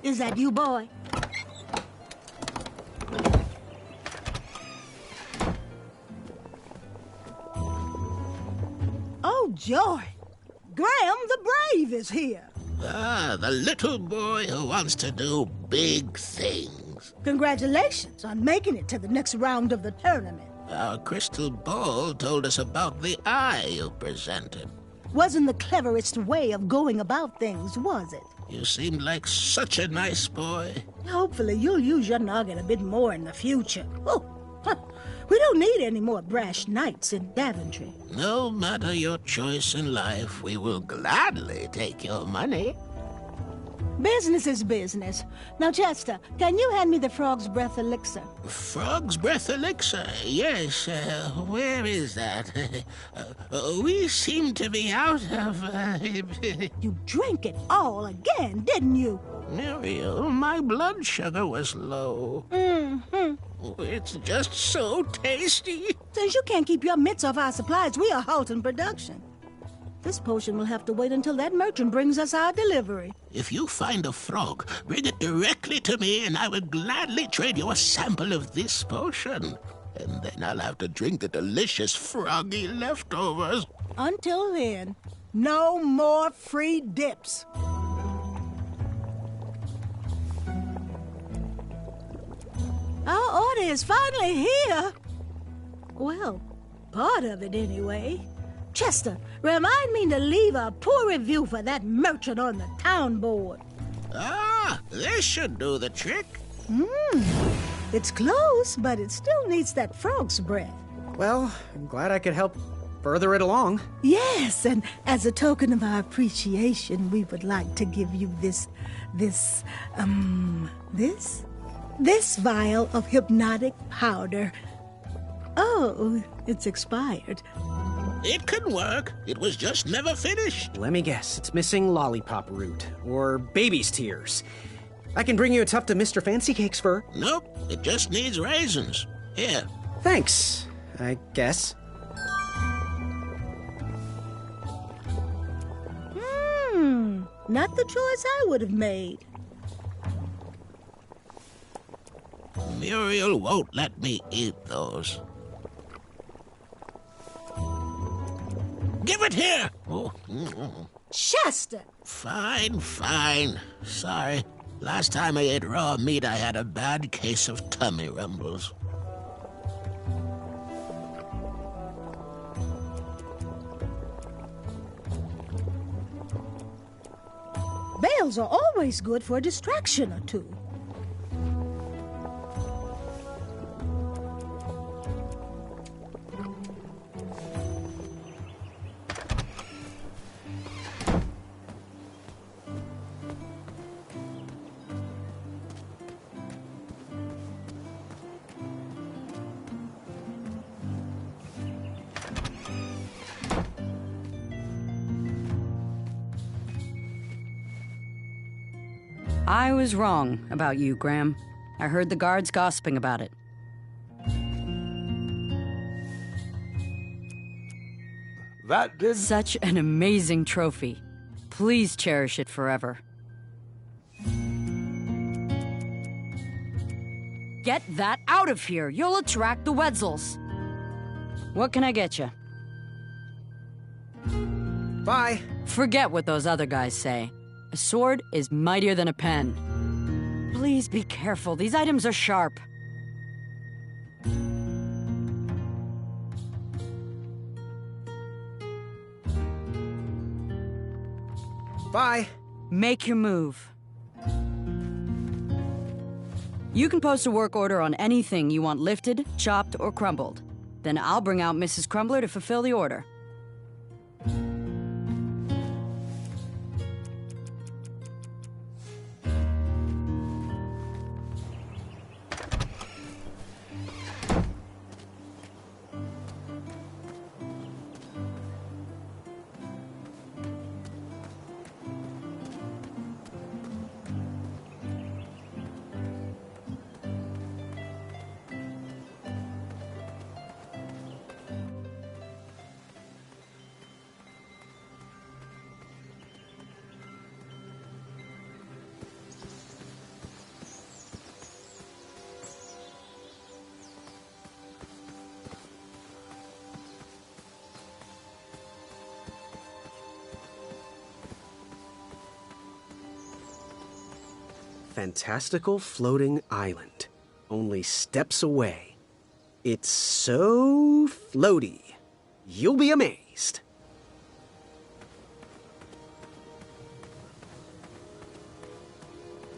Is that you, boy? Oh, joy! Graham the Brave is here. Ah, the little boy who wants to do big things. Congratulations on making it to the next round of the tournament. Our crystal ball told us about the eye you presented. Wasn't the cleverest way of going about things, was it? You seemed like such a nice boy. Hopefully you'll use your noggin a bit more in the future. Oh, we don't need any more brash knights in Daventry. No matter your choice in life, we will gladly take your money. Business is business. Now, Chester, can you hand me the Frog's Breath elixir? Frog's Breath elixir? Yes, where is that? We seem to be out of... You drank it all again, didn't you? Muriel, my blood sugar was low. Mm-hmm. It's just so tasty. Since you can't keep your mitts off our supplies, we are halting production. This potion will have to wait until that merchant brings us our delivery. If you find a frog, bring it directly to me and I will gladly trade you a sample of this potion. And then I'll have to drink the delicious froggy leftovers. Until then, no more free dips. Our order is finally here. Well, part of it anyway. Chester, remind me to leave a poor review for that merchant on the town board. Ah, this should do the trick. It's close, but it still needs that frog's breath. Well, I'm glad I could help further it along. Yes, and as a token of our appreciation, we would like to give you this vial of hypnotic powder. Oh, it's expired. It can work. It was just never finished. Let me guess. It's missing lollipop root or baby's tears. I can bring you a tuft of Mr. Fancy Cake's fur. Nope. It just needs raisins. Here. Thanks, I guess. Not the choice I would have made. Muriel won't let me eat those. Give it here! Oh. Chester! Fine. Sorry. Last time I ate raw meat, I had a bad case of tummy rumbles. Bells are always good for a distraction or two. I was wrong about you, Graham. I heard the guards gossiping about it. That did... Such an amazing trophy. Please cherish it forever. Get that out of here! You'll attract the Wetzels. What can I get you? Bye. Forget what those other guys say. A sword is mightier than a pen. Please be careful. These items are sharp. Bye. Make your move. You can post a work order on anything you want lifted, chopped, or crumbled. Then I'll bring out Mrs. Crumbler to fulfill the order. fantastical floating island, only steps away. It's so floaty, you'll be amazed.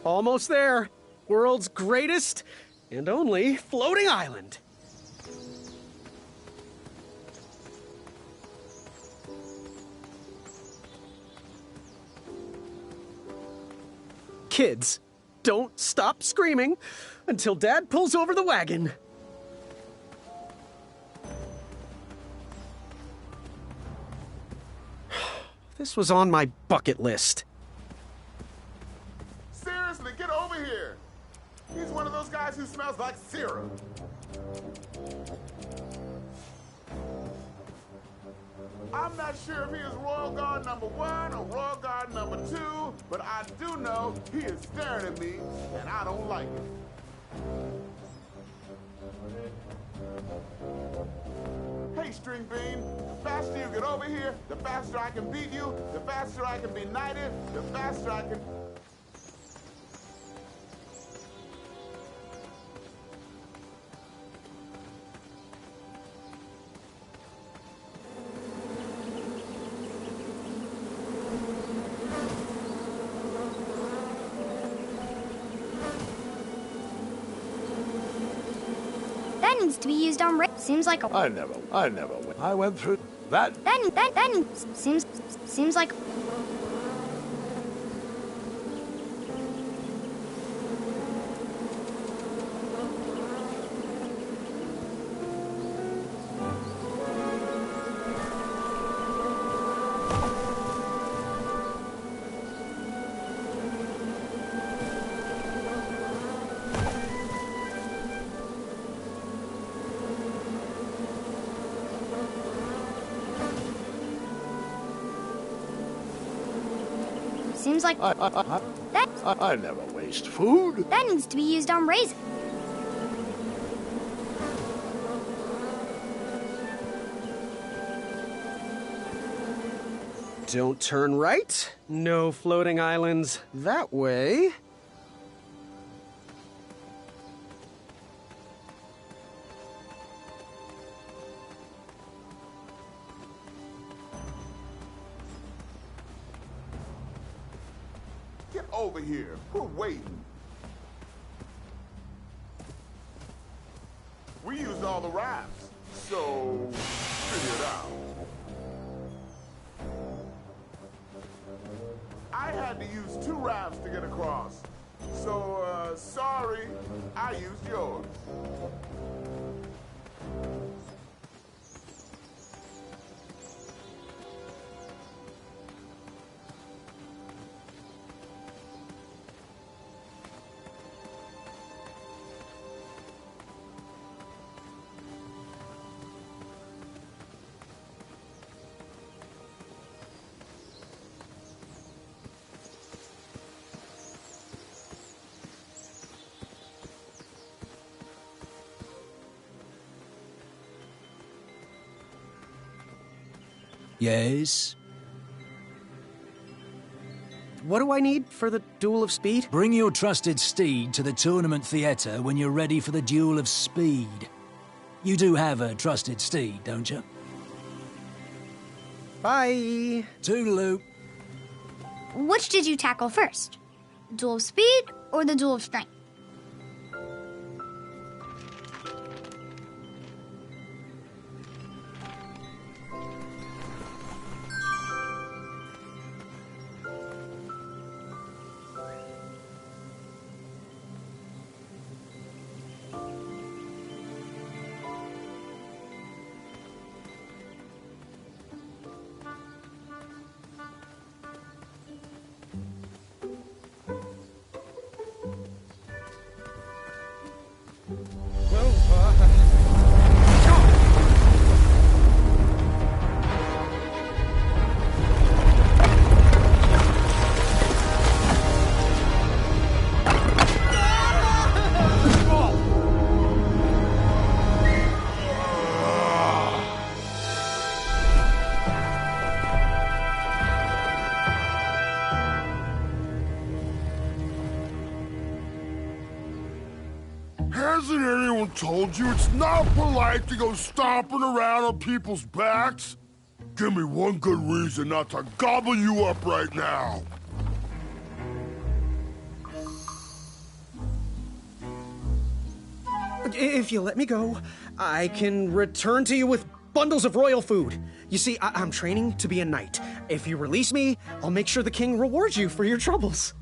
Almost there. World's greatest and only floating island. Kids, don't stop screaming until Dad pulls over the wagon. This was on my bucket list. Seriously, get over here. He's one of those guys who smells like syrup. I'm not sure if he is Royal Guard number 1 or Royal Guard number 2, but I do know he is staring at me, and I don't like it. Hey, String Bean, the faster you get over here, the faster I can beat you, the faster I can be knighted, the faster I can... That needs to be used on seems like a... I never went. I went through that. That seems like... Seems like I never waste food. That needs to be used on raisin. Don't turn right. No floating islands that way. Get over here. We're waiting. We used all the rafts, so figure it out. I had to use 2 rafts to get across. So, sorry, I used yours. Yes? What do I need for the Duel of Speed? Bring your trusted steed to the tournament theatre when you're ready for the Duel of Speed. You do have a trusted steed, don't you? Bye! Toodaloo. Which did you tackle first? Duel of Speed or the Duel of Strength? Hasn't anyone told you it's not polite to go stomping around on people's backs? Give me one good reason not to gobble you up right now. If you let me go, I can return to you with bundles of royal food. You see, I'm training to be a knight. If you release me, I'll make sure the king rewards you for your troubles.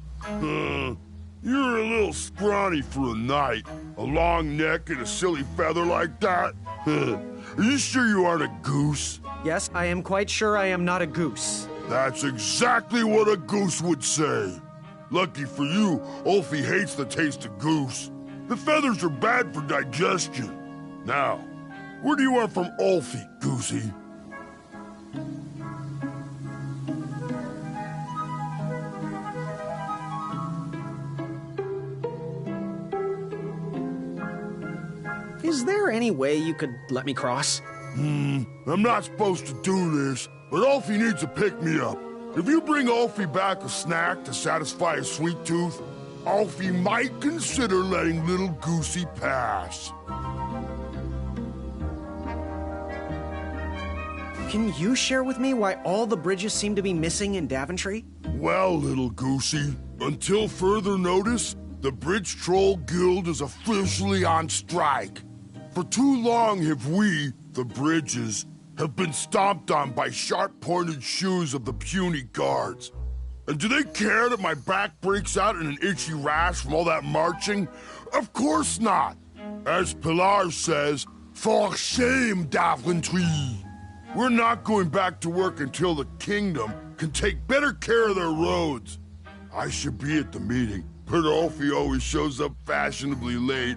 You're a little scrawny for a knight. A long neck and a silly feather like that? Are you sure you aren't a goose? Yes, I am quite sure I am not a goose. That's exactly what a goose would say. Lucky for you, Ulfie hates the taste of goose. The feathers are bad for digestion. Now, where do you want from Ulfie, Goosey? Is there any way you could let me cross? I'm not supposed to do this, but Ulfie needs to pick me up. If you bring Ulfie back a snack to satisfy his sweet tooth, Ulfie might consider letting little Goosey pass. Can you share with me why all the bridges seem to be missing in Daventry? Well, little Goosey, until further notice, the Bridge Troll Guild is officially on strike. For too long have we, the Bridges, have been stomped on by sharp-pointed shoes of the puny guards. And do they care that my back breaks out in an itchy rash from all that marching? Of course not. As Pilar says, for shame, Daventry. We're not going back to work until the kingdom can take better care of their roads. I should be at the meeting, but Ulfie always shows up fashionably late.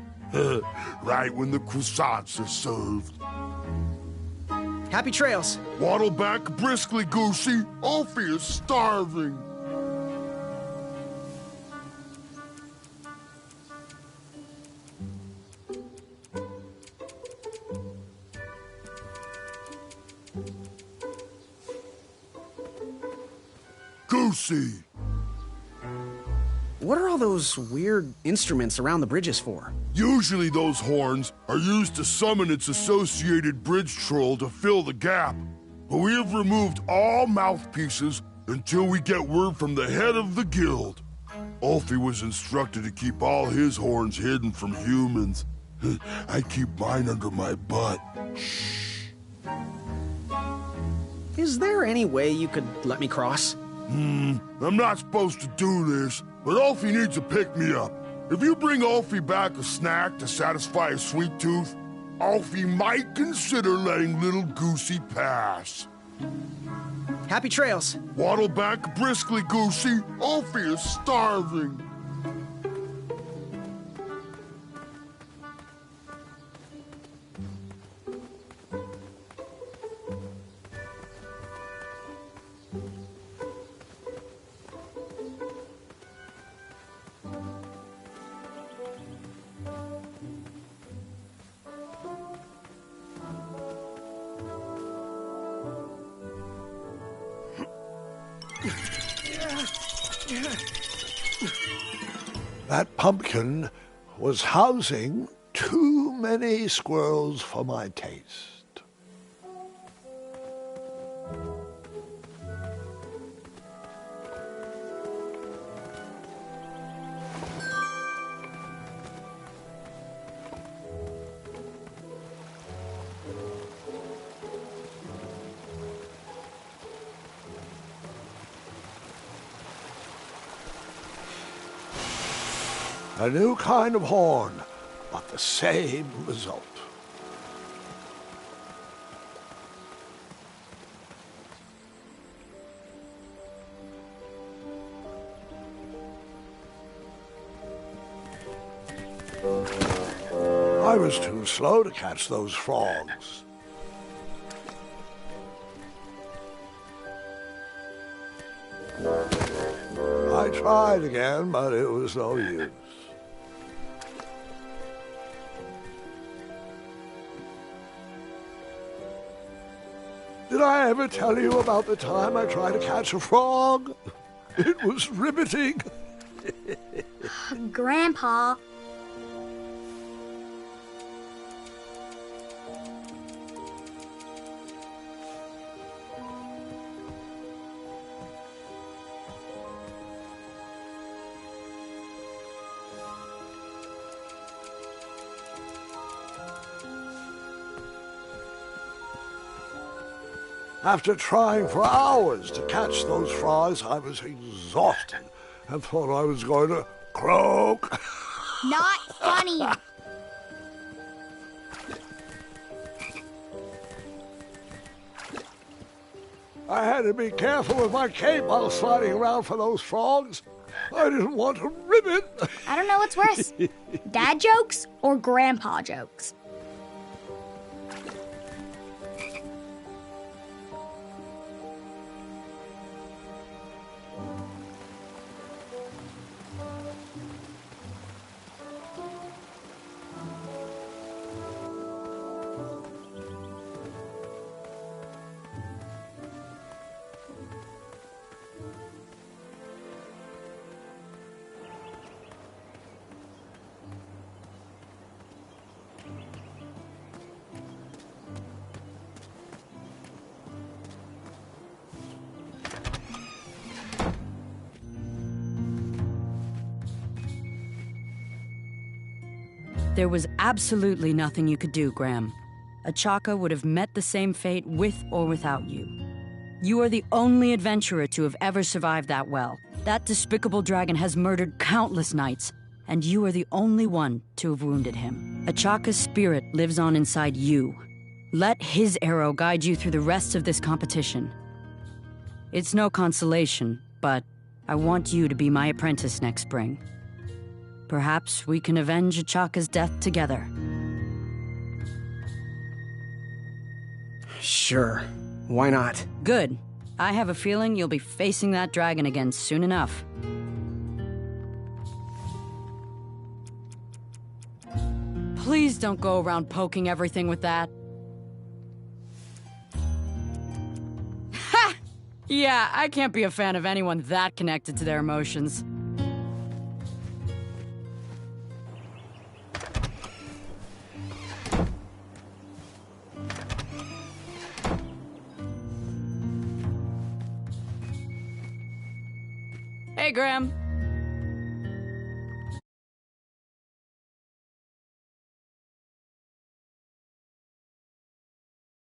Right when the croissants are served. Happy trails. Waddle back briskly, Goosey. Ulfie is starving. Goosey! What are all those weird instruments around the bridges for? Usually those horns are used to summon its associated bridge troll to fill the gap. But we have removed all mouthpieces until we get word from the head of the guild. Ulfie was instructed to keep all his horns hidden from humans. I keep mine under my butt. Is there any way you could let me cross? I'm not supposed to do this, but Ulfie needs to pick me up. If you bring Ulfie back a snack to satisfy his sweet tooth, Ulfie might consider letting little Goosey pass. Happy trails. Waddle back briskly, Goosey. Ulfie is starving. That pumpkin was housing too many squirrels for my taste. A new kind of horn, but the same result. I was too slow to catch those frogs. I tried again, but it was no use. Did I ever tell you about the time I tried to catch a frog? It was riveting. Grandpa. After trying for hours to catch those frogs, I was exhausted and thought I was going to croak. Not funny. I had to be careful with my cape while sliding around for those frogs. I didn't want to rip it. I don't know what's worse, dad jokes or grandpa jokes. There was absolutely nothing you could do, Graham. Achaka would have met the same fate with or without you. You are the only adventurer to have ever survived that well. That despicable dragon has murdered countless knights, and you are the only one to have wounded him. Achaka's spirit lives on inside you. Let his arrow guide you through the rest of this competition. It's no consolation, but I want you to be my apprentice next spring. Perhaps we can avenge Achaka's death together. Sure. Why not? Good. I have a feeling you'll be facing that dragon again soon enough. Please don't go around poking everything with that. Ha! Yeah, I can't be a fan of anyone that connected to their emotions. Hey, Graham.